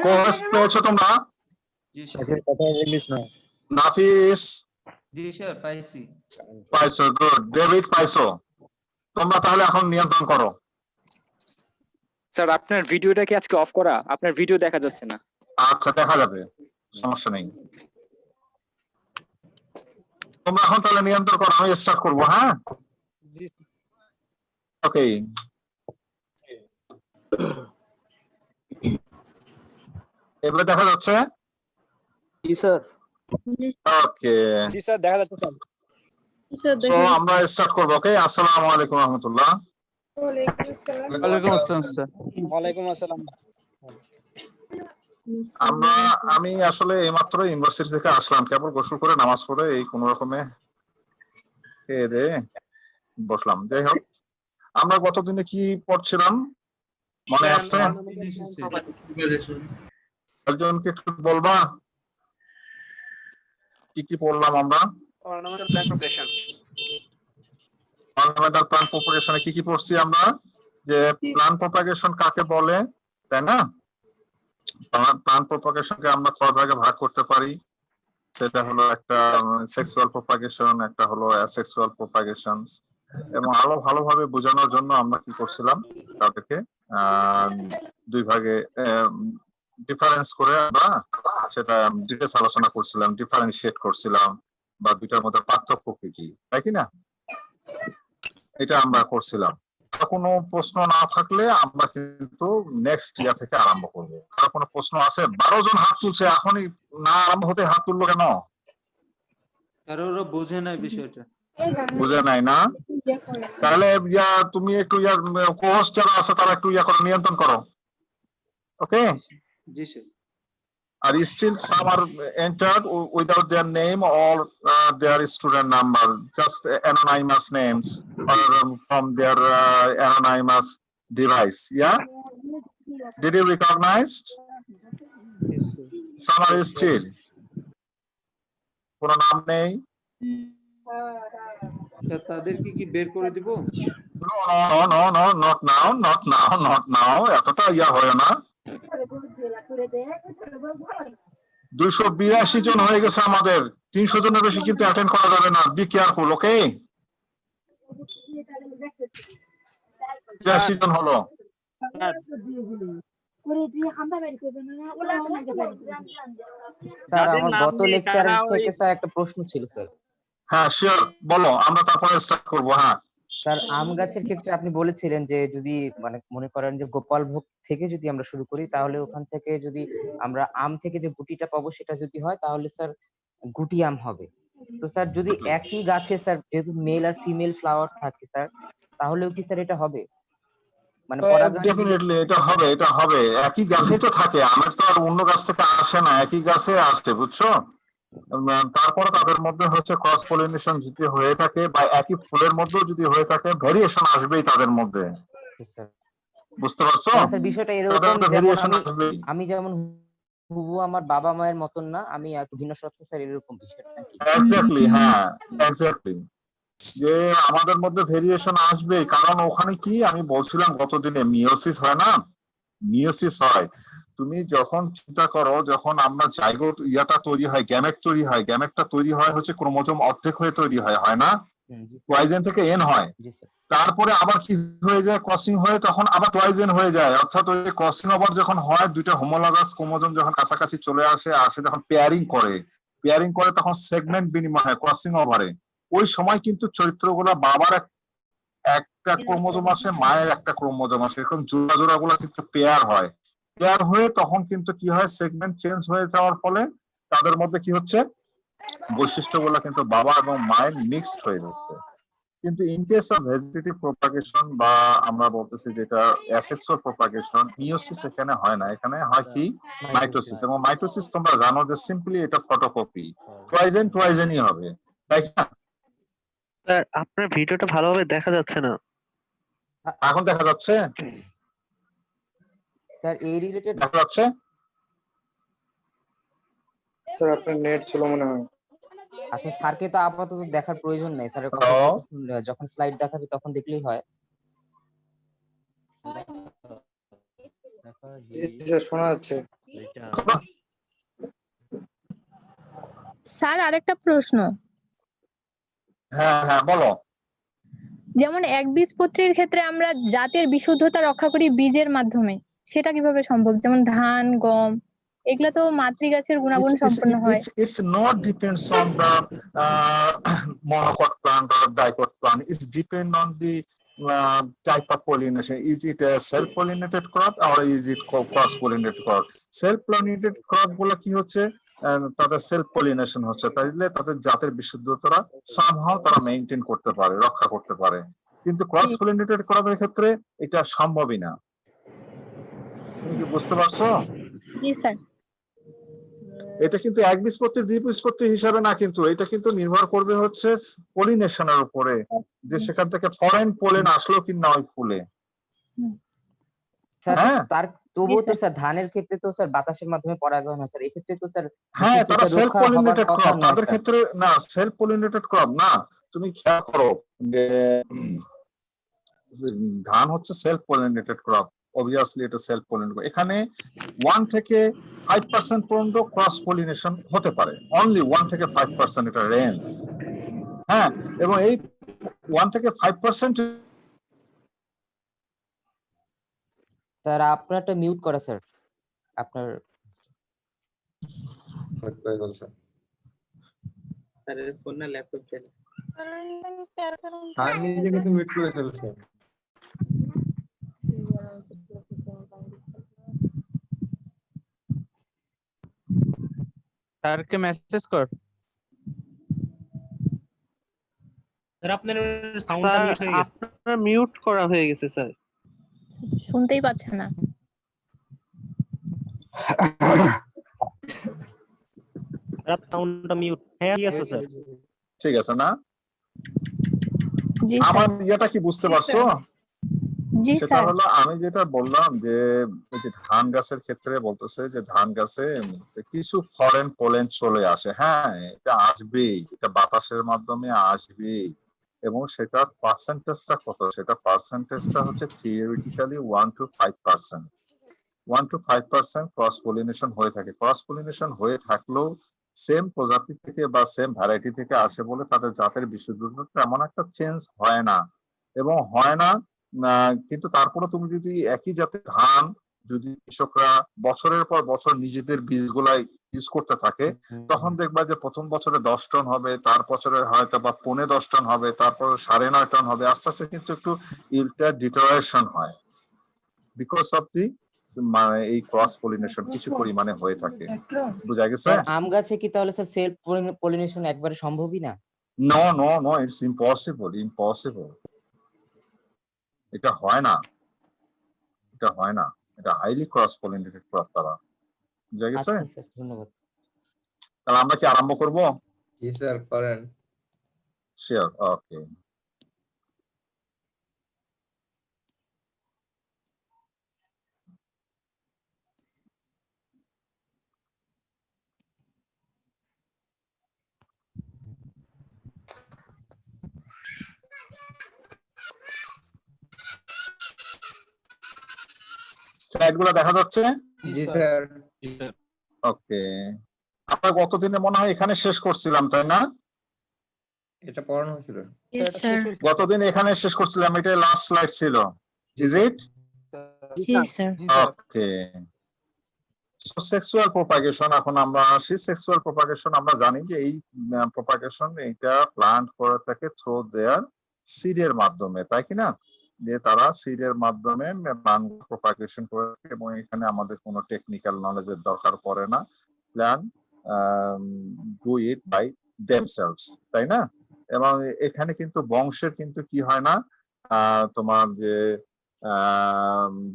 Course পেয়েছো তোমরা? জি sir. কথা বলিস না। নাফিস জি স্যার পাইছি। পাইছো, গুড। ডেভিড পাইছো? তোমরা তাহলে এখন নিয়ন্ত্রণ করো। স্যার আপনার ভিডিওটা কি আজকে অফ করা? আপনার ভিডিও দেখা যাচ্ছে না। আচ্ছা, দেখা যাবে, সমস্যা নেই। তোমরা এখন তাহলে নিয়ন্ত্রণ করো, আমি স্টার্ট করবো। হ্যাঁ, ওকে। এবারে দেখা যাচ্ছে? জি স্যার। ওকে, জি স্যার দেখা যাচ্ছে স্যার। সো আমরা স্টার্ট করবো। ওকে, আসসালামু আলাইকুম রহমতুল্লাহ। ওয়ালাইকুম আসসালাম স্যার। ওয়ালাইকুম আসসালাম। আমি আসলে এইমাত্র ইউনিভার্সিটি থেকে আসলাম, কেবল গোসল করে নামাজ পড়ে এই কোন রকমে খেয়ে দিয়ে বসলাম। যাই হোক, আমরা গতদিনে কি পড়ছিলাম মনে আছে? একজনকে একটু বলবা কি কি পড়লাম আমরা? Ornamental plant propagation. Ornamental plant প্রপাগেশনে কি কি পড়ছি আমরা? যে প্ল্যান্ট প্রপাগেশন কাকে বলে, তাই না? প্ল্যান্ট প্রপাগেশনকে আমরা কয় ভাগে ভাগ করতে পারি? সেটা হলো একটা সেক্সুয়াল প্রপাগেশন, একটা হলো অ্যাসেক্সুয়াল প্রপাগেশন। এবং আরো ভালোভাবে বোঝানোর জন্য আমরা কি করছিলাম, তাদেরকে দুই ভাগে ডিফারেন্স করে আমরা সেটা ডিটেলস আলোচনা করছিলাম, ডিফারেন্সিয়েট করছিলাম, বা দুইটার মধ্যে পার্থক্য কি, তাই কি না? এটা আমরা করছিলাম। কোনো প্রশ্ন না থাকলে আমরা কিন্তু নেক্সট ইয়ার থেকে আরম্ভ করবো। আর কোনো প্রশ্ন আছে? 12 জন হাত তুলছে, এখনই না আরম্ভ হতে হাত তুললো কেন? কারণ ওরা বোঝে না বিষয়টা। বুঝে নাই না? তাহলে তুমি একটু কোর্স যারা আছে তারা একটু করে নিয়ন্ত্রণ করো। ওকে? জি স্যার। আর still some are entered without their name or their student number, just anonymous names or from their anonymous device. Yeah, did you recognize? Yes, sir. Some are still কোনো নাম নেই। স্যার তাদেরকে কি বের করে দিব? No, not now. এতটা হয় না। 282 জন হয়ে গেছে আমাদের, 300 জনের বেশি কিন্তু অ্যাটেন্ড করা যাবে না। বি কেয়ারফুল, ওকে? 82 জন হলো। স্যার আমার গত লেকচার থেকে স্যার একটা প্রশ্ন ছিল স্যার। হ্যাঁ শিওর, বলো, আমরা তারপরে স্টার্ট করব। হ্যাঁ স্যার আম গাছের ক্ষেত্রে আপনি বলেছিলেন যে যদি মানে মনে করেন যে গোপাল ভোগ থেকে যদি আমরা শুরু করি, তাহলে ওখান থেকে যদি আমরা আম থেকে যে গুটিটা পাবো সেটা যদি হয় তাহলে স্যার গুটি আম হবে। তো স্যার যদি একই গাছে স্যার যেহেতু মেল আর ফিমেল ফ্লাওয়ার থাকে স্যার, তাহলেও কি স্যার এটা হবে? মানে পরাগায়ন ডেফিনেটলি এটা হবে। একই গাছেই তো থাকে, আমের তো আর অন্য গাছ থেকে আসে না, একই গাছে আসছে, বুঝছো? তারপরে তাদের মধ্যে হচ্ছে ক্রস পলিনেশন যদি হয়ে থাকে বা একই ফুলের মধ্যেও যদি হয়ে থাকে, ভেরিয়েশন আসবেই তাদের মধ্যে। বুঝতে পারছো? স্যার বিষয়টা এরকম আমি যেমন হুবু আমার বাবা মায়ের মতন না, আমি একটু ভিন্ন সত্তা স্যার, এরকম বিষয়টা নাকি? এক্স্যাক্টলি, হ্যাঁ এক্স্যাক্টলি, যে আমাদের মধ্যে ভেরিয়েশন আসবেই। কারণ ওখানে কি আমি বলছিলাম গতদিনে, মিওসিস হয় না? মিওসিস হয়। তুমি যখন চিন্তা করো, যখন আমরা জাইগোট তৈরি হয়, গ্যামেট তৈরি হয়, গ্যামেটটা তৈরি হয় হচ্ছে ক্রোমোজোম অর্ধেক হয়ে তৈরি হয় না? টুয়াইজেন থেকে এন হয়, তারপরে আবার কি হয়ে যায়, ক্রসিং হয়ে তখন আবার টুয়াইজেন হয়ে যায়। অর্থাৎ ওই ক্রসিং ওভার যখন হয়, দুইটা হোমোলগাস ক্রোমোজোম যখন কাছাকাছি চলে আসে যখন পেয়ারিং করে তখন সেগমেন্ট বিনিময় হয় ক্রসিং ওভারে। ওই সময় কিন্তু চরিত্রগুলো বাবার একটা ক্রোমোজোম আসে, মায়ের একটা ক্রোমোজোম আসে, এরকম জোড়া জোড়া গুলো কিন্তু পেয়ার হয়। পেয়ার হয়ে তখন কিন্তু কি হয়, সেগমেন্ট চেঞ্জ হয়ে যাওয়ার ফলে তাদের মধ্যে কি হচ্ছে, বৈশিষ্ট্যগুলো কিন্তু বাবা এবং মায়ের মিক্সড হয়ে যাচ্ছে। কিন্তু in case of vegetative propagation বা আমরা বলতেছি যেটা অ্যাসেক্সুয়াল প্রপাগেশন, মিওসিস এখানে হয় না, এখানে হয় কি মাইটোসিস। এবং মাইটোসিস তোমরা জানো যে সিম্পলি এটা ফটোকপি, টুয়াইজেনই হবে, তাই না? স্যার আপনার ভিডিওটা ভালোভাবে দেখা যাচ্ছে না। এখন দেখা যাচ্ছে? স্যার এই রিলেটেড দেখা যাচ্ছে? স্যার আপনার নেট ছিল মনে হয়। আচ্ছা স্যারকে তো আপাতত দেখার প্রয়োজন নাই, স্যারের কথা যখন স্লাইড দেখাবে তখন দেখলেই হয়। শোনা যাচ্ছে। স্যার আরেকটা প্রশ্ন, হ্যাঁ হ্যাঁ বলো। যেমন একবীজপত্রীর ক্ষেত্রে আমরা জাতের বিশুদ্ধতা রক্ষা করি বীজের মাধ্যমে, সেটা কিভাবে সম্ভব? যেমন ধান, গম, এগুলা তো মাতৃগাছের গুণাগুণ সম্পন্ন হয়। It's not depends on the monocot plant or dicot plant. It's depend on the type of pollination. Is it a self-pollinated crop or is it cross-pollinated crop? Self-pollinated crop গুলো কি হচ্ছে, তাদের সেলফ পলিনেশন হচ্ছে, তাইলে তাদের জাতের বিশুদ্ধতা somehow তারা মেইনটেইন করতে পারে, রক্ষা করতে পারে। কিন্তু ক্রস পলিনেটেড ক্রপের ক্ষেত্রে এটা সম্ভবই না। তুমি কি বুঝতে পারছো? জি স্যার। এটা কিন্তু একবীজপত্রী দ্বিবীজপত্রী হিসাবে না, কিন্তু এটা কিন্তু নির্ভর করবে হচ্ছে পলিনেশনের উপরে, যে সেখান থেকে ফরেন পোলেন আসলো কিনা ওই ফুলে। স্যার হ্যাঁ তার তবুও তো স্যার ধানের ক্ষেত্রে তো স্যার বাতাসের মাধ্যমে পরাগায়ন হয় স্যার, এক্ষেত্রে তো স্যার হ্যাঁ, তারা বিশুদ্ধতা সেলফ রক্ষা হবার পলিনেটেড কথা ক্রপ, নয় তাদের স্যার। ক্ষেত্রে না, সেলফ পলিনেটেড ক্রপ না। তুমি খেয়াল করো যে ধান হচ্ছে সেলফ পলিনেটেড ক্রপ, অবভিয়াসলি এটা সেলফ পলিনেটেড। এখানে 1 থেকে 5% পর্যন্ত ক্রস পলিনেশন হতে পারে, অনলি 1 থেকে 5% এটা রেঞ্জ। হ্যাঁ, এবং এই 1 থেকে 5% স্যার আপনারটা মিউট করা স্যার, আপনার স্যারের ফোন না ল্যাপটপ চাই। আমি নিজেকে তো মিট করে ফেলছি। স্যারকে মেসেজ কর। স্যার আপনার সাউন্ডটা মিউট হয়ে গেছে। আপনার মিউট করা হয়ে গেছে স্যার। শুনতেই পাচ্ছে না। স্যার সাউন্ডটা মিউট। হ্যাঁ ঠিক আছে স্যার। ঠিক আছে না? জি আমার স্যার। ইয়েটা কি বুঝতে পারছো? জি সেটা স্যার। হলো আমি যেটা বললাম যে এই যে ধান গাছের ক্ষেত্রে বলতেছে যে ধান গাছে কিছু ফরেন পোলেন চলে আসে। হ্যাঁ, এটা আসবেই, এটা বাতাসের মাধ্যমে আসবেই, এবং সেটার পার্সেন্টেজটা কত? সেটা পার্সেন্টেজটা হচ্ছে theoretically 1 to 5%। 1 to 5% cross pollination হয়ে থাকে। ক্রস পলিনেশন হয়ে থাকলেও সেম প্রজাতি থেকে বা সেম ভ্যারাইটি থেকে আসে বলে তাদের জাতের বিশুদ্ধতা এমন একটা চেঞ্জ হয় না, এবং হয় না। কিন্তু তারপরে তুমি যদি একই জাতের ধান যদি কৃষকরা বছরের পর বছর নিজেদের বীজগুলাই ইউজ করতে থাকে, তখন দেখবা যে প্রথম বছরে 10 টন হবে, তার বছরে হয়তো বা 10.5 টন হবে, তারপর 9.5 টন হবে। আস্তে আস্তে কিন্তু একটু ইলটার ডিটোরেশন হয়, বিকজ অফ দি এই ক্রস পলিনেশন কিছু পরিমাণে হয়ে থাকে। বুঝা গেছে? স্যার আম গাছে কি তাহলে স্যার সেলফ পলিনেশন একবারে সম্ভবই না? No no no, it's impossible, impossible. এটা হয় না, এটা হয় না, এটা হাইলি ক্রস পলিনেটেড ক্রপ তারা। বুঝা গেছে? আচ্ছা স্যার, ধন্যবাদ। তাহলে আমরা কি আরম্ভ করব? জি স্যার করেন। শিওর, ওকে। স্লাইডগুলো দেখা যাচ্ছে? জি স্যার। ওকে, আমরা গতদিনে মনে হয় এখানে শেষ করছিলাম, তাই না? এটা পড়ানো হয়েছিল। গতদিন এখানে শেষ করছিলাম, এটা লাস্ট স্লাইড ছিল। Is it? G sir. Okay, so sexual propagation. এখন আমরা আসি সেক্সুয়াল প্রপাগেশন। আমরা জানি যে এই প্রপাগেশন এটা প্লান্ট করে থাকে থ্রু দেয়ার সিডের মাধ্যমে, তাই কি না? যে তারা সিডের মাধ্যমে প্লান্ট প্রপাগেশন করে থাকে, এবং এখানে আমাদের কোনো টেকনিক্যাল নলেজের দরকার পড়ে না। Plant do it by themselves, তাই না? এবং এখানে কিন্তু বংশের কিন্তু কি হয় না, তোমার যে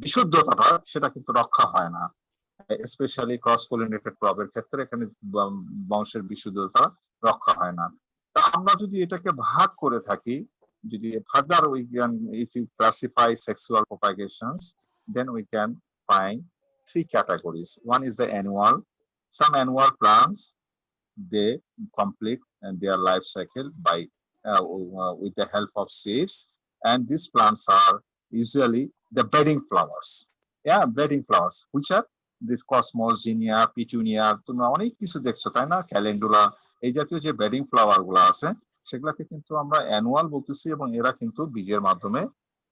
বিশুদ্ধতাটা সেটা কিন্তু রক্ষা হয় না, স্পেশালি ক্রস পলিনেটেড ক্রপের ক্ষেত্রে এখানে বংশের বিশুদ্ধতা রক্ষা হয় না। তা আমরা যদি এটাকে ভাগ করে থাকি, যদি further we can, if you classify sexual propagations, then we can find 3 categories. One is the annual. Some annual plants, they complete their life cycle by with the help of seeds, and these plants are usually the bedding flowers. Yeah, bedding flowers, which are this cosmos, zinnia, petunia, তোমরা অনেক কিছু দেখছো তাই না, calendula, এই জাতীয় যে bedding flower গুলো আছে সেগুলাকে কিন্তু আমরা অ্যানুয়াল বলতেছি, এবং এরা কিন্তু বীজের মাধ্যমে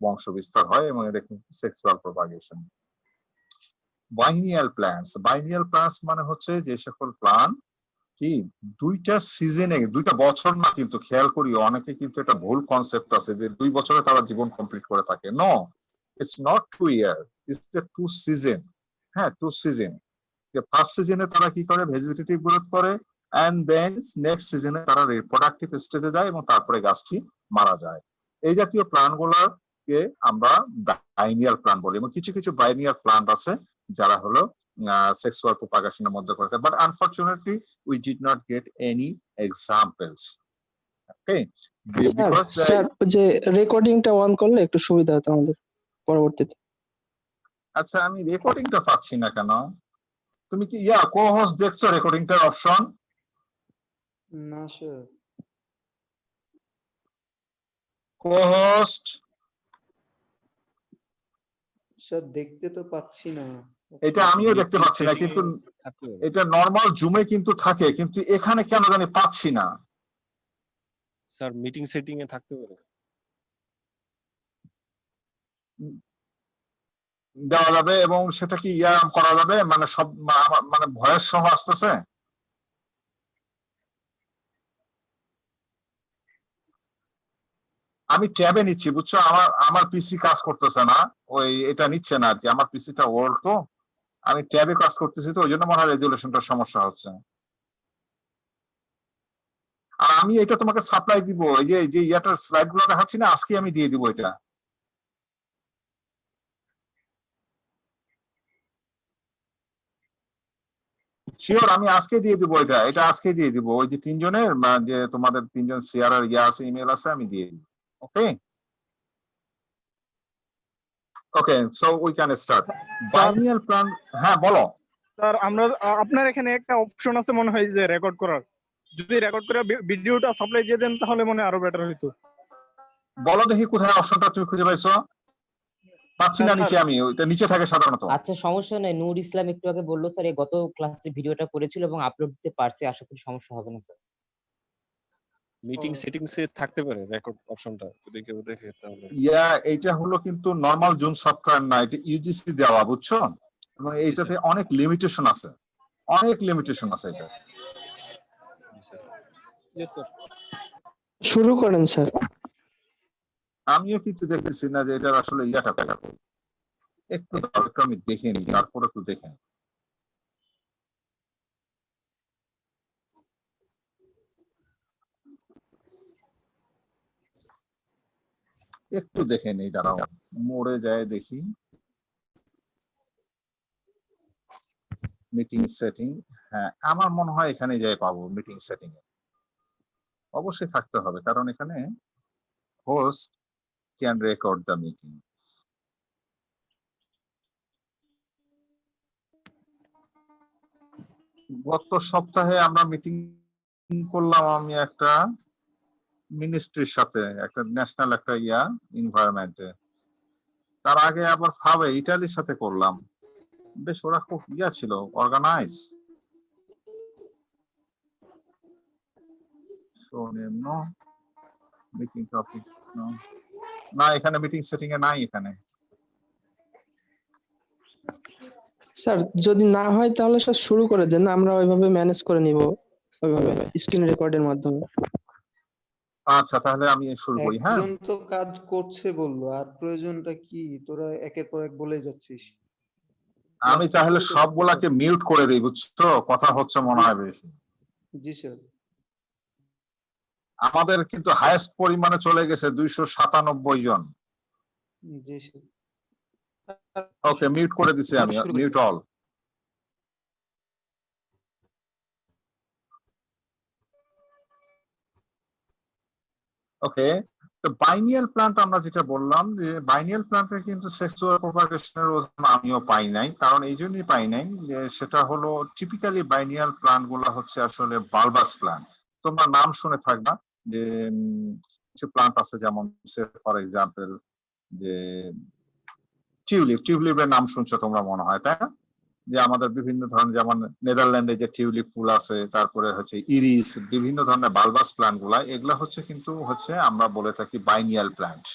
বংশ বিস্তার হয় এবং এটা কিন্তু সেক্সুয়াল প্রপাগেশন। বাইনিয়াল প্ল্যান্টস, বাইনিয়াল প্ল্যান্টস মানে হচ্ছে যে সকল প্লান্ট কি দুইটা সিজনে, দুইটা বছর না, কিন্তু খেয়াল করি অনেকে কিন্তু এটা ভুল কনসেপ্ট আছে যে 2 বছরে তারা জীবন কমপ্লিট করে থাকে। No, it's not 2 year, it's the 2 season. হ্যাঁ, 2 সিজন। ফার্স্ট সিজনে তারা কি করে, ভেজিটেটিভ গ্রোথ করে, এন্ড দেন নেক্সট সিজনে তারা রিপ্রোডাক্টিভ স্টেজে যায় এবং তারপরে গাছটি মারা যায়। এই জাতীয় প্লান্ট গুলাকে আমরা বাইনিয়াল প্লান্ট বলি, এবং কিছু কিছু বাইনিয়াল প্লান্ট আছে যারা হলো সেক্সুয়াল প্রপাগেশনের মধ্যে করে, but unfortunately we did not get any examples. Okay, because sir যে রেকর্ডিংটা অন করলে একটু সুবিধা হতো আমাদের পরবর্তীতে। আচ্ছা, আমি রেকর্ডিংটা পাচ্ছি না কেন? তুমি কি কো-হোস্ট দেখছো রেকর্ডিংটার অপশন? না স্যার, কো-হোস্ট, স্যার দেখতে তো পাচ্ছি না। এটা আমিও দেখতে পাচ্ছি না, কিন্তু এটা নরমাল জুমে কিন্তু থাকে, কিন্তু এখানে কেন জানি পাচ্ছি না। স্যার মিটিং সেটিং এ থাকতে পারে। দেওয়া যাবে, এবং সেটা কি করা যাবে, মানে সব মানে ভয়েস সহ আসতেছে? আমি ট্যাবে নিচ্ছি, বুঝছো, আমার পিসি কাজ করতেছে না, ওই এটা নিচ্ছে না আর কি, আমার পিসিটা ওল্ড তো, আমি ট্যাবে কাজ করতেছি, তো ওই জন্য মনে হয় রেজুলেশনটার সমস্যা হচ্ছে। আর আমি এটা তোমাকে সাপ্লাই দিব, এই যে ইয়াটার স্লাইড গুলো দেখাচ্ছি না, আজকে আমি দিয়ে দিব এটা। শিওর, আমি আজকে দিয়ে দিব এটা, এটা আজকে দিয়ে দিব, ওই যে তিনজনের যে তোমাদের তিনজন শেয়ার আর আছে, ইমেল আছে, আমি দিয়ে দিব। Okay okay, so we can start biennial plant. হ্যাঁ বলো। স্যার আমরা আপনার এখানে একটা অপশন আছে মনে হয় যে রেকর্ড করার, যদি রেকর্ড করে ভিডিওটা সাপ্লাই দিয়ে দেন তাহলে মনে আরো বেটার হইতো। বলো দেখি কোথায় অপশনটা তুমি খুঁজে পাইছো? পাচ্ছি না নিচে, আমি ওইটা নিচে থাকে সাধারণত। আচ্ছা সমস্যা নেই, নূর ইসলাম একটু আগে বললো স্যার এই গত ক্লাসে ভিডিওটা করেছিল এবং আপলোড দিতে পারছে, আশা করি সমস্যা হবে না স্যার। মিটিং সেটিংস এ থাকতে পারে রেকর্ড অপশনটা, যদি কেউ দেখে তাহলে। এইটা হলো কিন্তু নরমাল জুম সফটওয়্যার না, এটা ইউজিসি দেওয়া, বুঝছো, এবং এইটাতে অনেক লিমিটেশন আছে, অনেক লিমিটেশন আছে এটা। শুরু করেন স্যার। আমিও কিন্তু দেখতেছি না যে এটার আসলে ইয়াটা পেটা করি, একটু দাও, একটু আমি দেখে নিই, তারপর একটু দেখে নিই। একটু দেখে নেই, দাঁড়াও, মোড়ে যায় দেখি। মিটিং সেটিং, হ্যাঁ আমার মনে হয় এখানে যাই পাবো মিটিং সেটিং এ, অবশ্যই থাকতে হবে, কারণ এখানে host can record the meeting. গত সপ্তাহে আমরা মিটিং করলাম, আমি একটা মিনিস্ট্রির সাথে, একটা ন্যাশনাল একটা এনভায়রনমেন্টে, তার আগে আবার ফাবে ইটালির সাথে করলাম, বেশ ওরা খুব ছিল, অর্গানাইজ। মিটিং টপিক না, এখানে মিটিং সেটিং এ নাই এখানে। স্যার যদি না হয় তাহলে স্যার শুরু করে দেন, আমরা ওইভাবে ম্যানেজ করে নিব, ওইভাবে স্ক্রিন রেকর্ডের মাধ্যমে। আচ্ছা তাহলে আমি শুরু করি। হ্যাঁ, একজন তো কাজ করছে বললো, আর প্রয়োজনটা কি? তোরা একের পর এক বলে যাচ্ছিস। আমি তাহলে সবগুলাকে মিউট করে দিই, বুঝছো, কথা হচ্ছে মনে হয় বেশি। জি স্যার। আমাদের কিন্তু হাইয়েস্ট পরিমাণে চলে গেছে 297 জন। জি স্যার। ওকে, মিউট করে দিছি আমি, মিউট অল। ওকে, তো বাইনিয়াল প্ল্যান্ট আমরা যেটা বললাম, যে বাইনিয়াল প্ল্যান্টের কিন্তু সেক্সুয়াল প্রপাগেশনের উদাহরণ আমিও পাই নাই, কারণ এই জন্যই পাই নাই যে সেটা হলো টিপিক্যালি বাইনিয়াল প্ল্যান্ট গুলা হচ্ছে আসলে বালবাস প্ল্যান্ট। তোমরা নাম শুনে থাকবা যে কিছু প্ল্যান্ট আছে, যেমন ফর এক্সাম্পল যে টিউলিপ, টিউলিপের নাম শুনছো তোমরা মনে হয়, তাই না? যে আমাদের বিভিন্ন ধরনের, যেমন নেদারল্যান্ডে যে টিউলিপ ফুল আছে, তারপরে হচ্ছে ইরিস, বিভিন্ন ধরনের বালবাস প্ল্যান্ট গুলা, এগুলা হচ্ছে কিন্তু হচ্ছে আমরা বলে থাকি বাইনিয়াল প্ল্যান্ট।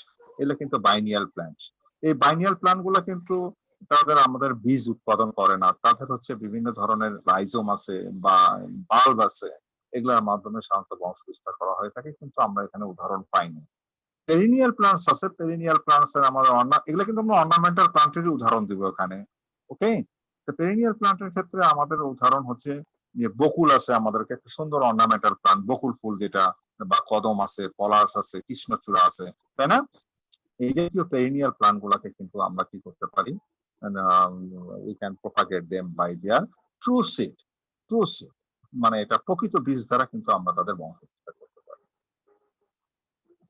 এগুলো কিন্তু বাইনিয়াল প্ল্যান্ট। এই বাইনিয়াল প্ল্যান্ট গুলা কিন্তু তাদের আমাদের বীজ উৎপাদন করে না, তাদের হচ্ছে বিভিন্ন ধরনের রাইজোম আছে বা বাল্ব আছে, এগুলোর মাধ্যমে সাধারণত বংশ বিস্তার করা হয়ে থাকে, কিন্তু আমরা এখানে উদাহরণ পাইনি। পেরিনিয়াল প্লান্টস আছে, পেরিনিয়াল প্লান্টস এর আমাদের এগুলো কিন্তু আমরা অর্নামেন্টাল প্লান্টেরই উদাহরণ দিব এখানে। ওকে, তো পেরিনিয়াল প্লান্টের ক্ষেত্রে আমাদের উদাহরণ হচ্ছে যে বকুল আছে, আমাদেরকে একটা সুন্দর অর্নামেন্টাল প্লান্ট, বকুল ফুল যেটা, বা কদম আছে, পলাশ আছে, কৃষ্ণচূড়া আছে, তাই না? এই জাতীয় পেরিনিয়াল প্লান্ট গুলাকে কিন্তু আমরা কি করতে পারি, we can propagate them by their true seed. True seed মানে এটা প্রকৃত বীজ দ্বারা কিন্তু আমরা তাদের বংশ বিস্তার করতে পারি।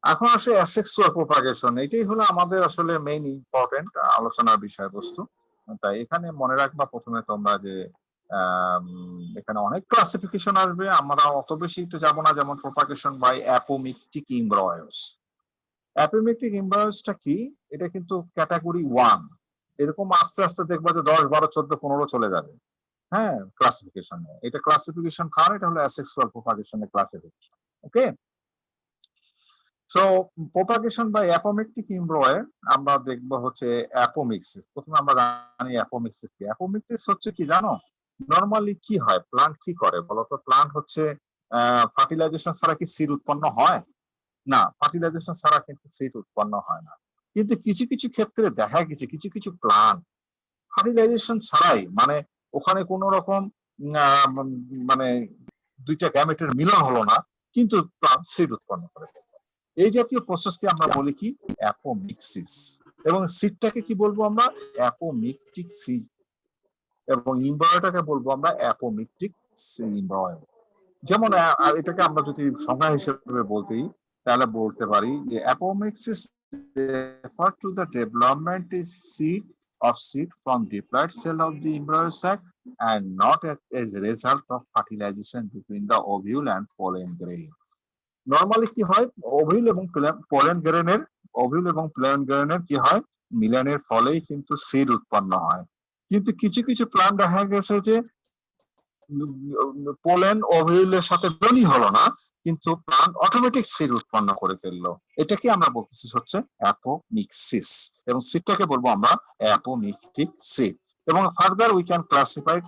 এখন আসে অ্যাসেক্সুয়াল প্রপাগেশন, এটাই হলো আমাদের আসলে মেইন ইম্পর্টেন্ট আলোচনার বিষয়বস্তু। তাই এখানে মনে রাখবা প্রথমে তোমরা যে এখানে অনেক ক্লাসিফিকেশন আসবে, আমরা অত বেশি তো যাবো না। যেমন প্রপাগেশন বাই অ্যাপোমিকটিক ইমব্রয়স। অ্যাপোমিকটিক ইমব্রয়সটা কি? এটা কিন্তু ক্যাটাগরি 1। এরকম আস্তে আস্তে দেখবা যে 10, 12, 14, 15 চলে যাবে। হ্যাঁ, ক্লাসিফিকেশনে এটা ক্লাসিফিকেশন কার? এটা হলো অ্যাসেক্সুয়াল প্রপাগেশনের classification. Okay, so propagation by apomictic embryo আমরা দেখবো হচ্ছে অ্যাপোমিক্সিস। প্রথমে আমরা জানি অ্যাপোমিক্সিস কি। অ্যাপোমিক্সিস হচ্ছে কি জানো? নরমালি কি হয়, প্লান্ট কি করে বলতো? প্লান্ট হচ্ছে ফার্টিলাইজেশন ছাড়া কি সিড উৎপন্ন হয়? না, ফার্টিলাইজেশন ছাড়া কিন্তু সিড উৎপন্ন হয় না। কিন্তু কিছু কিছু ক্ষেত্রে দেখা গেছে কিছু কিছু প্লান্ট ফার্টিলাইজেশন ছাড়াই, মানে ওখানে কোন রকম মানে দুইটা গ্যামেটের মিলন হলো না, কিন্তু প্লান্ট সিড উৎপন্ন করে। এই জাতীয় প্রসেসকে আমরা বলি কি? অ্যাপোমিক্সিস। এবং সিডটাকে কি বলবো আমরা? Apomictic seed. এবং ইমব্রয়টাকে বলবো আমরা অ্যাপোমিকটিক ইমব্রয়। যেমন এটাকে আমরা যদি সংজ্ঞা হিসেবে বলতেই, তাহলে বলতে পারি যে apomixis refer to the development is seed of seed from diploid cell of the embryo sac and not as a result of fertilization between the ovule and pollen grain. Normally কি হয়, ওভিউল এবং pollen গ্রেনের কি হয়, মিলনের ফলেই কিন্তু seed উৎপন্ন হয়। কিন্তু কিছু কিছু প্লান্ট দেখা গেছে যে পোলেন ওভিউলের সাথে মিলনই হলো না, কিন্তু প্লান্ট অটোমেটিক সিড উৎপন্ন করে ফেললো। এটাকে আমরা বলতেছি হচ্ছে অ্যাপোমিক্সিস, এবং সিডটাকে বলবো আমরা অ্যাপোমিকটিক সিড। এবং further we can classify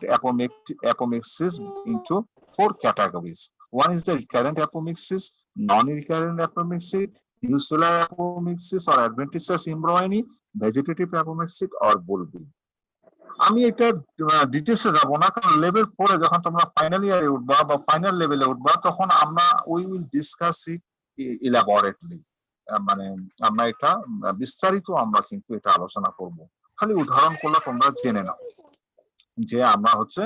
apomixis into 4 categories. One is the recurrent apomixis, non-recurrent apomixis, usular apomixis or adventitious embryony, vegetative apomixis or bulbi. আমি এটা ডিটেলসে যাব না, কারণ লেভেল 4 যখন তোমরা ফাইনাল ইয়ারে উঠবা বা ফাইনাল লেভেলে উঠবা, তখন আমরা we will discuss it elaborately. মানে আমরা এটা বিস্তারিত আমরা কিন্তু এটা আলোচনা করব। খালি উদাহরণ করলে তোমরা জেনে নাও যে আমরা হচ্ছে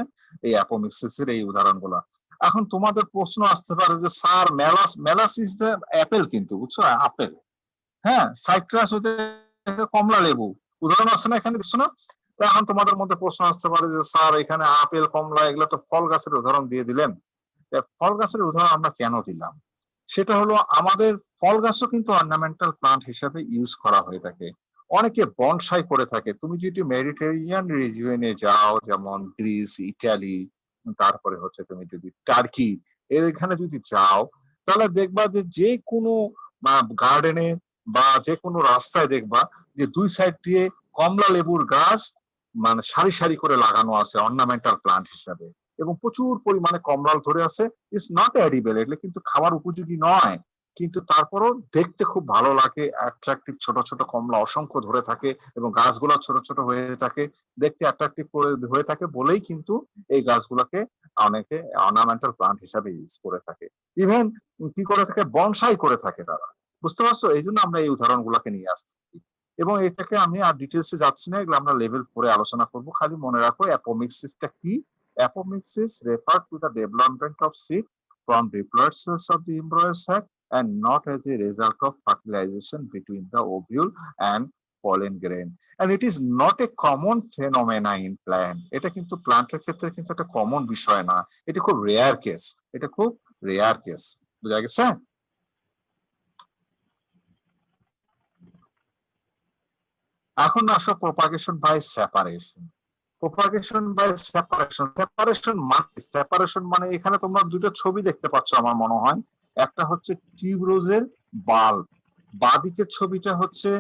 এই অ্যাপোমিক্সিসের এই উদাহরণগুলো। এখন তোমাদের প্রশ্ন আসতে পারে যে sir malleus is the Apple, কিন্তু বুঝছো, আপেল। হ্যাঁ, সাইট্রাস হতে কমলা লেবু, উদাহরণ আছে না এখানে, দেখছো না? তো এখন তোমাদের মধ্যে প্রশ্ন আসতে পারে যে স্যার এখানে আপেল, কমলা এগুলো তো ফল গাছের উদাহরণ দিয়ে দিলেন, ফল গাছের উদাহরণ আমরা কেন দিলাম? সেটা হলো আমাদের ফল গাছও কিন্তু অর্নামেন্টাল প্লান্ট হিসাবে ইউজ করা হয়ে থাকে। অনেকে বনসাই করে থাকে। তুমি যদি মেডিটেরিয়ান রিজিয়নে যাও, যেমন গ্রিস, ইটালি, তারপরে হচ্ছে তুমি যদি টার্কি এখানে যদি যাও, তাহলে দেখবা যে কোনো গার্ডেনে বা যে কোনো রাস্তায় দেখবা যে 2 সাইড দিয়ে কমলা লেবুর গাছ মানে সারি সারি করে লাগানো আছে অর্নামেন্টাল প্লান্ট হিসাবে, এবং প্রচুর পরিমাণে কমলাল ধরে আছে। ইটস নট এডিবল, এগুলো কিন্তু খাবার উপযোগী নয়, কিন্তু তারপরও দেখতে খুব ভালো লাগে, অ্যাট্রাকটিভ। ছোট ছোট কমলা অসংখ্য ধরে থাকে এবং গাছগুলো ছোট ছোট হয়ে থাকে, দেখতে অ্যাট্রাকটিভ হয়ে থাকে বলেই কিন্তু এই গাছগুলোকে অনেকে অর্নামেন্টাল প্লান্ট হিসাবে ইউজ করে থাকে। ইভেন কি করে থাকে, বনসাই করে থাকে তারা। বুঝতে পারছো? এই জন্য আমরা এই উদাহরণগুলোকে নিয়ে আসছি, এবং এটাকে আমি আর ডিটেলসে যাচ্ছি না, এগুলো আমরা লেভেল 4 আলোচনা করব। খালি মনে রাখো অ্যাপোমিক্সিসটা কি। Apomixis refer to the development of seed from diploid cells of the embryo sac and not as a result of fertilization between the ovule and pollen grain, and it is not a common phenomena in plant. এটা কিন্তু প্লান্টের ক্ষেত্রে কিন্তু একটা common বিষয় না, এটা খুব রেয়ার কেস, এটা খুব রেয়ার কেস। বুঝা গেছে? এখন আসো propagation by separation. Propagation by separation. Separation মানে এখানে তোমরা দুটো ছবি দেখতে পাচ্ছ আমার মনে হয়। একটা হচ্ছে টিউবরোজের বাল্ব, বাঁদিকের ছবিটা হচ্ছে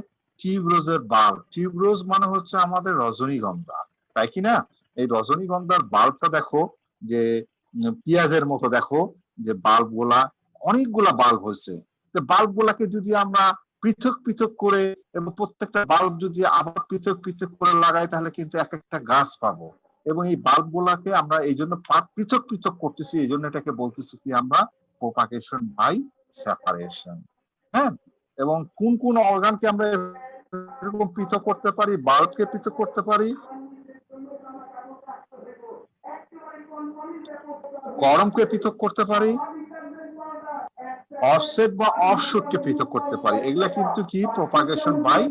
টিউবরোজের বাল্ব। টিউবরোজ মানে হচ্ছে আমাদের রজনীগন্ধা, তাই কি না? এই রজনীগন্ধার বাল্বটা দেখো যে পেঁয়াজের মতো, দেখো যে বাল্ব গুলা, অনেকগুলা বাল্ব হয়েছে। তো বাল্ব গুলাকে যদি আমরা পৃথক পৃথক করে এবং প্রত্যেকটা বাল্ব যদি আবার পৃথক পৃথক করে লাগাই তাহলে কিন্তু এক একটা গাছ পাবো। এবং এই বাল্ব গুলাকে আমরা এই জন্য পৃথক পৃথক করতেছি, এই জন্য এটাকে বলতেছি কি আমরা প্রপাগেশন বাই সেপারেশন। হ্যাঁ, এবং কোন কোন অর্গানকে আমরা এরকম পৃথক করতে পারি? বাল্বকে পৃথক করতে পারি, কলমকে পৃথক করতে পারি, অফসেট বা অফশুটকে পৃথক করতে পারি। এগুলা কিন্তু কি প্রপাগেশন বাই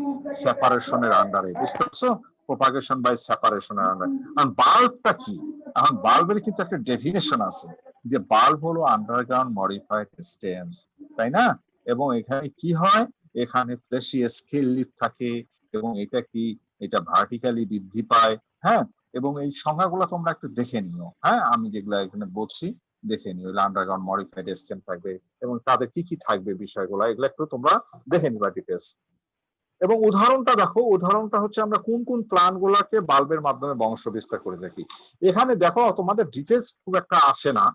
সেপারেশনের আন্ডারে, বুঝতে পারছো? প্রপাগেশন বাই সেপারেশনের আন্ডারে। আর বাল্বটা কি? এখন বাল্বের কিন্তু একটা ডেফিনেশন আছে যে বাল্ব হলো আন্ডারগ্রাউন্ড মডিফাইড স্টেমস, তাই না? এবং এখানে কি হয়, এখানে ফ্লেশি স্কেল লিফ থাকে এবং এটা কি, এটা ভার্টিক্যালি বৃদ্ধি পায়। হ্যাঁ, এবং এই সংখ্যাগুলো তোমরা একটু দেখে নিও। হ্যাঁ, আমি যেগুলা এখানে বলছি দেখে নিও। আন্ডারগ্রাউন্ড মডিফাইড স্টেম থাকবে এবং তাদের কি কি থাকবে বিষয়গুলো, এগুলো একটু তোমরা দেখে নিবা ডিটেলস। এবং উদাহরণটা দেখো, উদাহরণটা হচ্ছে আমরা কোন কোন প্লান গুলাকে বাল্বের মাধ্যমে বংশ বিস্তার করে থাকি। এখানে দেখো তোমাদের ডিটেলস খুব একটা আসে না,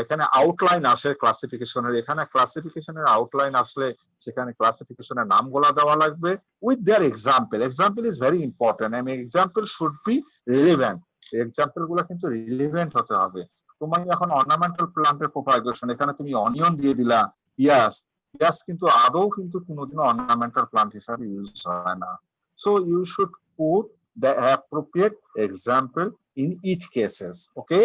এখানে আউটলাইন আসে ক্লাসিফিকেশনের। এখানে ক্লাসিফিকেশনের আউটলাইন আসলে সেখানে ক্লাসিফিকেশনের নামগুলা দেওয়া লাগবে with their example. Example is very important এবং example should be relevant. Example গুলা কিন্তু রিলেভেন্ট হতে হবে। তুমি এখন অর্নামেন্টাল প্লান্টের প্রপাগেশন, এখানে তুমি অনিয়ন দিয়ে দিলা, পিঁয়াজ, পিঁয়াজ কিন্তু আদৌ কিন্তু কোনোদিনও অর্নামেন্টাল প্লান্ট হিসাবে ইউজ হয় না। So you should put the appropriate example in each cases. Okay,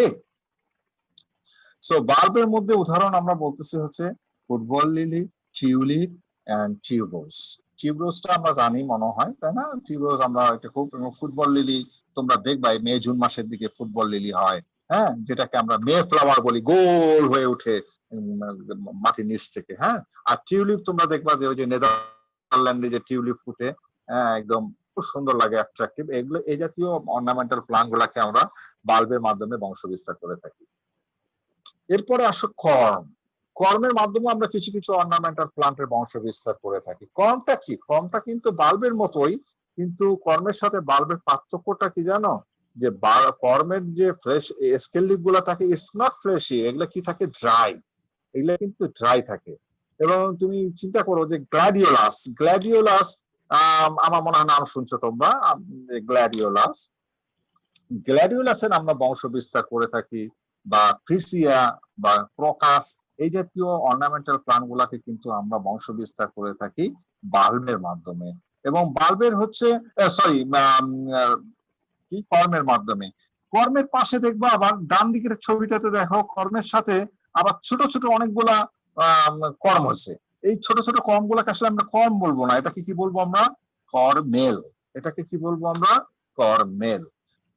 so বাল্বের মধ্যে উদাহরণ আমরা বলতেছি হচ্ছে football lily, tulip and tuberose. টিউবরোজটা আমরা জানি মনে হয়, তাই না? টিউবরোজ আমরা এটা খুব, ফুটবল লিলি তোমরা দেখবা মে জুন মাসের দিকে ফুটবল লিলি হয়, হ্যাঁ, যেটাকে আমরা মে ফ্লাওয়ার বলি, গোল হয়ে উঠে মাটির নিচ থেকে। হ্যাঁ, আর টিউলিপ তোমরা দেখবা যে ওই যে নেদারল্যান্ডে যে টিউলিপ ফুটে, হ্যাঁ, একদম খুব সুন্দর লাগে, অ্যাট্রাকটিভ। এগুলো এই জাতীয় অর্নামেন্টাল প্লান্ট গুলাকে আমরা বাল্বের মাধ্যমে বংশ বিস্তার করে থাকি। এরপরে আসো কর্ম। কর্মের মাধ্যমে আমরা কিছু কিছু অর্নামেন্টাল প্লান্টের বংশ বিস্তার করে থাকি। কর্মটা কি? কর্মটা কিন্তু বাল্বের মতোই, কিন্তু কর্মের সাথে বাল্বের পার্থক্যটা কি জানো? যে কর্মের যে ফ্লেশ স্কেল লিফ গুলা থাকে, ইটস নট ফ্লেশি, এগুলা কি থাকে? ড্রাই। এগুলা কিন্তু ড্রাই থাকে। এবং তুমি চিন্তা করো যে গ্ল্যাডিওলাস, গ্ল্যাডিওলাস আমার মনে হয় নাম শুনছো তোমরা, গ্ল্যাডিওলাস, গ্ল্যাডিওলাসের আমরা বংশ বিস্তার করে থাকি, বা ফ্রিসিয়া বা ক্রোকাস, এই জাতীয় অর্নামেন্টাল প্লান্ট গুলাকে কিন্তু আমরা বংশ বিস্তার করে থাকি বাল্বের মাধ্যমে। এবং বাল্বের হচ্ছে সরি কি কর্মের মাধ্যমে। কর্মের পাশে দেখবো আবার ডান দিকের ছবিটাতে দেখো, কর্মের সাথে আবার ছোট ছোট অনেকগুলা কর্ম হচ্ছে। এই ছোট ছোট কর্মগুলাকে আসলে আমরা কর্ম বলবো না, এটাকে কি বলবো আমরা? কর্মেল। এটাকে কি বলবো আমরা? কর্মেল।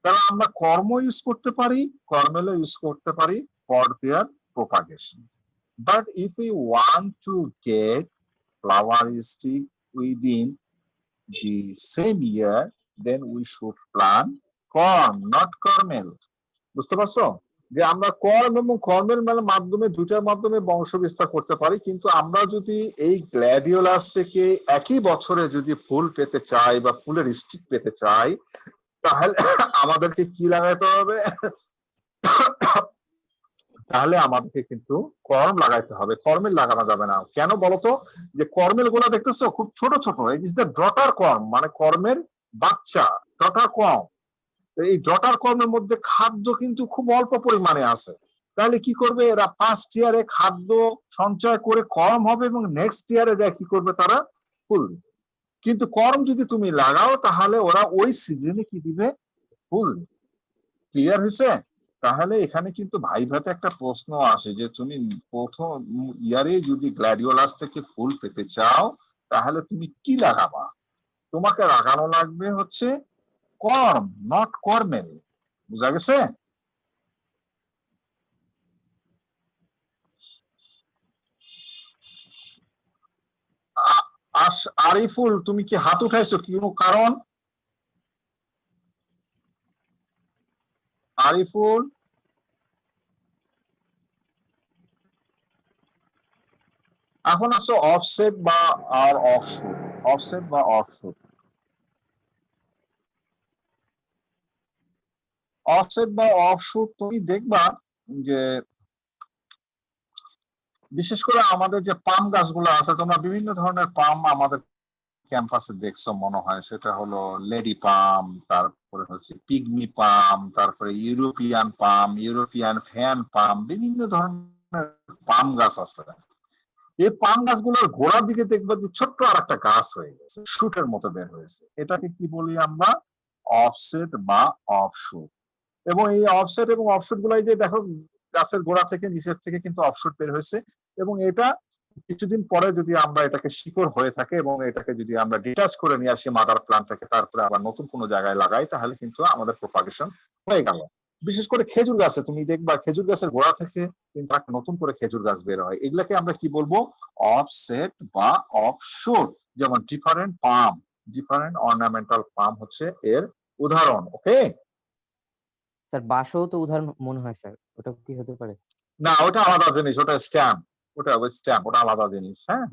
তাহলে আমরা কর্ম ইউজ করতে পারি, কর্মেলও ইউজ করতে পারি for their propagation. But if you want to get floweristic within the same year, then we should plant corm, not কর্মেল। বুঝতে পারছো? যে আমরা কর্ম এবং কর্মের মাধ্যমে, দুইটার মাধ্যমে বংশ বিস্তার করতে পারি। কিন্তু আমরা যদি এই গ্ল্যাডিওলাস থেকে একই বছরে যদি ফুল পেতে চাই বা ফুলের স্টিক পেতে চাই, তাহলে আমাদেরকে কি লাগাইতে হবে? তাহলে আমাদেরকে কিন্তু কর্ম লাগাইতে হবে, কর্মেল লাগানো যাবে না। কেন বলতো? যে কর্মেল গুলা দেখতেছো খুব ছোট ছোট, ইট ইজ দ্য ডটার কর্ম, মানে কর্মের বাচ্চা, ডটার কর্ম। এই ডটার কর্মের মধ্যে খাদ্য কিন্তু খুব অল্প পরিমাণে আছে। তাহলে কি করবে এরা? ফার্স্ট ইয়ারে খাদ্য সঞ্চয় করে কর্ম হবে এবং নেক্সট ইয়ারে যায় কি করবে? তারা ফুল। কিন্তু কর্ম যদি তুমি লাগাও তাহলে ওরা ওই সিজনে কি দিবে? ফুল। ক্লিয়ার হয়েছে? তাহলে এখানে কিন্তু ভাইভাতে একটা প্রশ্ন আসে যে তুমি প্রথম ইয়ারে যদি গ্ল্যাডিওলাস থেকে ফুল পেতে চাও তাহলে তুমি কি লাগাবা? তোমাকে লাগানো লাগবে হচ্ছে কর্ম, নট কর্মেল। বুঝা গেছে? আরিফুল, তুমি কি হাত উঠাইছো? কি কারণ? আরিফুল, এখন আসো অফসেট বা আর অফশুট। অফসেট বা অফশুট, অফসেট বা অফশুট তুমি দেখবা যে বিশেষ করে আমাদের যে পাম গাছগুলো আছে, তোমরা বিভিন্ন ধরনের পাম আমাদের ক্যাম্পাসে দেখছো মনে হয়, সেটা হলো লেডি পাম, তারপরে হচ্ছে পিগমি পাম, তারপরে ইউরোপিয়ান পাম, ইউরোপিয়ান ফ্যান পাম, বিভিন্ন ধরনের পাম গাছ আছে। এই পাম গাছগুলোর গোড়ার দিকে দেখবে যে ছোট্ট আর একটা গাছ হয়ে গেছে, শুটের মতো বের হয়েছে। এটাকে কি বলি আমরা? অফসেট বা অফশুট। এবং এই অফসেট এবং অফশুট গুলাই যে দেখো গাছের গোড়া থেকে নিচের থেকে কিন্তু অফশুট বের হয়েছে, এবং এটা কিছুদিন পরে যদি আমরা এটাকে শিকড় হয়ে থাকে এবং এটাকে যদি আমরা ডিটাচ করে নিয়ে আসি মাদার প্লান্ট থেকে, তারপরে আবার নতুন কোনো জায়গায় লাগাই, তাহলে কিন্তু আমাদের প্রপাগেশন হয়ে গেল। বিশেষ করে খেজুর গাছে তুমি দেখবা খেজুর গাছের গোড়া থেকে কিন্তু একটা নতুন করে খেজুর গাছ বের হয়। এগুলাকে আমরা কি বলবো? অফসেট বা অফশুট। যেমন ডিফারেন্ট পাম, ডিফারেন্ট অর্নামেন্টাল পাম হচ্ছে এর উদাহরণ। ওকে, স্যার বাঁশও তো উদাহরণ মনে হয় স্যার, ওটা কি হতে পারে? না ওটা আলাদা জিনিস, ওটা স্ট্যাম্প, ওটা স্ট্যাম্প, ওটা আলাদা জিনিস। হ্যাঁ,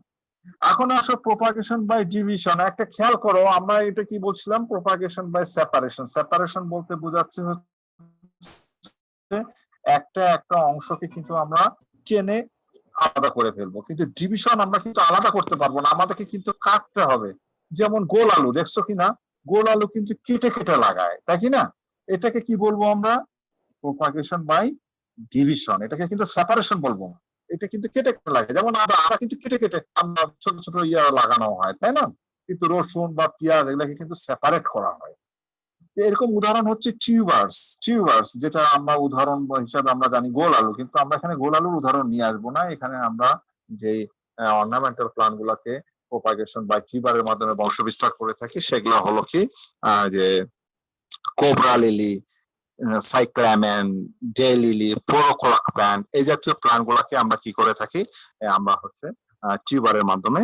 এখন আসো প্রপাগেশন বাই ডিভিশন। একটা খেয়াল করো, আমরা এটা কি বলছিলাম? Propagation by separation. সেপারেশন বলতে বোঝাচ্ছে হচ্ছে একটা একটা অংশকে কিন্তু আমরা টেনে আলাদা করে ফেলবো, কিন্তু ডিভিশন আমরা কিন্তু আলাদা করতে পারবো না, আমাদেরকে কিন্তু কাটতে হবে। যেমন গোল আলু দেখছো কিনা? গোল আলু কিন্তু কেটে কেটে লাগায়, তাই কি না? এটাকে কি বলবো আমরা? Propagation by division. এটাকে কিন্তু সেপারেশন বলবো না, এটা কিন্তু কেটে কেটে লাগে। যেমন আদা, আদা কিন্তু কেটে কেটে আমরা ছোট ছোট লাগানো হয়, তাই না? কিন্তু রসুন বা পেঁয়াজ এগুলাকে কিন্তু সেপারেট করা হয়। এরকম উদাহরণ হচ্ছে টিউবার্স। টিউবার্স যেটা আমরা উদাহরণ হিসাবে আমরা জানি গোল আলু, কিন্তু আমরা এখানে গোল আলুর উদাহরণ নিয়ে আসবো না। এখানে আমরা যে অর্নামেন্টাল প্লান্ট গুলাকে প্রপাগেশন বাই টিউবারের মাধ্যমে বংশবিস্তার করে থাকি, সেগুলো হলো কি যে cobra lily, cyclamen, day lily, 4 o'clock plant, এই জাতীয় প্ল্যান্ট গুলাকে আমরা কি করে থাকি? আমরা হচ্ছে টিউবারের মাধ্যমে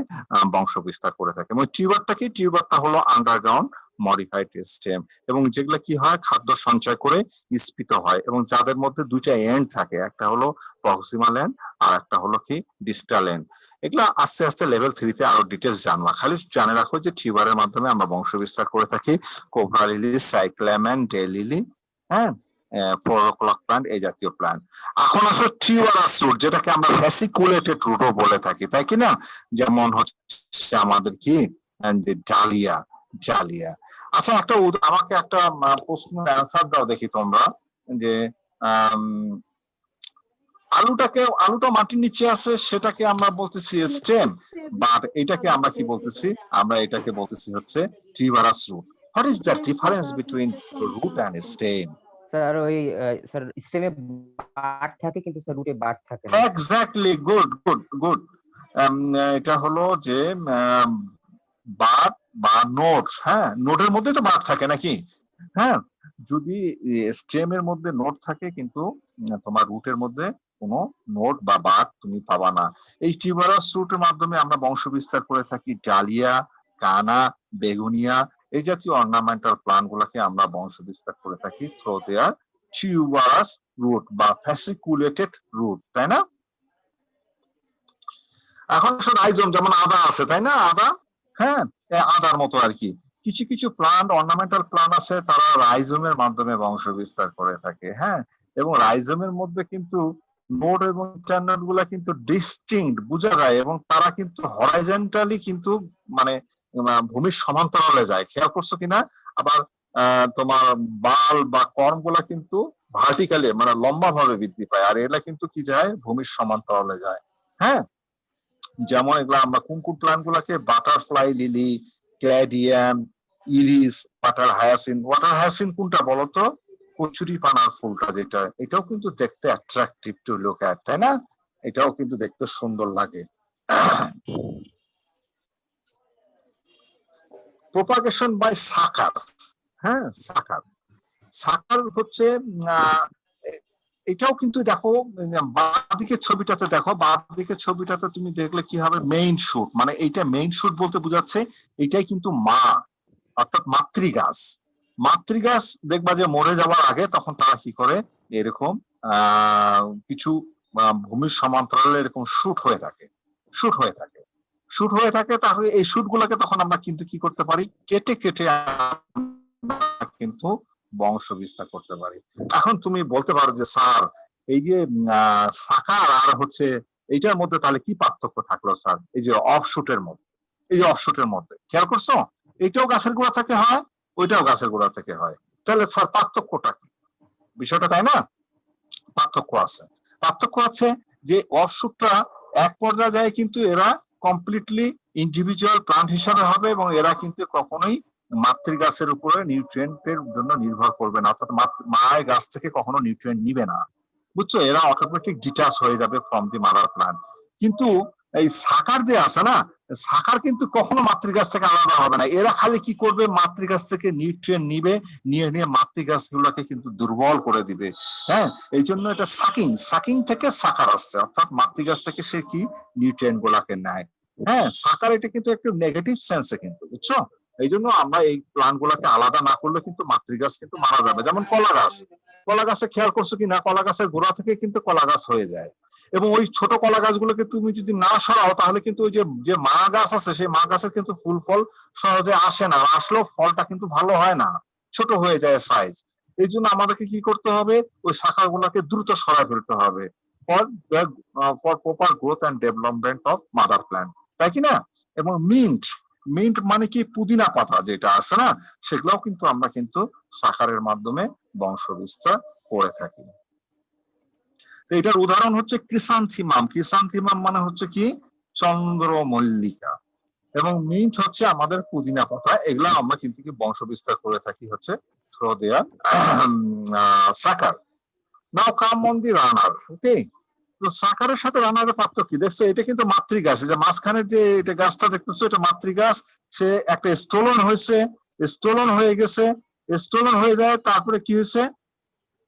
বংশ বিস্তার করে থাকি। এবং টিউবারটা কি? টিউবারটা হলো আন্ডারগ্রাউন্ড মডিফাইড স্টেম, এবং যেগুলো কি হয়? খাদ্য সঞ্চয় করে স্ফীত হয়, এবং যাদের মধ্যে দুইটা এন্ড থাকে, একটা হলো প্রক্সিমাল এন্ড আর একটা হলো কি ডিস্টাল এন্ড। এগুলা আস্তে আস্তে লেভেল 3 তে আরো ডিটেলস জানবা। খালি জানে রাখো যে টিউবারের মাধ্যমে আমরা বংশ বিস্তার করে থাকি cobra lily, cyclamen, day lily, হ্যাঁ, 4 o'clock প্ল্যান্ট, এই জাতীয় প্ল্যান্ট। এখন আসলে টিউবারাস রুট, যেটাকে আমরা ভেসিকুলেটেড রুটও বলে থাকি, তাই কি না? যেমন হচ্ছে আমাদের কি ডালিয়া, জালিয়া। আচ্ছা, একটা আমাকে একটা প্রশ্নের অ্যান্সার দাও দেখি তোমরা, যে আলুটা মাটির নিচে আছে, সেটাকে আমরা বলতেছি স্টেম, বাট এটাকে আমরা কি বলতেছি? আমরা এটাকে বলতেছি হচ্ছে tuberous root. What is the difference between root and stem? Sir ওই স্যার স্টেমে বাট থাকে কিন্তু স্যার রুটে বাট থাকে না। Exactly, good good good. এটা হলো যে বাট বা নোট। হ্যাঁ, নোটের মধ্যে তো বাট থাকে নাকি? হ্যাঁ, যদি স্টেমের মধ্যে নোট থাকে, কিন্তু তোমার রুটের মধ্যে কোনো নোট বা বাট তুমি পাবা না। এই টিউবারাস রুটের মাধ্যমে আমরা বংশ বিস্তার করে থাকি ডালিয়া, কানা, বেগুনিয়া, এই জাতীয় অর্নামেন্টাল প্লান্ট গুলাকে আমরা বংশ বিস্তার করে থাকি থ্রু দেয়ার টিউবারাস রুট বা ফ্যাসিকুলেটেড রুট, তাই না? এখন রাইজোম, যেমন আদা আছে, তাই না? আদা, হ্যাঁ, আদার মতো আর কি। কিছু কিছু প্লান্ট, অর্নামেন্টাল প্লান্ট আছে, তারা রাইজোমের মাধ্যমে বংশ বিস্তার করে থাকে। হ্যাঁ, এবং রাইজোমের মধ্যে কিন্তু নোড এবং ইন্টারনোড গুলা কিন্তু ডিস্টিংক্ট বোঝা যায়, এবং তারা কিন্তু হরাইজন্টালি কিন্তু মানে ভূমির সমান্তরালে যায়। খেয়াল করছো কিনা? আবার তোমার বাল বা কর্ম গুলা কিন্তু ভার্টিক্যালি মানে লম্বা ভাবে বৃদ্ধি পায়, আর এগুলা কিন্তু কি যায়? ভূমির সমান্তরালে যায়। হ্যাঁ, যেমন এগুলা আমরা কোন কোন প্ল্যান্ট গুলাকে? Butterfly lily, caladium, iris, water hyacinth. Water hyacinth কোনটা বলতো? কচুরি পানার ফুলটা যেটা, এটাও কিন্তু দেখতে অ্যাট্রাকটিভ টু লুক অ্যাট, তাই না? এটাও কিন্তু দেখতে সুন্দর লাগে। প্রপাগেশন বাই সাকার। হ্যাঁ, সাকার, সাকার হচ্ছে এটাও কিন্তু দেখো, বাঁদিকের ছবিটাতে দেখো, বাঁদিকের ছবিটাতে তুমি দেখলে কি হবে? মেইন শুট, মানে এইটা মেইন শুট বলতে বোঝাচ্ছে এটাই কিন্তু মা, অর্থাৎ মাতৃগাছ। মাতৃগাছ দেখবা যে মরে যাওয়ার আগে তখন তারা কি করে, এরকম কিছু ভূমির সমান্তরালে এরকম শুট হয়ে থাকে, শুট হয়ে থাকে, শুট হয়ে থাকে। তাহলে এই শুট গুলাকে তখন আমরা কিন্তু কি করতে পারি, কেটে কেটে কিন্তু বংশ বিস্তার করতে পারি। এখন তুমি বলতে পারো যে স্যার এই যে সাকার আর হচ্ছে এইটার মধ্যে তাহলে কি পার্থক্য থাকলো স্যার, এই যে অফশুটের মধ্যে, এই যে অফশুটের মধ্যে খেয়াল করছো, এইটাও গাছের গোড়া থেকে হয়, ওইটাও গাছের গোড়া থেকে হয়, তাহলে স্যার পার্থক্যটা কি? বিষয়টা তাই না, পার্থক্য আছে, পার্থক্য আছে যে অফশুটটা এক পর্যায়ে যায় কিন্তু এরা কমপ্লিটলি ইন্ডিভিজুয়াল প্লান্ট হিসাবে হবে এবং এরা কিন্তু কখনোই মাতৃগাছের উপরে নিউট্রিয়েন্টের জন্য নির্ভর করবে না, অর্থাৎ মায়ের গাছ থেকে কখনো নিউট্রিয়েন্ট নিবে না, বুঝছো, এরা অটোমেটিক ডিটাচ হয়ে যাবে ফ্রম দি মাদার প্লান্ট। কিন্তু এই সাকার যে আছে না, সাকার কিন্তু কখনো মাতৃগাছ থেকে আলাদা হবে না, এরা খালি কি করবে, মাতৃগাছ থেকে নিউট্রিয়েন্ট নিবে, নিয়ে নিয়ে মাতৃগাছ গুলোকে কিন্তু দুর্বল করে দিবে। হ্যাঁ, এই জন্য এটা সাকিং, সাকিং থেকে সাকার আসছে, অর্থাৎ মাতৃগাছ থেকে সে কি নিউট্রিয়েন্ট গুলাকে নেয়। হ্যাঁ, সাকার এটা কিন্তু একটু নেগেটিভ সেন্সে কিন্তু, বুঝছো, এই জন্য আমরা এই প্লান্ট গুলাকে আলাদা না করলে কিন্তু মাতৃগাছ কিন্তু মারা যাবে। যেমন কলা গাছ, কলা গাছে খেয়াল করছো কি না, কলা গাছের গোড়া থেকে কিন্তু কলা গাছ হয়ে যায়, এবং ওই ছোট কলা গাছগুলোকে তুমি যদি না সরাও তাহলে কিন্তু ওই যে মা গাছ আছে সেই মা গাছের কিন্তু ফুল ফল সহজে আসে না, আসলেও ফলটা কিন্তু ভালো হয় না, ছোট হয়ে যায় সাইজ। এই জন্য আমাদেরকে কি করতে হবে, ওই শাখা গুলাকে দ্রুত সরাই ফেলতে হবে for proper growth and development of mother plant, তাই কি না? এবং মিন্ট, মিন্ট মানে কি পুদিনা পাতা যেটা আছে না, সেগুলোও কিন্তু আমরা কিন্তু সাকারের মাধ্যমে বংশ বিস্তার করে থাকি। এটার উদাহরণ হচ্ছে ক্রিসান্থিমাম, ক্রিসান্থিমাম মানে হচ্ছে কি চন্দ্রমল্লিকা, এবং মিন্ট হচ্ছে আমাদের পুদিনা পাতা, এগুলা আমরা কিন্তু কি বংশ বিস্তার করে থাকি হচ্ছে থ্রো দেয়ার সাকার। নাও কাম অন দি রানার, ওকে। তো সাকারের সাথে রানারের পার্থক্য কি দেখছো, এটা কিন্তু মাতৃগাছ, যে মাঝখানের যে এটা গাছটা দেখতেছো এটা মাতৃগাছ, সে একটা স্টোলন হয়েছে, স্টোলন হয়ে গেছে, স্টোলন হয়ে যায়, তারপরে কি হয়েছে,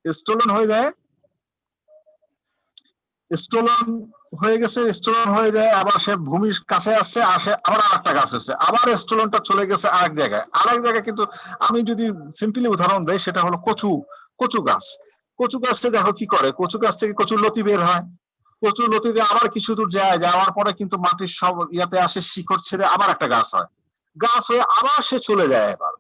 স্টোলন হয়ে যায়, স্টোলন হয়ে গেছে, স্টোলন হয়ে যায়, আবার সে ভূমির কাছে আসছে, আসে আবার আরেকটা গাছ হচ্ছে, আবার স্টোলনটা চলে গেছে আরেক জায়গায়, আরেক জায়গায়। কিন্তু আমি যদি সিম্পলি উদাহরণ দেই সেটা হলো কচু, কচু গাছ, কচু গাছটা দেখো কি করে, কচু গাছ থেকে কচুর লতি বের হয়, কচুর লতি দিয়ে আবার কিছু দূর যায়, যাওয়ার পরে কিন্তু মাটির সব ইয়াতে আসে, শিকড় ছেড়ে আবার একটা গাছ হয়, গাছ হয়ে আবার সে চলে যায়, এবার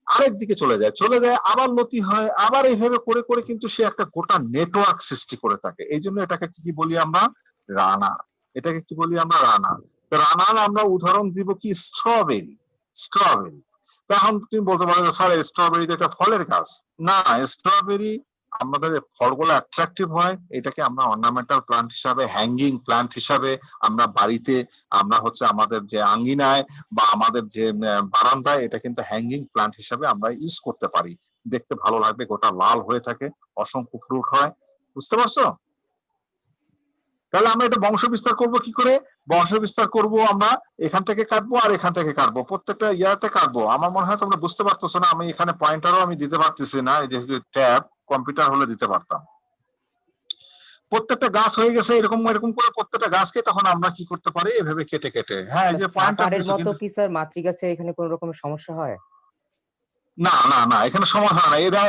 আরেক দিকে চলে যায়, চলে যায় আবার লতি হয়, আবার এইভাবে করে করে কিন্তু সে একটা গোটা নেটওয়ার্ক সৃষ্টি করে থাকে। এই জন্য এটাকে কি বলি আমরা, রানার, এটাকে কি বলি আমরা, রানার। রানার আমরা উদাহরণ দিব কি, স্ট্রবেরি, স্ট্রবেরি। তখন তুমি বলতে পারো স্যার স্ট্রবেরি তো একটা ফলের গাছ, না, স্ট্রবেরি আমাদের ফলগুলো অ্যাট্রাকটিভ হয়, এটাকে আমরা অর্নামেন্টাল প্লান্ট হিসাবে, হ্যাঙ্গিং প্লান্ট হিসাবে আমরা বাড়িতে, আমরা হচ্ছে আমাদের যে আঙ্গিনায় বা আমাদের যে বারান্দায়, এটা কিন্তু হ্যাঙ্গিং প্লান্ট হিসাবে আমরা ইউজ করতে পারি, দেখতে ভালো লাগবে, গোটা লাল হয়ে থাকে, অসংখ্য ফ্রুট হয়, বুঝতে পারছো? তাহলে আমরা এটা বংশ বিস্তার করবো কি করে, বংশ বিস্তার করব আমরা এখান থেকে কাটবো আর এখান থেকে কাটবো, প্রত্যেকটা ইয়াতে কাটবো। আমার মনে হয় তোমরা বুঝতে পারতেছো না, আমি এখানে পয়েন্টারও আমি দিতে পারতেছি না, এই যে ট্যাব কম্পিউটার হলে দিতে পারতাম। প্রত্যেকটা গাছ হয়ে গেছে এরকম এরকম করে, প্রত্যেকটা গাছকে তখন আমরা কি করতে পারি, এভাবে কেটে কেটে। হ্যাঁ, এই যে পয়েন্টার সাকারের মতো কি স্যার মাতৃগাছে এখানে কোনো রকমের সমস্যা হয়? না না না, এখানে সমস্যা হয় না, এরা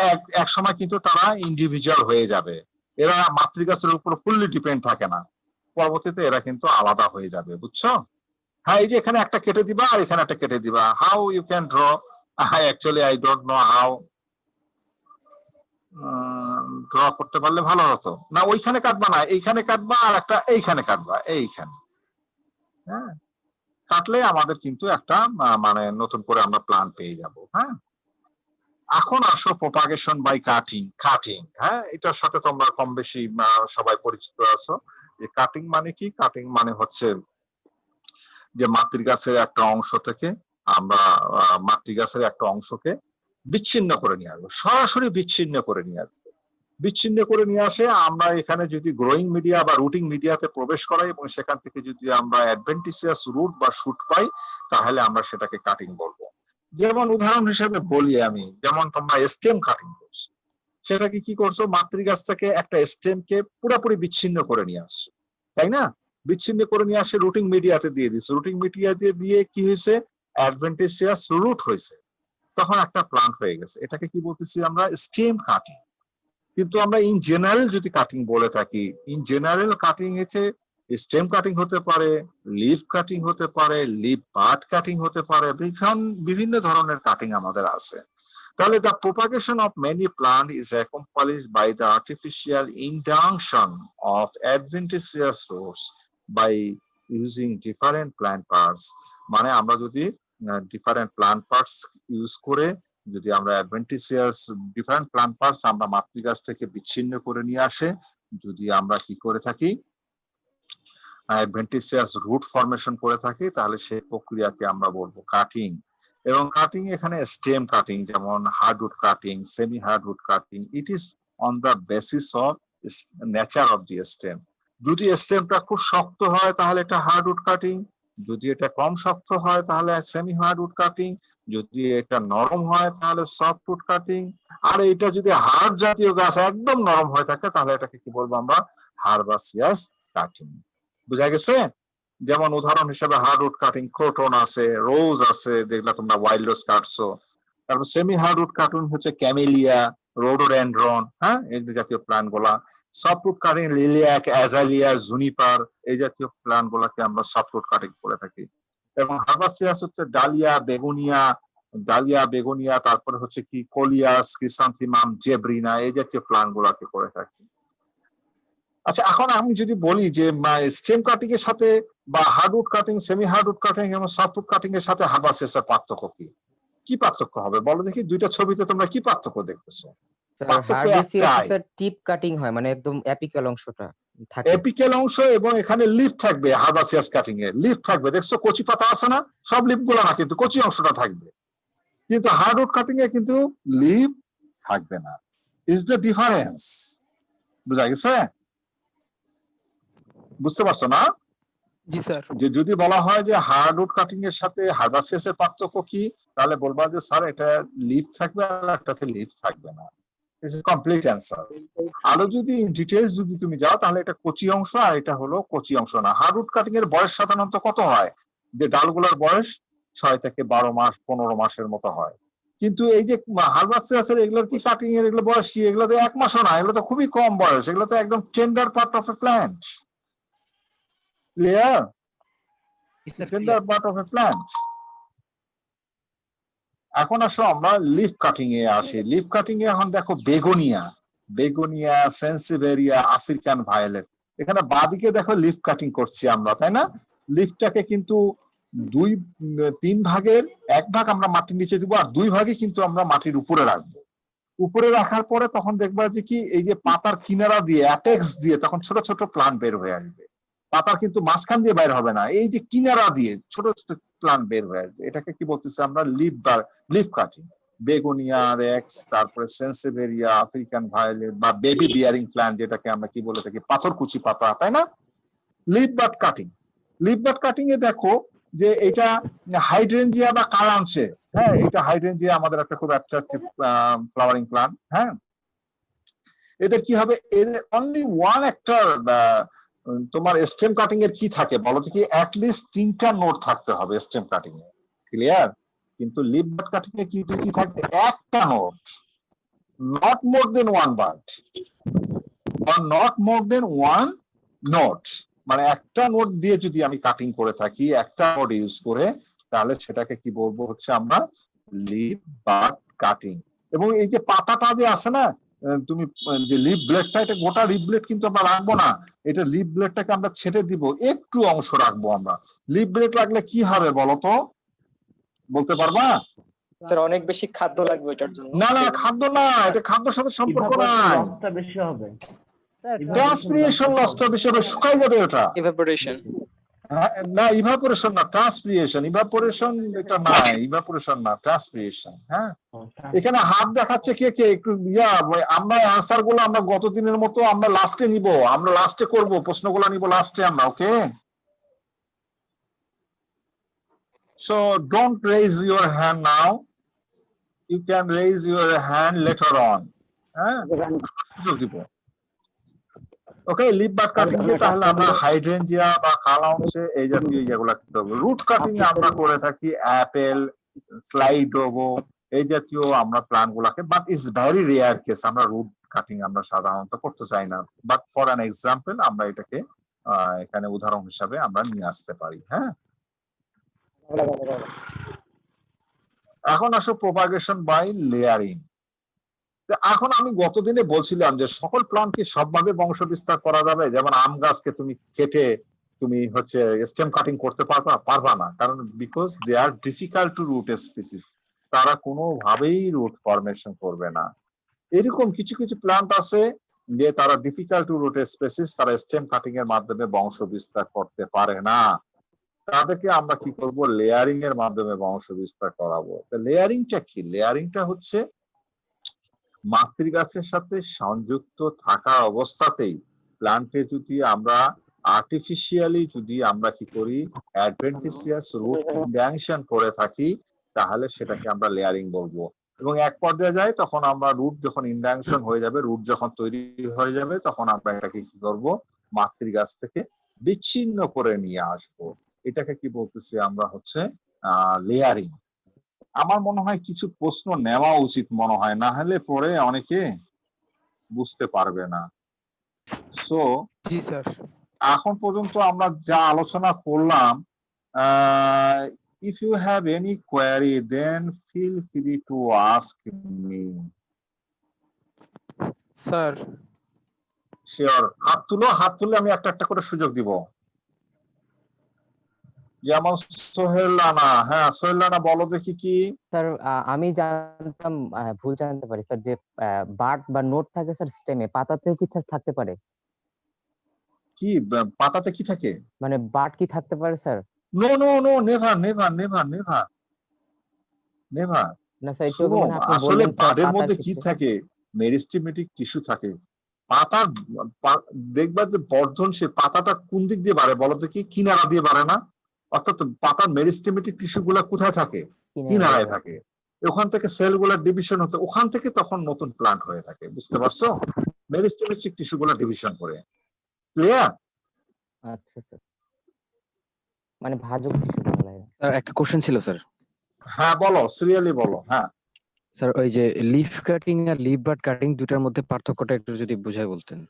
এক সময় কিন্তু তারা ইন্ডিভিজুয়াল হয়ে যাবে, এরা মাতৃগাছের উপর ফুললি ডিপেন্ড থাকে না, পরবর্তীতে এরা কিন্তু আলাদা হয়ে যাবে, বুঝছো? হ্যাঁ, এই যে এখানে একটা কেটে দিবা আর এখানে একটা কেটে দিবা, how you can draw, actually I don't know how, draw করতে পারলে ভালো হতো। না, ওইখানে কাটবা না, এইখানে কাটবা আর একটা এইখানে কাটবা, এইখানে। হ্যাঁ, কাটলে আমাদের কিন্তু একটা মানে নতুন করে আমরা প্ল্যান পেয়ে যাব। হ্যাঁ, এখন আসো প্রপাগেশন বাই কাটিং, কাটিং। হ্যাঁ, এটার সাথে তোমরা কম বেশি সবাই পরিচিত আছো। যে কাটিং মানে কি, কাটিং মানে হচ্ছে যে মাতৃগাছের একটা অংশ থেকে আমরা মাতৃগাছের একটা অংশকে বিচ্ছিন্ন করে নিয়ে আসবো, সরাসরি বিচ্ছিন্ন করে নিয়ে আসবো, বিচ্ছিন্ন করে নিয়ে আসে আমরা এখানে যদি গ্রোয়িং মিডিয়া বা রুটিং মিডিয়াতে প্রবেশ করাই এবং সেখান থেকে যদি আমরা অ্যাডভেন্টিসিয়াস রুট বা শুট পাই, তাহলে আমরা সেটাকে কাটিং বলবো। যেমন উদাহরণ হিসেবে বলি আমি, যেমন তোমরা স্টেম কাটিং করছো, সেটাকে কি করছো, মাতৃগাছ থেকে একটা স্টেমকে পুরোপুরি বিচ্ছিন্ন করে নিয়ে আসছো, তাই না? বিচ্ছিন্ন করে নিয়ে আসে রুটিং মিডিয়াতে দিয়ে দিচ্ছে, রুটিং মিডিয়া দিয়ে কি হয়েছে, অ্যাডভেন্টিসিয়াস রুট হয়েছে। তখন একটা প্লান্ট হয়ে গেছে। এটাকে কি বলতেছি আমরা? Stem cutting. কিন্তু আমরা ইন জেনারেল যদি কাটিং বলে থাকি, ইন জেনারেল কাটিং হচ্ছে স্টেম কাটিং হতে পারে, লিফ কাটিং হতে পারে, লিফ বাড কাটিং হতে পারে, বিভিন্ন ধরনের কাটিং আমাদের আছে। তাহলে the propagation of many plant is accomplished by the artificial induction of adventitious roots by using different plant parts। মানে আমরা যদি ডিফারেন্ট প্লান্ট পার্টস ইউজ করে যদি আমরা অ্যাডভেন্টিসিয়াস ডিফারেন্ট প্লান্ট পার্টস আমরা মাতৃগাছ থেকে বিচ্ছিন্ন করে নিয়ে আসে, যদি আমরা কি করে থাকি অ্যাডভেন্টিসিয়াস রুট ফরমেশন করে থাকি, তাহলে সেই প্রক্রিয়াকে আমরা বলবো কাটিং। এবং কাটিং এখানে স্টেম কাটিং, যেমন hardwood cutting, semi hardwood cutting, it is on the basis of nature of the stem. যদি স্টেমটা খুব শক্ত হয় তাহলে এটা হার্ডউড কাটিং, যদি এটা কম শক্ত হয় তাহলে সেমি হার্ডউড কাটিং, যদি এটা নরম হয় তাহলে সফটউড কাটিং, আর এটা যদি হার্ড জাতীয় গাছ একদম নরম হয়ে থাকে তাহলে এটাকে কি বলবো আমরা? হার্বাসিয়াস কাটিং। বুঝা গেছে? যেমন উদাহরণ হিসেবে হার্ডউড কাটিং ক্রোটন আছে, রোজ আছে, যেগুলা তোমরা ওয়াইল্ড রোজ কাটছো। তারপর সেমি হার্ডউড কাটিং হচ্ছে ক্যামেলিয়া, রোডোডেনড্রন, হ্যাঁ, এই জাতীয় প্ল্যান্ট গুলা। সফটউড কাটিং লিলিয়াক, অ্যাজালিয়া, জুনিপার, এই জাতীয় প্ল্যান্ট গুলাকে আমরা সফটউড কাটিং করে থাকি। এবং হার্বাসিয়াস হচ্ছে ডালিয়া, বেগুনিয়া, তারপরে হচ্ছে কি কোলিয়াস, ক্রিসান্থিমাম, জেব্রিনা, এই জাতীয় প্ল্যান্ট গুলাকে করে থাকি। আচ্ছা, এখন আমি যদি বলি যে স্টেম কাটিং এর সাথে বা hardwood cutting, semi hardwood cutting এবং সফটউড কাটিং এর সাথে হার্বাসিয়াসের পার্থক্য কি? কি পার্থক্য হবে বলো দেখি? দুইটা ছবিতে তোমরা কি পার্থক্য দেখতেছো? হার্বাসিয়াস টিপ কাটিং হয়, মানে একদম এপিক্যাল অংশটা থাকে, এপিক্যাল অংশ, এবং এখানে লিফ থাকবে। হার্বাসিয়াস কাটিং এ লিফ থাকবে, দেখছো কচি পাতা আছে না? সব লিফ গুলো না, কিন্তু কচি অংশটা থাকবে। কিন্তু হার্ডউড কাটিং এ কিন্তু লিফ থাকবে না। Is the difference? বুঝা গেছে? বুঝতে পারছো না? জি স্যার। যে যদি বলা হয় যে হার্ডউড কাটিং এর সাথে হার্বাসিয়াস এর পার্থক্য কি, তাহলে বলবা যে স্যার এটা লিফ থাকবে আর একটাতে লিফ থাকবে না। This is complete answer. আরো যদি ডিটেইলস যদি তুমি যাও তাহলে এটা কচি অংশ আর এটা হলো কচি অংশ না। হার্ডউড কাটিং এর বয়স সাধারণত কত হয়? যে ডালগুলোর বয়স 6 থেকে 12 মাস, 15 মাসের মতো হয়। কিন্তু এই যে হার্বাসিয়াস এর এগুলোর কি কাটিং এর এগুলো বয়স কি? এগুলো তো 1 মাসও না, এগুলো তো খুবই কম বয়স, এগুলো তো একদম tender part of A plant. Clear? Tender part of A plant. এখন আসো আমরা লিফ কাটিং এ আসি। লিফ কাটিং এ এখন দেখো বেগোনিয়া, সেন্সিভেরিয়া, আফ্রিকান ভায়োলেট। এখানে বাদিকে দেখো লিফ কাটিং করছি আমরা, তাই না? লিফটাকে কিন্তু 2-3 ভাগের 1 ভাগ আমরা মাটির নিচে দিব, আর 2 ভাগে কিন্তু আমরা মাটির উপরে রাখবো। উপরে রাখার পরে তখন দেখবা যে কি এই যে পাতার কিনারা দিয়ে অ্যাপেক্স দিয়ে তখন ছোট ছোট প্লান্ট বের হয়ে আসবে। পাতার কিন্তু মাঝখান দিয়ে বাইর হবে না, এই যে কিনারা দিয়ে ছোট ছোট প্লান্ট বের হয়ে আসবে। এটাকে কি বলতেছে আমরা? Leaf cutting. বেগোনিয়া, রেক্স, তারপরে সেন্সিভেরিয়া, আফ্রিকান ভায়োলেট বা বেবি বিয়ারিং প্ল্যান্ট, যেটাকে আমরা কি বলে থাকি? পাথরকুচি পাতা, তাই না? Leaf bud cutting. Leaf bud cutting এ দেখো যে এটা হাইড্রেঞ্জিয়া বা কালাঞ্চে, হ্যাঁ, এটা হাইড্রেঞ্জিয়া আমাদের একটা খুব অ্যাট্রাকটিভ ফ্লাওয়ারিং প্ল্যান্ট। হ্যাঁ, এদের কি হবে? এদের অনলি ওয়ান একটা তোমার স্টেম কাটিং এর কি থাকে বলো তো? কি অ্যাটলিস্ট 3টা নোড থাকতে হবে স্টেম কাটিং এ। ক্লিয়ার? কিন্তু লিফ বাড কাটিং এ কি থাকবে? একটা node, not more than 1 bud, or not more than 1 node. মানে একটা নোড দিয়ে যদি আমি কাটিং করে থাকি, একটা নোড ইউজ করে, তাহলে সেটাকে কি বলবো হচ্ছে আমরা? Leaf bud cutting. এবং এই যে পাতাটা যে আছে না, তুমি যে লিফ ব্লেডটা, এটা গোটা লিফ ব্লেড কিন্তু আমরা রাখবো না, এটা লিফ ব্লেডটাকে আমরা ছেড়ে দিব, একটু অংশ রাখবো আমরা। লিফ ব্লেড রাখলে কি হবে বলো তো? বলতে পারবা? স্যার অনেক বেশি খাদ্য লাগবে এটার জন্য। না, খাদ্য না, এটা খাদ্যের সাথে সম্পর্ক নাই। বেশি হবে। ট্রান্সপিরেশন লসটা বেশি হবে, শুকাই যাবে ওটা। ইভাপোরেশন। না, ইভাপোরেশন না, ট্রান্সপিরেশন। ইভাপোরেশন এটা না, ইভাপোরেশন না, ট্রান্সপিরেশন। হ্যাঁ, এখানে হাত দেখাচ্ছে কে একটু আমরা আনসার গুলো আমরা গত দিনের মতো আমরা লাস্টে নিব, আমরা লাস্টে করব, প্রশ্নগুলো নিব লাস্টে আমরা। Okay, so don't raise your hand now, you can raise your hand later on. হ্যাঁ, দিব। ওকে, লিফ বাড কাটিং এ তাহলে আমরা হাইড্রেঞ্জিয়া বা কালাঞ্চে এই জাতীয় যেগুলো করতে হবে। রুট কাটিং আমরা করে থাকি অ্যাপেল, স্লাইডোগো, এই জাতীয় আমরা প্ল্যান গুলাকে, but it's very rare case আমরা রুট কাটিং আমরা সাধারণত করতে চাই না, বাট ফর অ্যান এক্সাম্পল আমরা এটাকে এখানে উদাহরণ হিসাবে আমরা নিয়ে আসতে পারি। হ্যাঁ, এখন আসো প্রোপাগেশন বাই লেয়ারিং। এখন আমি গতদিনে বলছিলাম যে সকল প্লান্টকে সবভাবে বংশ বিস্তার করা যাবে, যেমন আম গাছকে তুমি কেটে তুমি হচ্ছে স্টেম কাটিং করতে পারবা না, কারণ because they are difficult to root species, তারা কোনোভাবেই রুট ফরমেশন করবে না। এরকম কিছু কিছু প্লান্ট আছে যে তারা ডিফিকাল্ট টু রুট স্পিসিস, তারা স্টেম কাটিং এর মাধ্যমে বংশ বিস্তার করতে পারে না, তাদেরকে আমরা কি করব, লেয়ারিং এর মাধ্যমে বংশ বিস্তার করাবো। লেয়ারিংটা কি? লেয়ারিংটা হচ্ছে মাতৃগাছের সাথে সংযুক্ত থাকা অবস্থাতেই প্লান্টে যদি আমরা আর্টিফিশিয়ালি যদি আমরা কি করি, অ্যাডভেন্টিসিয়াস রুট ইনডাংশন করে থাকি, তাহলে সেটাকে আমরা লেয়ারিং বলবো। এবং এক পর্যায়ে যায় তখন আমরা রুট যখন ইনডাংশন হয়ে যাবে, রুট যখন তৈরি হয়ে যাবে, তখন আমরা এটাকে কি করব, মাতৃগাছ থেকে বিচ্ছিন্ন করে নিয়ে আসবো। এটাকে কি বলতেছি আমরা হচ্ছে লেয়ারিং। আমার মনে হয় কিছু প্রশ্ন নেওয়া উচিত মনে হয়, না হলে পরে অনেকে বুঝতে পারবে না। সো জি স্যার। এখন পর্যন্ত আমরা যা আলোচনা করলাম, if you have any query then feel free to ask me. Sir sure, হাত তুলো, হাত তুললে আমি একটা একটা করে সুযোগ দিব। যেমন সোহেল রানা, হ্যাঁ সোহেল রানা বলো দেখি কি। স্যার আমি জানতাম, ভুল জানতে পারি স্যার, যে বার্ড বা নোট থাকে স্যার স্টেমে, পাতাতেও কি থাকতে পারে? কি পাতাতে কি থাকে? মানে বার্ড কি থাকতে পারে sir? No no no, never never never never never. না স্যার, একটু আগে মানে আপনি আসলে বললেন স্যার বার্ডের পাতার মধ্যে কি ক্ষেত্রে। থাকে, মেরিস্টেমেটিক টিস্যু থাকে। পাতা দেখবা যে বর্ধন, সে পাতাটা কোন দিক দিয়ে বাড়ে বলো তো, কি কিনারা দিয়ে বাড়ে না? অর্থাৎ পাতার মেরিস্টেমেটিক টিস্যু গুলা কোথায় থাকে? কিনারায় থাকে। ওখান থেকে সেল গুলা ডিভিশন হতে, ওখান থেকে তখন নতুন প্লান্ট হয়ে থাকে। বুঝতে পারছো? মেরিস্টেমেটিক টিস্যু গুলা ডিভিশন করে। ক্লিয়ার? আচ্ছা স্যার, মানে ভাজক টিস্যু বলা হয়। স্যার একটা কোশ্চেন ছিল স্যার। হ্যাঁ বলো, সিরিয়ালি বলো। হ্যাঁ স্যার ওই যে লিফ কাটিং আর লিফ বাড কাটিং দুটার মধ্যে পার্থক্যটা একটু যদি বুঝাই বলতেন।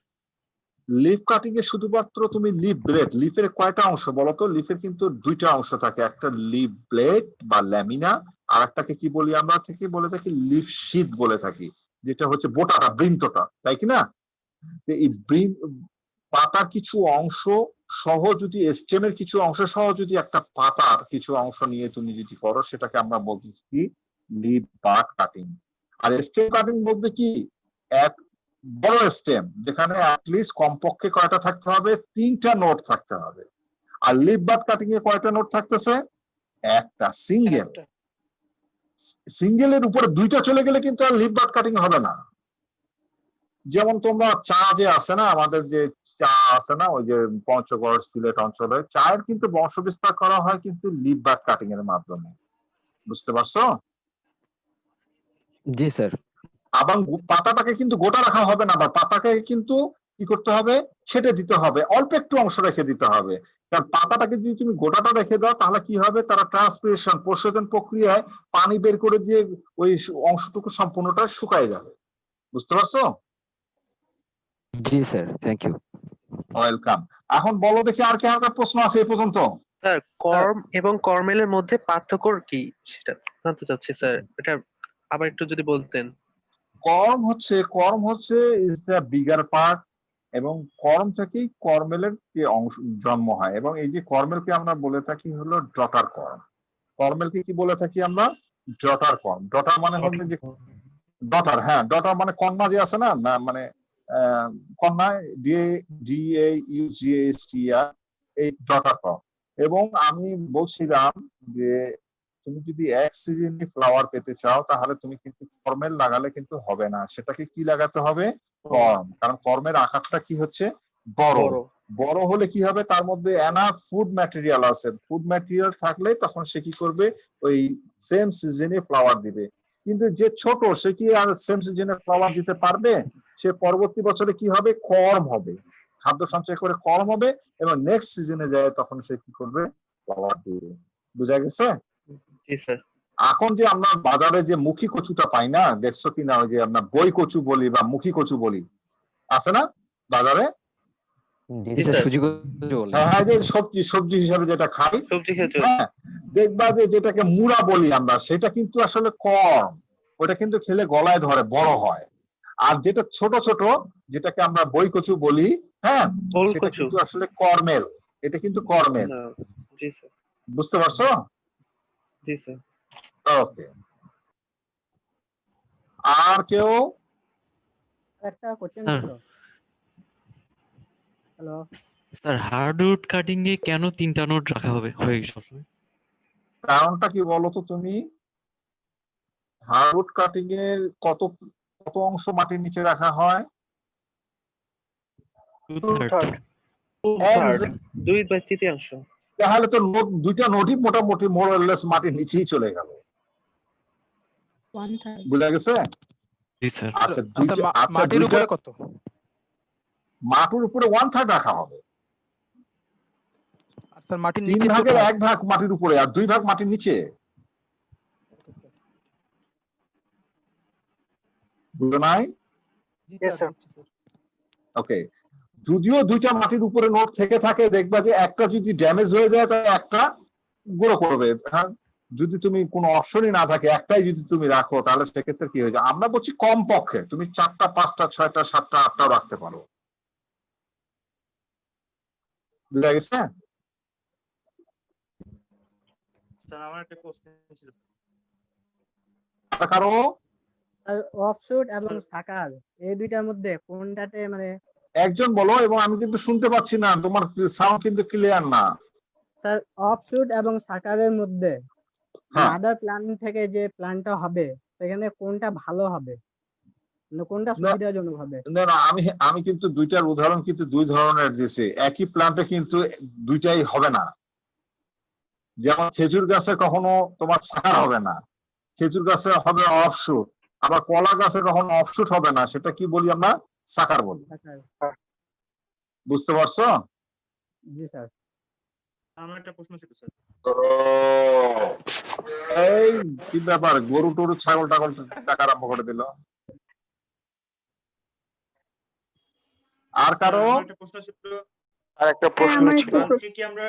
লিফ কাটিং এ শুধুমাত্র তুমি লিফ ব্লেড, লিফের কয়টা অংশ বলো তো? লিফের কিন্তু দুইটা অংশ থাকে, একটা লিফ ব্লেড বা ল্যামিনা, আর একটাকে কি বলি আমরা থেকে বলে থাকি লিফ শীট বলে থাকি, যেটা হচ্ছে বোটাটা, বৃন্তটা, তাই কি না? এই পাতার কিছু অংশ সহ যদি, স্টেমের কিছু অংশ সহ যদি একটা পাতার কিছু অংশ নিয়ে তুমি যদি করো, সেটাকে আমরা বলতেছি কি লিফ বাড কাটিং। আর স্টেম কাটিং বলতে কি, এক বড় স্টেম যেখানে অ্যাটলিস্ট কমপক্ষে কয়টা থাকতে হবে, 3টা নোট থাকতে হবে। আর লিফ বাড কাটিং এ কয়টা নোট থাকতেছে? একটা, সিঙ্গেল। সিঙ্গেলের উপরে 2টা চলে গেলে কিন্তু আর লিফ বাড কাটিং হবে না। যেমন তোমরা চা যে আছে না, আমাদের যে চা আছে না, ওই যে পঞ্চগড় সিলেট অঞ্চলে চায়ের কিন্তু বংশবিস্তার করা হয় কিন্তু লিফ বাড কাটিং এর মাধ্যমে। বুঝতে পারছো? জি স্যার। আবার পাতাটাকে কিন্তু গোটা রাখা হবে না, বা পাতাকে কিন্তু কি করতে হবে, ছেটে দিতে হবে, অল্প একটু অংশ রেখে দিতে হবে। কারণ পাতাটাকে যদি তুমি গোটাটা রেখে দাও, তাহলে কি হবে, তারা ট্রান্সপিরেশন প্রশোধন প্রক্রিয়ায় পানি বের করে দিয়ে ওই অংশটুকু সম্পূর্ণটা শুকায় যাবে। বুঝতে পারছো? জি স্যার, থ্যাংক ইউ। ওয়েলকাম। এখন বলো দেখি আর কি হালকা প্রশ্ন আছে এই পর্যন্ত? স্যার কর্ম এবং কর্মেলের মধ্যে পার্থক্য কি সেটা জানতে চাচ্ছি স্যার, এটা আবার একটু যদি বলতেন। কর্ম হচ্ছে ইজ দ্য বিগার পার্ট, এবং কর্ম থেকেই কর্মেলের যে অংশ জন্ম হয়। এবং এই যে কর্মেলকে আমরা বলে থাকি হলো ডটার কর্ম। কর্মেলকে কি বলে থাকি আমরা? ডটার কর্ম। ডটার মানে হলো যে ডটার, হ্যাঁ ডটার মানে কন্যা যে আছে না, মানে কন্যা, DAUGHTR, এই ডটার কর্ম। এবং আমি বলছিলাম যে তুমি যদি এক সিজনে ফ্লাওয়ার পেতে চাও, তাহলে তুমি কিন্তু কর্মেল লাগালে কিন্তু হবে না, সেটাকে কি লাগাতে হবে? কর্ম। কারণ কর্মের আকারটা কি হচ্ছে? বড়। বড় হলে কি হবে, তার মধ্যে এনাফ ফুড ম্যাটেরিয়াল আছে, ফুড ম্যাটেরিয়াল থাকলে তখন সে কি করবে, ওই সেম সিজনে ফ্লাওয়ার দিবে। কিন্তু যে ছোট, সে কি আর সেম সিজনে ফ্লাওয়ার দিতে পারবে? সে পরবর্তী বছরে কি হবে, কর্ম হবে, খাদ্য সঞ্চয় করে কর্ম হবে, এবং নেক্সট সিজনে যায় তখন সে কি করবে, ফ্লাওয়ার দিবে। বুঝা গেছে? জি স্যার। এখন যে আমরা বাজারে যে মুখী কচুটা পাই না, দেখছো কিনা, ওই যে আমরা বই কচু বলি বা মুখী কচু বলি, আছে না বাজারে? জি স্যার, সুজি কচু বলে। হ্যাঁ, যে সবজি সবজি হিসাবে যেটা খাই, সবজি খেতে হ্যাঁ, দেখবা যে যেটাকে মুড়া বলি আমরা, সেটা কিন্তু আসলে কর্ম, ওটা কিন্তু খেলে গলায় ধরে, বড় হয়। আর যেটা ছোট ছোট, যেটাকে আমরা বই কচু বলি, হ্যাঁ, ওল সেটা কচু। কিন্তু আসলে কর্মেল, এটা কিন্তু কর্মেল। না, জি স্যার, বুঝতে পারছো? জি স্যার। ওকে, আর কেউ? একটা কোশ্চেন স্যার। ছিল। হ্যালো, স্যার হার্ডউড কাটিং এ কেন 3টা নোট রাখা হবে হয়ে গেছে? কারণটা কি বলো তো তুমি? হার্ডউড কাটিং এর কত কত অংশ মাটির নিচে রাখা হয়? 2/3। 2/3। তাহলে তো দুইটা নোটই মোটামুটি মোরলেস মাটির নিচেই চলে গেল। 1/3 বুঝা গেছে? জি স্যার। আচ্ছা, মাটির উপরে কত? মাটির উপরে 1/3 রাখা হবে। আর স্যার মাটির 3 নিচে ভাগের 1 ভাগ মাটির উপরে আর 2 ভাগ মাটির নিচে। বুঝো নাই? ওকে, যদিও দুইটা মাটির উপরে নোট থেকে থাকে, দেখবা যে একটা যদি ড্যামেজ হয়ে যায় তাহলে একটা গুঁড়ো করবে। হ্যাঁ, যদি তুমি কোনো অপশনই না থাকে, একটাই যদি তুমি রাখো, তাহলে সেক্ষেত্রে কি হয়ে যায়? আমরা বলছি কম পক্ষে তুমি 4টা 5টা 6টা 7টা 8টাও রাখতে পারো। বুঝা গেছে? স্যার আমার একটা কোশ্চেন ছিল। কারো অফশুট এবং সাকার এই দুইটার মধ্যে কোনটাতে মানে একজন বলো, এবং আমি কিন্তু শুনতে পাচ্ছি না, তোমার সাউন্ড কিন্তু ক্লিয়ার না। স্যার অফশুট এবং সাকারের মধ্যে হ্যাঁ, মাদার প্ল্যান থেকে যে প্ল্যানটা হবে সেখানে কোনটা ভালো হবে, মানে কোনটা না, সুবিধাজনক হবে? না, না, আমি কিন্তু দুইটার উদাহরণ কিন্তু 2 ধরনের দিয়েছি। একই প্ল্যান্টে কিন্তু দুইটাই হবে না। যেমন খেজুর গাছে কখনো তোমার সাকার হবে না, খেজুর গাছে হবে অফশুট। আবার কলা গাছে কখনো অফশুট হবে না, সেটা কি বলি আমরা? সাকার বলি। সাকার। বুঝতে পারছো? জি স্যার। আমার একটা প্রশ্ন ছিল স্যার। এই কি ব্যাপার, গরু টরু ছাগল টাগল ডাকা আরম্ভ করে দিল। আর কারো? আমার একটা প্রশ্ন ছিল। আর একটা প্রশ্ন ছিল। বাল্বকে কি আমরা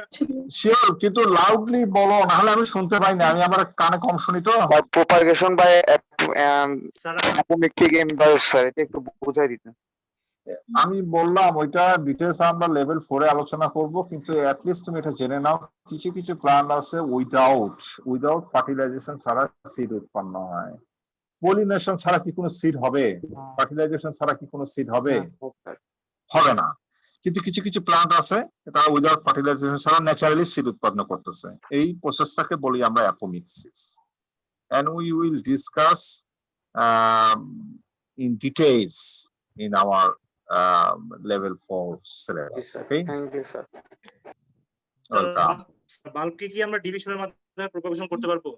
শিওর, কিন্তু লাউডলি বলো, নাহলে আমি শুনতে পাই না, আমি আমার কানে কম শুনি তো। প্রপাগেশন বাই স্যার অ্যাপোমেট্রিক এমবায়স, স্যার এটা একটু বুঝাই দিতেন। আমি বললাম ওইটা ডিটেলস আমরা লেভেল 4 এ আলোচনা করব, কিন্তু অ্যাটলিস্ট তুমি এটা জেনে নাও, কিছু কিছু প্ল্যান্ট আছে উইদাউট ফার্টিলাইজেশন ছাড়া সিড উৎপন্ন হয়। পলিনেশন ছাড়া কি কোনো সিড হবে? ফার্টিলাইজেশন ছাড়া কি কোনো সিড হবে? হবে না। কিন্তু কিছু কিছু প্ল্যান্ট আছে তারা উইদাউট ফার্টিলাইজেশন ছাড়া ন্যাচারালি সিড উৎপন্ন করতেছে। এই প্রসেসটাকে বলি আমরা apomixis, and we will discuss in details in our level 4 syllabus. Okay? Thank you sir. Welcome. বাল্বকে কি আমরা ডিভিশনের মাধ্যমে প্রপাগেশন করতে পারবো?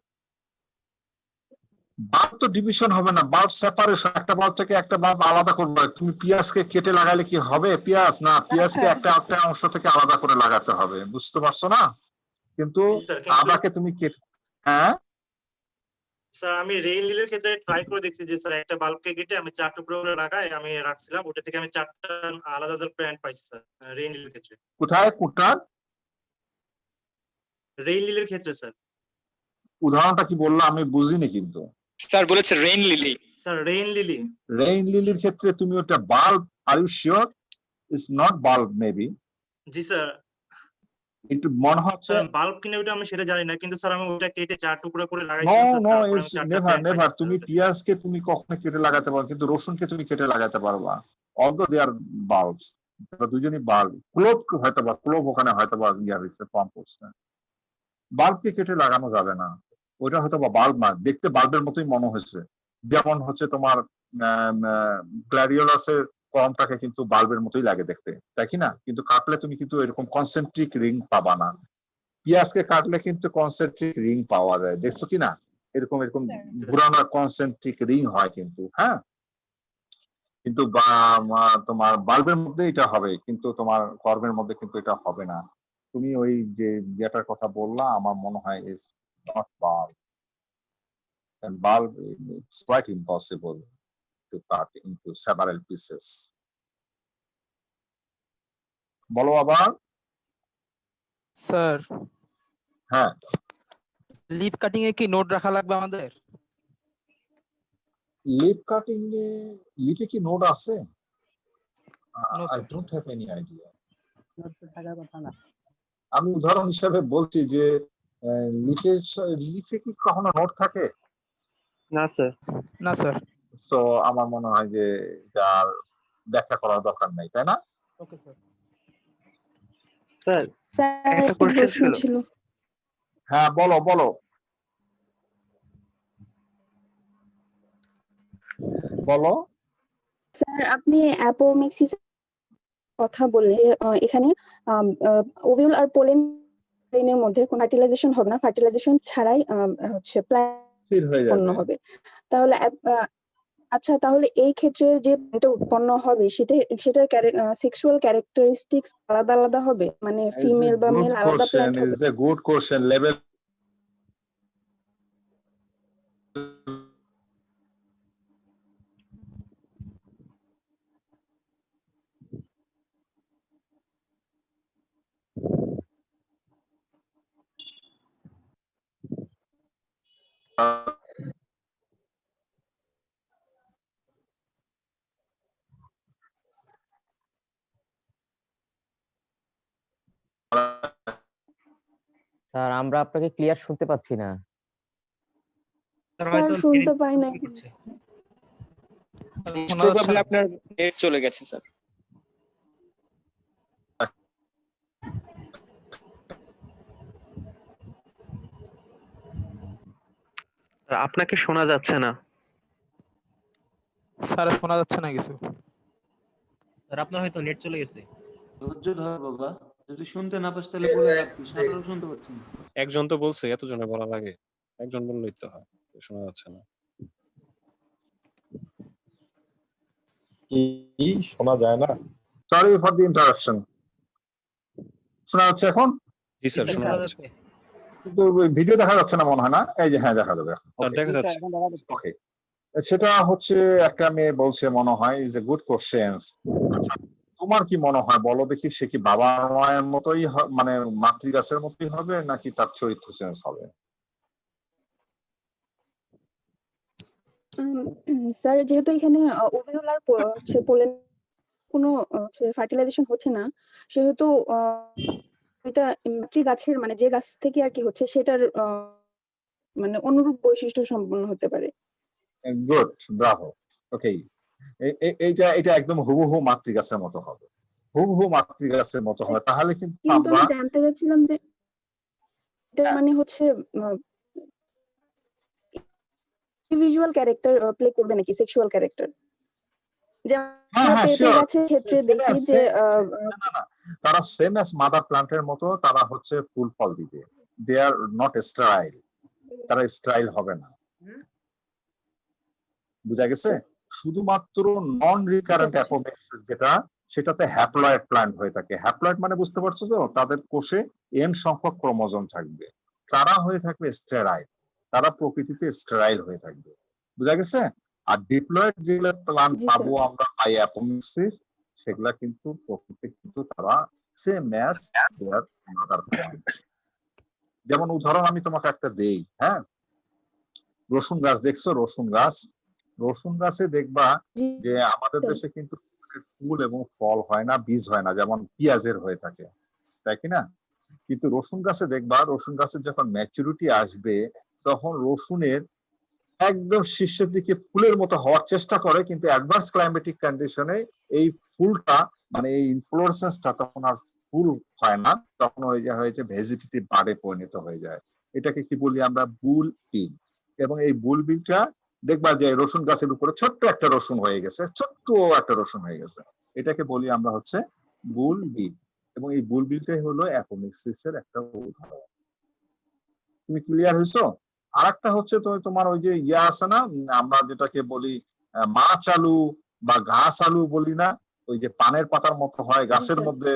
বাল্ব তো ডিভিশন হবে না, বাল্ব সেপারেশন। একটা বাল্ব থেকে একটা বাল্ব আলাদা করবে। তুমি পেঁয়াজকে কেটে লাগাইলে কি হবে? পেঁয়াজ না, পেঁয়াজকে একটা একটা অংশ থেকে আলাদা করে লাগাতে হবে। বুঝতে পারছো না? কিন্তু জি স্যার, কিন্তু আদাকে তুমি কেটে, হ্যাঁ, স্যার আমি রেইন লিলের ক্ষেত্রে ট্রাই করে দেখছি যে স্যার একটা বাল্বকে কেটে আমি 4 টুকরো করে লাগাই, আমি রাখছিলাম, ওটা থেকে আমি 4টা আলাদা আলাদা প্ল্যান্ট পাইছি স্যার রেইন লিলের ক্ষেত্রে। কোথায় কোটার রেইন লিলের ক্ষেত্রে স্যার। উদাহরণটা কি বললো আমি বুঝিনি কিন্তু। স্যার বলেছে rain lily. Sir rain lily. Rain লিলির ক্ষেত্রে তুমি ওটা bulb, are you sure? It's not bulb, maybe জি স্যার। একটু মনে হচ্ছে। স্যার বাল্ব কিনে ওটা আমি সেটা জানি না, কিন্তু স্যার আমি ওটা কেটে 4 টুকরো করে নো লাগাইছিলাম স্যার, নো, তারপরে ইটস আমি 4টা নেভার প্ল্যান্ট নেভার। পাইছি তুমি স্যার। পেঁয়াজকে তুমি কখনো কেটে লাগাতে পারো, কিন্তু রসুনকে তুমি কেটে লাগাতে পারবা। অলদো দে আর বাল্বস, দুজনই বাল্ব। ক্লোভ হয়তো বা ক্লোভ ওখানে হয়তো বা ইয়া হয়েছে, পাম্প করছে। বাল্বকে কেটে লাগানো যাবে না, ওইটা হয়তো বা বাল্ব না, দেখতে বাল্বের মতোই মনে হয়েছে। যেমন হচ্ছে তোমার গ্ল্যাডিওলাসের কর্মটাকে কিন্তু বাল্বের মতোই লাগে দেখতে, তাই কি না? কিন্তু কাটলে তুমি কিন্তু এরকম কনসেন্ট্রিক রিং পাবা না। পেঁয়াজকে কাটলে কিন্তু কনসেন্ট্রিক রিং পাওয়া যায়, দেখছো কি না? এরকম এরকম ঘুরানো কনসেন্ট্রিক রিং হয় কিন্তু, হ্যাঁ। কিন্তু তোমার বাল্বের মধ্যে এটা হবে, কিন্তু তোমার কর্মের মধ্যে কিন্তু এটা হবে না। তুমি ওই যে যেটার কথা বললা, আমার মনে হয় is not bulb. And bulb, it's quite impossible to cut into several pieces. বলো আবার। স্যার হ্যাঁ, লিভ কাটিং এ কি নোট রাখা লাগবে আমাদের? লিপ কাটিং এ লিপে কি নোড আছে? No, I sir. Don't have any idea. Note তো থাকার কথা না। আমি উদাহরণ হিসাবে বলছি যে লিপে কি কখনো নোট থাকে? না স্যার। না স্যার। সো আমার মনে হয় যে যার ব্যাখ্যা করার দরকার নেই, তাই না? Okay sir. স্যার স্যার একটা কোশ্চেন ছিল। হ্যাঁ, বলো বলো। বলো। স্যার আপনি অ্যাপোমিক্সিস কথা বললে এখানে ওভিউল আর পোলেন প্লেনের মধ্যে কোনো ফার্টিলাইজেশন হবে না, ফার্টিলাইজেশন ছাড়াই হচ্ছে স্থির হয়ে উৎপন্ন যাবে। হবে। তাহলে আচ্ছা, তাহলে এই ক্ষেত্রে যে প্ল্যান্টটা উৎপন্ন হবে সেটার সেক্সুয়াল ক্যারেক্টারিস্টিক্স আলাদা আলাদা হবে, মানে ফিমেল বা মেল আলাদা প্ল্যান্ট হবে? Is a good question. Level sir আমরা আপনাকে ক্লিয়ার শুনতে পাচ্ছি না। স্যার শুনতে পাই না। প্রবাবলি আপনার নেট চলে গেছে স্যার। আপনাকে শোনা যাচ্ছে না। স্যার শোনা যাচ্ছে না কিছু। স্যার আপনার হয়তো নেট চলে গেছে। ধৈর্য ধর বাবা, যদি শুনতে না পাস তাহলে বলে রাখিস, আমরাও শুনতে পাচ্ছি না। একজন তো বলছে এতজনে বলা লাগে, একজন বললেই তো হয়। শোনা যাচ্ছে না। কি শোনা যায় না? Sorry for the interruption. শোনা যাচ্ছে এখন? জি স্যার শোনা যাচ্ছে। কিন্তু ভিডিও দেখা যাচ্ছে না মনে হয় না? এই যে হ্যাঁ দেখা যাবে। আর দেখা যাচ্ছে। ওকে, সেটা হচ্ছে একটা মেয়ে বলছে মনে হয় ইজ এ গুড কোশ্চেন। তোমার কি মনে হয় বলো দেখি, সে কি বাবা মায়ের মতোই মানে মাতৃগাছের মতোই হবে নাকি তার চরিত্র চেঞ্জ হবে? স্যার যেহেতু এখানে ওভিউল আর হচ্ছে পোলেন কোনো ফার্টিলাইজেশন হচ্ছে না, সেহেতু এটা মাতৃ গাছের মানে যে গাছ থেকে আর কি হচ্ছে সেটার মানে অনুরূপ বৈশিষ্ট্য সম্পন্ন হতে পারে। Good, Bravo. ওকে, এটা একদম হুবহু মাতৃগাছের মতো হবে, হুবহু মাতৃগাছের মতো হবে। তাহলে কিন্তু কিন্তু আমরা আমি জানতে চাচ্ছিলাম যে এটা মানে হচ্ছে ইন্ডিভিজুয়াল ক্যারেক্টার প্লে করবে নাকি সেক্সুয়াল ক্যারেক্টার? পেঁপে গাছের ক্ষেত্রে দেখি যে তারা সেম অ্যাজ মাদার প্ল্যান্টের মতো, তারা হচ্ছে ফুল ফল দিবে। দে আর নট স্টাইল, তারা স্টাইল হবে না। বুঝা গেছে? শুধুমাত্র নন রিকারেন্ট অ্যাপোমিক্সিস যেটা, সেটাতে হ্যাপ্লয়েড প্ল্যান্ট হয়ে থাকে। হ্যাপ্লয়েড মানে বুঝতে পারছো তো, তাদের কোষে এন সংখ্যক ক্রোমোজোম থাকবে, তারা হয়ে থাকবে স্টেরাইল, তারা প্রকৃতিতে স্টেরাইল হয়ে থাকবে। বুঝা গেছে? আর ডিপ্লয়েড যেগুলো প্ল্যান্ট পাবো আমরা বাই অ্যাপোমিক্সিস, সেগুলা কিন্তু প্রকৃতিতে কিন্তু তারা সেম অ্যাজ দেয়ার মাদার প্ল্যান্ট। যেমন উদাহরণ আমি তোমাকে একটা দেই, হ্যাঁ, রসুন গাছ দেখছো? রসুন গাছে দেখবা যে আমাদের দেশে কিন্তু ফুল এবং ফল হয় না, বীজ হয় না, যেমন পেঁয়াজের হয়ে থাকে, তাই কি না? কিন্তু রসুন গাছে দেখবা, রসুন গাছের যখন ম্যাচুরিটি আসবে তখন রসুনের একদম শীর্ষের দিকে ফুলের মতো হওয়ার চেষ্টা করে, কিন্তু অ্যাডভান্স ক্লাইমেটিক কন্ডিশনে এই ফুলটা মানে এই ইনফ্লোরেসেন্সটা তখন আর ফুল হয় না, তখন হয়েছে ভেজিটেটিভ বার্ডে পরিণত হয়ে যায়। এটাকে কি বলি আমরা? বুল বিল। এবং এই বুল বিলটা দেখবা যে রসুন গাছের উপরে ছোট্ট একটা রসুন হয়ে গেছে, ছোট্ট একটা রসুন হয়ে গেছে, এটাকে বলি আমরা হচ্ছে বুল বিল। এবং এই বুল বিলটাই হলো অ্যাপোমিক্সিসের একটা উদাহরণ। তুমি ক্লিয়ার হয়েছো? আর একটা হচ্ছে তোমার ওই যে ইয়া আছে না, আমরা যেটাকে বলি মাছ আলু বা ঘাস আলু বলি না, ওই যে পানের পাতার মতো হয়, গাছের মধ্যে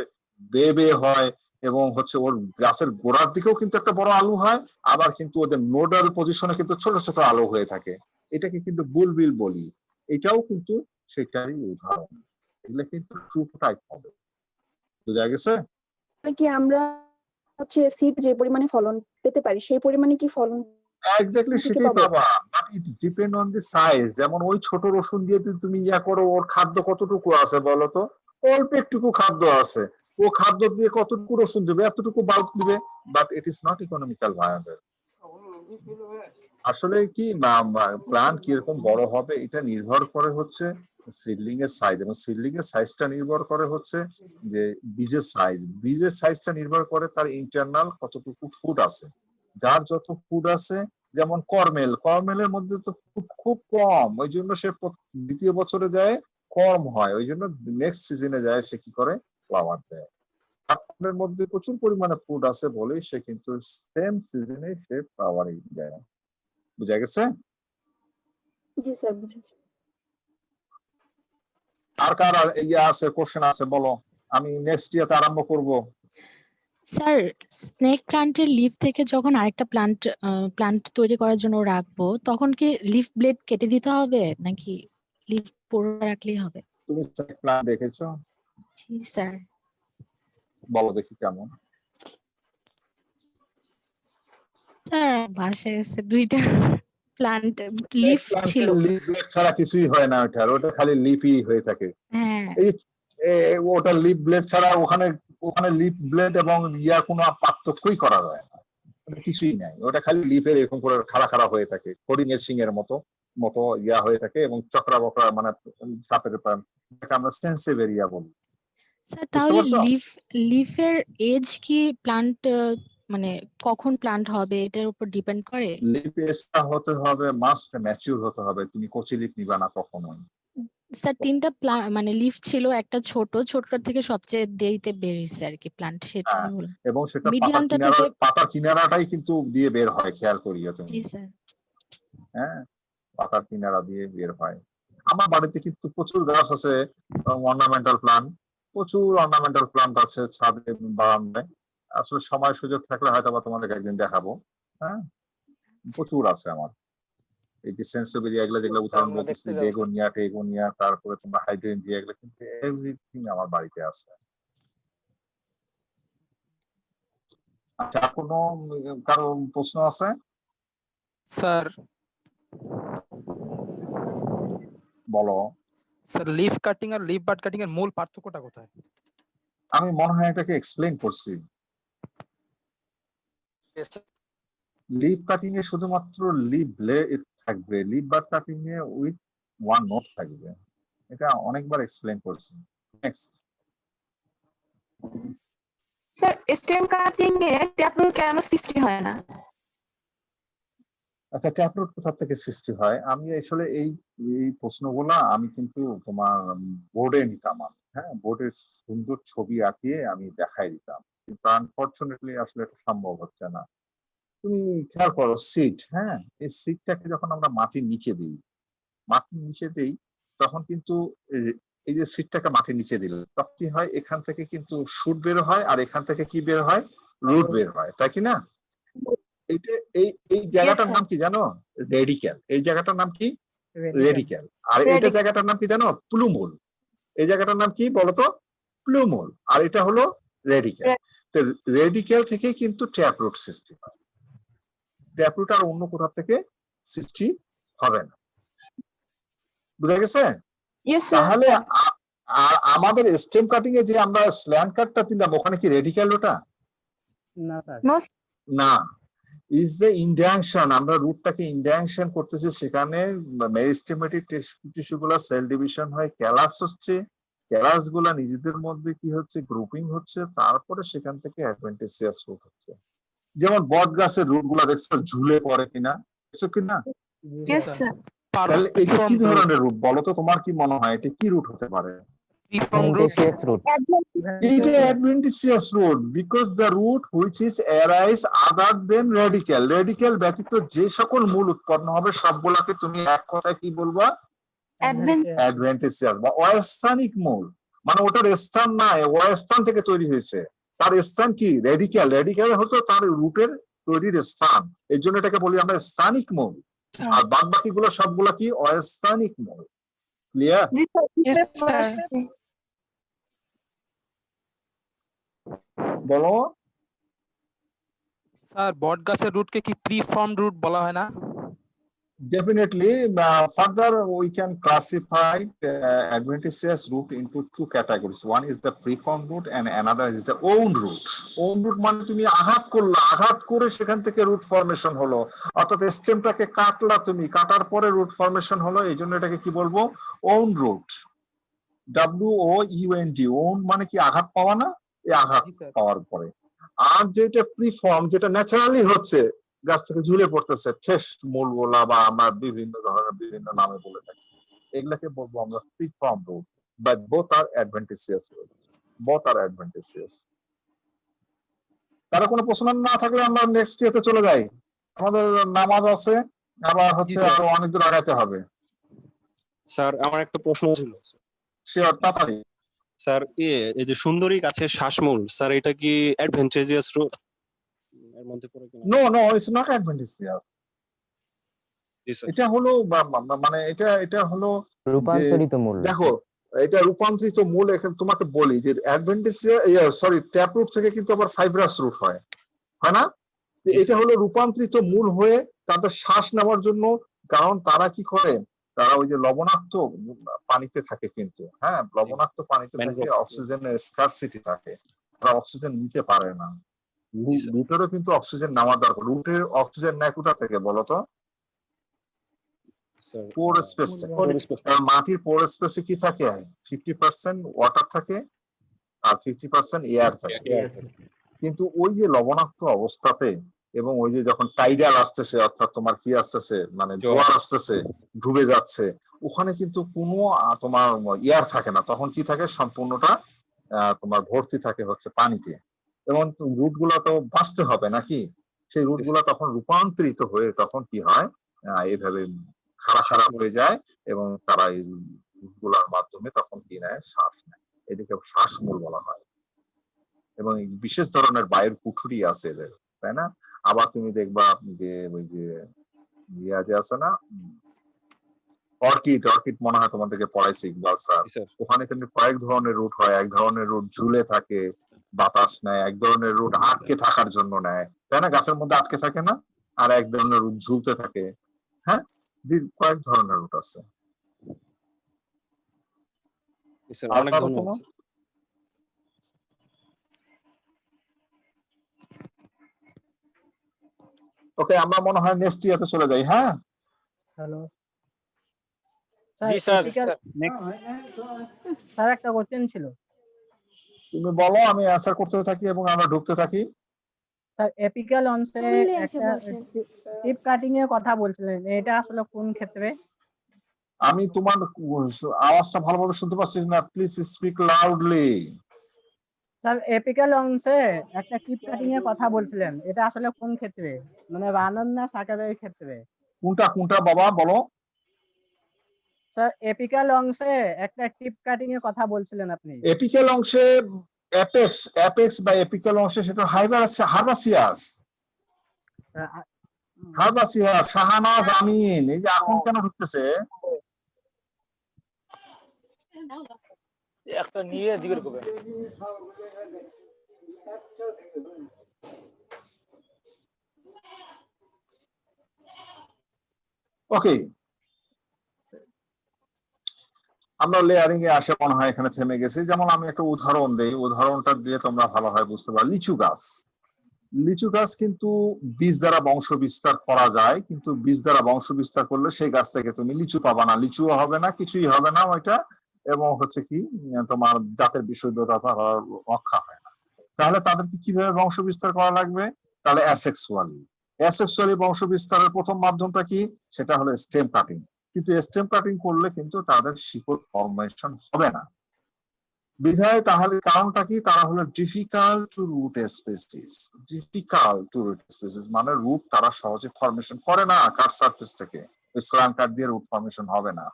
বেয়ে বেয়ে হয়, এবং হচ্ছে ওর গাছের গোড়ার দিকেও কিন্তু একটা বড় আলু হয়, আবার কিন্তু ওদের নোডাল পজিশনে কিন্তু ছোট ছোট আলু হয়ে থাকে। এটাকে কিন্তু বুলবিল বলি। এটাও কিন্তু সেটারই উদাহরণ। এগুলো কিন্তু ট্রু টাইপ হবে। বুঝা গেছে? কি আমরা হচ্ছে সিড যে পরিমাণে ফলন পেতে পারি সেই পরিমাণে কি ফলন এক্স্যাক্টলি থেকে সেটাই পাবো? পাবা, but it depend on the size. যেমন ওই ছোট রসুন দিয়ে যদি তুমি ইয়া করো, ওর খাদ্য কতটুকু আছে বলো তো? অল্প একটুকু খাদ্য আছে, ও খাদ্য দিয়ে কতটুকু রসুন দেবে? এতটুকু বাল্ব দিবে, but it is not economical viable. আসলে কি প্ল্যান্ট কিরকম বড় হবে এটা নির্ভর করে হচ্ছে সিডলিং এর সাইজ, এবং সিডলিং এর সাইজটা নির্ভর করে হচ্ছে যে বীজের সাইজ। বীজের সাইজটা নির্ভর করে তার ইন্টারনাল কতটুকু ফুড আছে। যার যত ফুড আছে, যেমন কর্মেলের মধ্যে তো ফুড খুব কম, ওই জন্য সে দ্বিতীয় বছরে যায় কম হয়, ওই জন্য নেক্সট সিজনে যায় সে কি করে ফ্লাওয়ার দেয়। আপনার মধ্যে প্রচুর পরিমাণে ফুড আছে বলেই সে কিন্তু সেম সিজনে সে ফ্লাওয়ারিং দেয়। বুঝা গেছে? জি স্যার, বুঝেছি। আর কার ইয়ে আছে, কোশ্চেন আছে বলো, আমি নেক্সট ইয়াতে আরম্ভ করব। স্যার, স্নেক প্ল্যান্টের লিফ থেকে যখন আরেকটা প্ল্যান্ট তৈরি করার জন্য রাখবো, তখন কি লিফ ব্লেড কেটে দিতে হবে নাকি লিফ পুরো রাখলেই হবে? তুমি প্ল্যান দেখেছো? জি স্যার। বলো দেখি কেমন। স্যার, বাসায় এসে দুইটা প্ল্যান্ট লিফ ছিল। লিফ ব্লেড ছাড়া কিছুই হয় না, ওটা খালি লিপই হয়ে থাকে। হ্যাঁ, এই ওটা লিফ ব্লেড ছাড়া ওখানে লিফ ব্লেড এবং ইয়া কোনো পার্থক্যই করা যায় না, কিছুই নাই। ওটা খালি লিফের এরকম করে খাড়া খাড়া হয়ে থাকে, হরিণ এর সিং এর মতো ইয়া হয়ে থাকে, এবং চক্রা বকরা মানে সাপের আমরা সেন্সিভ এরিয়া বলি। স্যার তাহলে লিফের এজ কি প্ল্যান্ট মানে কখন প্ল্যান্ট হবে এটার উপর ডিপেন্ড করে? লিফ এজটা হতে হবে, মাস্ট ম্যাচিউর হতে হবে, তুমি কচি লিফ নিবা না কখনোই। স্যার তিনটা মানে লিফ ছিল, একটা ছোটটা থেকে সবচেয়ে দেরিতে বেরিয়েছে আর কি প্ল্যান্ট, সেটা হলো। এবং সেটা মিডিয়ামটা থেকে পাতার কিনারাটাই কিন্তু দিয়ে বের হয়, খেয়াল করিও তুমি। জি স্যার। হ্যাঁ, পাতার কিনারা দিয়ে বের হয়। আমার বাড়িতে কিন্তু প্রচুর গাছ আছে, অর্নামেন্টাল প্লান্ট, প্রচুর অর্নামেন্টাল প্লান্ট আছে ছাদে বারান্দায়। আসলে সময় সুযোগ থাকলে হয়তো বা তোমাদের একদিন দেখাবো। হ্যাঁ, প্রচুর আছে আমার। এই যে সেন্সিবিলিয়া এগুলো যেগুলো উদাহরণ বলতেছি, বেগোনিয়া, তারপরে তোমার হাইড্রেঞ্জিয়া, এগুলো কিন্তু এভরিথিং আমার বাড়িতে আছে। আচ্ছা, কোনো কারো প্রশ্ন আছে? স্যার বলো। স্যার, লিফ কাটিং আর লিফ বাড কাটিং এর মূল পার্থক্যটা কোথায়? আমি মনে হয় এটাকে এক্সপ্লেইন করছি। লিফ কাটিং এ শুধুমাত্র লিফ ব্লেড থাকবে, লিফ বাড কাটিং এ উইথ ওয়ান নোট থাকবে। এটা অনেকবার এক্সপ্লেইন করছি। নেক্সট। স্যার, স্টেম কাটিং এ ট্যাপরুট কেন সৃষ্টি হয় না? আচ্ছা, ট্যাপরুট কোথা থেকে সৃষ্টি হয়? আমি আসলে এই প্রশ্নগুলা আমি কিন্তু তোমার বোর্ডে নিতাম। হ্যাঁ, বোর্ডে সুন্দর ছবি আঁকিয়ে আমি দেখাই দিতাম, কিন্তু আনফরচুনেটলি আসলে এটা সম্ভব হচ্ছে না। তুমি খেয়াল করো সিড, হ্যাঁ, এই সিডটাকে যখন আমরা মাটির নিচে দিই, তখন কিন্তু এই যে সিডটাকে মাটির নিচে দিল, তখন কি হয়, এখান থেকে কিন্তু শুট বের হয়, আর এখান থেকে কি বের হয়, রুট বের হয়, তাই কি না? এই জায়গাটার নাম কি জানো? রেডিক্যাল। এই জায়গাটার নাম কি? রেডিক্যাল। আর এটা জায়গাটার নাম কি জানো? প্লুমুল। এই জায়গাটার নাম কি বলতো? প্লুমুল। আর এটা হলো রেডিক্যাল। তো রেডিক্যাল থেকে কিন্তু ট্যাপরুট সৃষ্টি হয়। ট্যাপরুট আর অন্য কোথা থেকে সৃষ্টি হবে না। বুঝা গেছে? তাহলে আমাদের স্টেম কাটিং এ যে আমরা স্ল্যান্ট কাটটা দিলাম, ওখানে কি রেডিক্যাল ওটা? না স্যার, না, ইজ দ্য ইনডাংশন। আমরা রুটটাকে ইনডাংশন করতেছি, সেখানে মেরিস্টেমেটিক টিস্যু গুলা সেল ডিভিশন হয়, ক্যালাস হচ্ছে, ক্যালাস গুলা নিজেদের মধ্যে কি হচ্ছে, গ্রুপিং হচ্ছে, তারপরে সেখান থেকে অ্যাডভেন্টিসিয়াস রুট হচ্ছে। যেমন বট গাছের রুট গুলা দেখছো ঝুলে পড়ে কিনা, দেখছো কিনা? তাহলে এটা কি ধরনের রুট বলো তো? তোমার কি মনে হয় এটা কি রুট হতে পারে? Adventitious root. It is adventitious root because the root which is arise other than radical. Radical ব্যতীত যে সকল মূল উৎপন্ন হবে সবগুলোকে তুমি এক কথায় কি বলবা? adventitious বা অস্থানিক মূল। মানে ওটার স্থান নাই, অস্থান থেকে তৈরি হয়েছে, তার স্থান কি রেডিক্যাল, রেডিক্যাল হতো তার রুটের তৈরির স্থান, এর জন্য এটাকে বলি আমরা স্থানিক মূল। আর বাদ বাকিগুলো সবগুলা কি অস্থানিক মূল। ক্লিয়ার? বলো। স্যার বট গাছের রুটকে কি প্রি ফর্ম রুট বলা হয় না? Definitely, further we can classify adventitious root into two categories. One is the preformed root and another is the own root. Own root মানে তুমি আঘাত করলা, আঘাত করে সেখান থেকে রুট ফর্মেশন হলো, অর্থাৎ স্টেমটাকে কাটলা, তুমি কাটার পরে রুট ফর্মেশন হলো, এই জন্য এটাকে কি বলবো? On root. WOUND, ওন মানে কি আঘাত পাওয়া না, এই আঘাত পাওয়ার পরে। আর যেটা প্রিফর্ম, যেটা ন্যাচারালি হচ্ছে, গাছ থেকে ঝুলে পড়তেছে, ঠেস মূল বলা বা আমরা বিভিন্ন ধরনের বিভিন্ন নামে বলে থাকি, এগুলাকে বলবো আমরা preform root. But both are adventitious, both are adventitious. তারা কোনো প্রশ্ন না থাকলে আমরা নেক্সট ইয়েতে চলে যাই, আমাদের নামাজ আছে, আবার হচ্ছে আরো অনেক দূর আগাইতে হবে। স্যার আমার একটা প্রশ্ন ছিল। শিওর, তাড়াতাড়ি। স্যার এই যে সুন্দরী গাছের শ্বাসমূল, স্যার এটা কি অ্যাডভেন্টেজিয়াস রুট এর মধ্যে পড়ে কিনা? No no, it's not adventitious. এটা হলো মানে এটা হলো রূপান্তরিত মূল। দেখো এটা রূপান্তরিত মূল। এখানে তোমাকে বলি যে অ্যাডভেন্টিসিয়া সরি ট্যাপ রুট থেকে কিন্তু আবার ফাইব্রাস রুট হয় না? এটা হলো রূপান্তরিত মূল হয়ে তাদের শ্বাস নেওয়ার জন্য, কারণ তারা কি করে, তারা ওই যে লবণাক্ত পানিতে থাকে, কিন্তু হ্যাঁ লবণাক্ত পানিতে থাকে, অক্সিজেনের স্কারসিটি থাকে, তারা অক্সিজেন নিতে পারে না। রুটেরও কিন্তু অক্সিজেন নেওয়া দরকার। রুটের অক্সিজেন নেয় কোথা থেকে বলতো? পোর স্পেস থেকে। কারণ মাটির পোর স্পেসে কি থাকে, 50% ওয়াটার থাকে আর 50% এয়ার থাকে। কিন্তু ওই যে লবণাক্ত অবস্থাতে এবং ওই যে যখন টাইডাল আসতেছে, অর্থাৎ তোমার কি আসতেছে, মানে জোয়ার আসতেছে, ডুবে যাচ্ছে, ওখানে কিন্তু কোনো তোমার এয়ার থাকে না, তখন কি থাকে, সম্পূর্ণটা তোমার ভর্তি থাকে হচ্ছে পানিতে। এবং রুট গুলা তো বাঁচতে হবে নাকি, সেই রুট গুলা তখন রূপান্তরিত হয়ে তখন কি হয়, এইভাবে খারাপ হয়ে যায় এবং তারা এই রুট গুলার মাধ্যমে তখন কি নেয়, শ্বাস নেয়। এদিকে শ্বাসমূল বলা হয়। এবং বিশেষ ধরনের বায়ুর কুঠুরি আছে এদের, তাই না? আবার তুমি দেখবা যে ওই যে ইয়া যে আছে না, অর্কিড মনে হয় তোমাদেরকে পড়াইছে ইকবাল স্যার, ওখানে কিন্তু কয়েক ধরনের রুট হয়। এক ধরনের রুট ঝুলে থাকে, বাতাস নেয়, এক ধরনের রুট আটকে থাকার জন্য নেয়, তাই না? গাছের মধ্যে আটকে থাকে না, আর এক ধরনের রুট ঝুলতে থাকে। হ্যাঁ, কয়েক ধরনের রুট আছে। অনেক ধন্যবাদ। ওকে, আমরা মনে হয় নেক্সট ইয়াতে চলে যাই। হ্যাঁ, হ্যালো জি স্যার। স্যার একটা কোশ্চেন ছিল। তুমি বলো, আমি অ্যানসার করতে থাকি এবং আমরা ঢুকতে থাকি। স্যার এপিক্যাল অংশে একটা টিপ কাটিং এর কথা বলছিলেন, এটা আসলে কোন ক্ষেত্রে? আমি তোমার আওয়াজটা ভালোভাবে শুনতে পাচ্ছি না, please speak loudly. Sir apical অংশে একটা টিপ কাটিং এর কথা বলছিলেন, এটা আসলে কোন ক্ষেত্রে, মানে বানান না সাকারের ক্ষেত্রে? কোনটা বাবা বলো? স্যার এপিক্যাল অংশে একটা টিপ কাটিং এর কথা বলছিলেন আপনি। এপিক্যাল অংশে অ্যাপেক্স বা এপিক্যাল অংশে সেটা হারবাসিয়াস। শাহানাজ আমিন, এই যে এখন কেন ঢুকতেছে? একটা নিয়ে দিকে করবে। ওকে, আমরা লেয়ারিং এ আসে মনে হয় এখানে থেমে গেছি। যেমন আমি একটা উদাহরণ দেই, উদাহরণটা দিয়ে তোমরা ভালোভাবে বুঝতে পারো। লিচু গাছ কিন্তু বীজ দ্বারা বংশ বিস্তার করা যায়, কিন্তু বীজ দ্বারা বংশ বিস্তার করলে সেই গাছ থেকে তুমি লিচু পাবা না, লিচুও হবে না, কিছুই হবে না ওইটা, এবং হচ্ছে কি তোমার জাতের বিশুদ্ধতা রক্ষা হয় না। তাহলে তাদেরকে কিভাবে বংশ বিস্তার করা লাগবে? তাহলে অ্যাসেক্সুয়ালি বংশ বিস্তারের প্রথম মাধ্যমটা কি? সেটা হলো স্টেম কাটিং। কিন্তু স্টেম কাটিং করলে কিন্তু তাদের শিকড় ফরমেশন হবে না। বিধায় তাহলে কারণটা কি? তারা হলো ডিফিকাল্ট টু রুট স্পেসিস। মানে রুট তারা সহজে ফরমেশন করে না কাট সারফেস থেকে, স্ল্যাম কাট দিয়ে রুট ফরমেশন হবে না।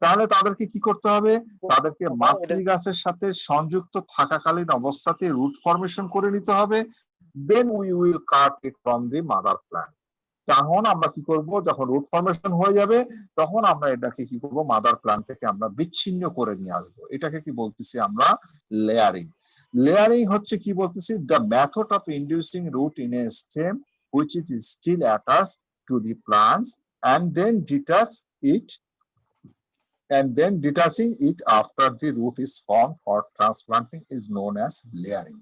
তাহলে তাদেরকে কি করতে হবে? তাদেরকে মাতৃগাছের সাথে সংযুক্ত থাকাকালীন অবস্থাতে রুট ফরমেশন করে নিতে হবে, then we will cut it from the mother plant. তখন আমরা কি করব? যখন রুট ফরমেশন হয়ে যাবে তখন আমরা এটাকে কি করব? মাদার প্ল্যান্ট থেকে আমরা বিচ্ছিন্ন করে নিয়ে আসবো। এটাকে কি বলতেছি আমরা? লেয়ারিং। লেয়ারিং হচ্ছে কি বলতেছি? The method of inducing root in a stem which is still attached to the plants and then detaching it after the root is formed for transplanting is known as layering.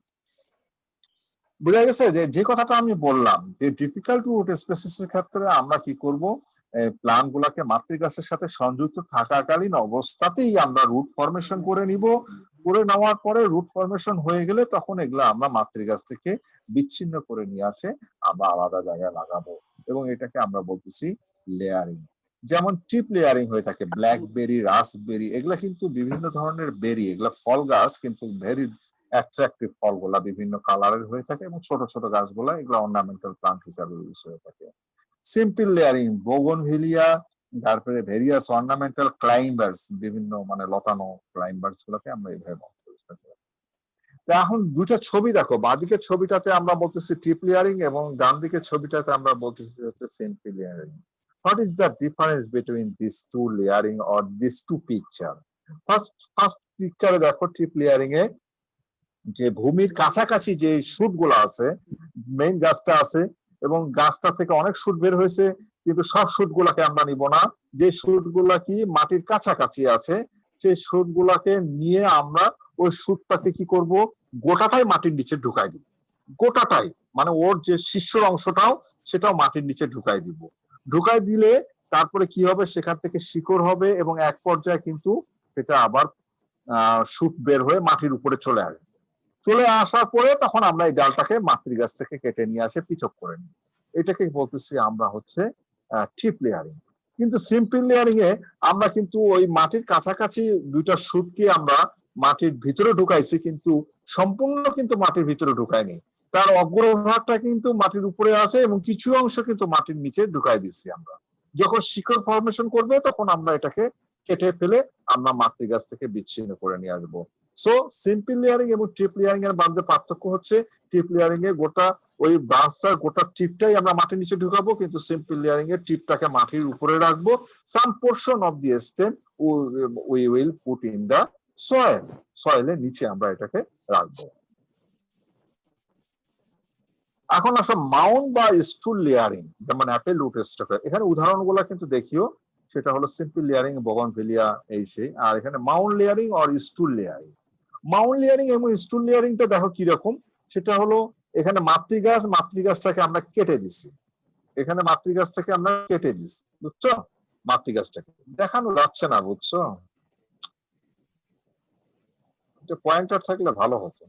বুঝা গেছে যে কথাটা আমি বললাম যে ডিফিকাল্ট রুট স্পেসিসের ক্ষেত্রে আমরা কি করব? প্লান্ট গুলাকে মাতৃগাছের সাথে সংযুক্ত থাকাকালীন অবস্থাতেই আমরা রুট ফরমেশন করে নিব। করে নেওয়ার পরে রুট ফরমেশন হয়ে গেলে তখন এগুলা আমরা মাতৃগাছ থেকে বিচ্ছিন্ন করে নিয়ে আসে আমরা আলাদা জায়গায় লাগাবো, এবং এটাকে আমরা বলতেছি লেয়ারিং। যেমন ট্রিপ লেয়ারিং হয়ে থাকে, ব্ল্যাকবেরি, রাসবেরি, এগুলা কিন্তু বিভিন্ন ধরনের বেরি, এগুলা ফল গাছ কিন্তু ভেরি অ্যাট্রাকটিভ ফলগুলা বিভিন্ন কালারের হয়ে থাকে, এবং ছোট ছোট গাছগুলা এগুলা অর্নামেন্টাল প্লান্ট হিসাবে ইউজ হয়ে থাকে। সিম্পল লেয়ারিং, বোগনভিলিয়া, তারপরে ভেরিয়াস অর্নামেন্টাল ক্লাইম্বার্স, বিভিন্ন মানে লতানো ক্লাইম্বার্স গুলোকে আমরা এইভাবে বলতে পারি। এখন দুইটা ছবি দেখো, বাঁদিকে ছবিটাতে আমরা বলতেছি ট্রিপ লেয়ারিং এবং ডান দিকের ছবিটাতে আমরা বলতেছি হচ্ছে simple layering. What is the difference between these two layering or these two picture? First picture দেখো ট্রিপ লেয়ারিং এ যে ভূমির কাছাকাছি যে শুট গুলো আছে, মেইন গাছটা আছে এবং গাছটা থেকে অনেক শুট বের হয়েছে, কিন্তু সব শুট গুলাকে আমরা নিব না। যে শুট গুলা কি মাটির কাছাকাছি আছে সেই শুট গুলাকে নিয়ে আমরা ওই শুটটাকে কি করব? গোটাটাই মাটির নিচে ঢুকাই দিব। গোটাটাই মানে ওর যে শীর্ষের অংশটাও সেটাও মাটির নিচে ঢুকাই দিব। ঢুকাই দিলে তারপরে কি হবে? সেখান থেকে শিকড় হবে এবং এক পর্যায়ে কিন্তু সেটা আবার শুট বের হয়ে মাটির উপরে চলে আসবে। চলে আসার পরে তখন আমরা এই ডালটাকে মাতৃগাছ থেকে কেটে নিয়ে আসে পৃথক করে নিই। এটাকে বলতেছি আমরা হচ্ছে ট্রিপ লেয়ারিং। কিন্তু সিম্পল লেয়ারিং এ আমরা কিন্তু ওই মাটির কাছাকাছি দুইটা শুটকে আমরা মাটির ভিতরে ঢুকাইছি, কিন্তু সম্পূর্ণ কিন্তু মাটির ভিতরে ঢুকাইনি। তার অগ্রভাগটা কিন্তু মাটির উপরে আছে এবং কিছু অংশ কিন্তু মাটির নিচে ঢুকাই দিচ্ছি আমরা। যখন শিকড় ফরমেশন করবে তখন আমরা এটাকে কেটে ফেলে আমরা মাতৃগাছ থেকে বিচ্ছিন্ন করে নিয়ে আসবো। সো সিম্পল লেয়ারিং এবং ট্রিপ লেয়ারিং এর মধ্যে পার্থক্য হচ্ছে ট্রিপ লেয়ারিং এ গোটা ওই ব্রাঞ্চটার গোটা টিপটাই আমরা মাটির নিচে ঢুকাবো, কিন্তু সিম্পল লেয়ারিং এর টিপটাকে মাটির উপরে রাখবো। Some portion of the stem we will put in the soil, সয়েলের নিচে আমরা এটাকে রাখবো। এখন আসো মাউন্ট বা স্টুল লেয়ারিং, যেমন অ্যাপেল রুট স্ট্রাকচার। এখানে উদাহরণগুলো কিন্তু দেখিও, সেটা হলো সিম্পল লেয়ারিং, বোগনভিলিয়া, এই সেই। আর এখানে মাউন্ট লেয়ারিং আর স্টুল লেয়ারিং। মাউন্ট লেয়ারিং এবং স্টুল লেয়ারিংটা দেখো কিরকম। সেটা হলো এখানে মাতৃগাছটাকে আমরা কেটে দিছি, এখানে মাতৃগাছটাকে আমরা কেটে দিছি, বুঝছো? মাতৃগাছটাকে দেখানো যাচ্ছে না, বুঝছো? পয়েন্টার থাকলে ভালো হতো।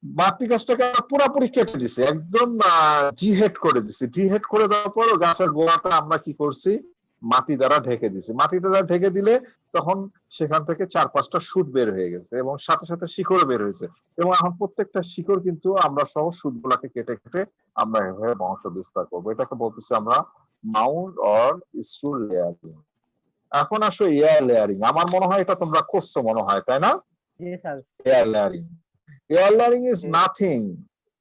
মাতৃগাছটাকে পুরোপুরি কেটে দিছি, একদম ডিহেড করে দিছি। ডিহেড করে দেওয়ার পর গাছের গোড়াটা আমরা কি করছি? মাটি দ্বারা ঢেকে দিছি। মাটিটা দ্বারা ঢেকে দিলে তখন সেখান থেকে 4-5টা শুট বের হয়ে গেছে এবং সাথে সাথে শিকড় বের হয়েছে, এবং এখন প্রত্যেকটা শিকড় কিন্তু আমরা সহ শুট গুলাকে কেটে কেটে আমরা এভাবে বংশ বিস্তার করবো। এটাকে বলতেছি আমরা মাউন্ট অর স্টুল লেয়ারিং। এখন আসো এয়ার লেয়ারিং। আমার মনে হয় এটা তোমরা করছো মনে হয়, তাই না? Air layering. Air layering is nothing,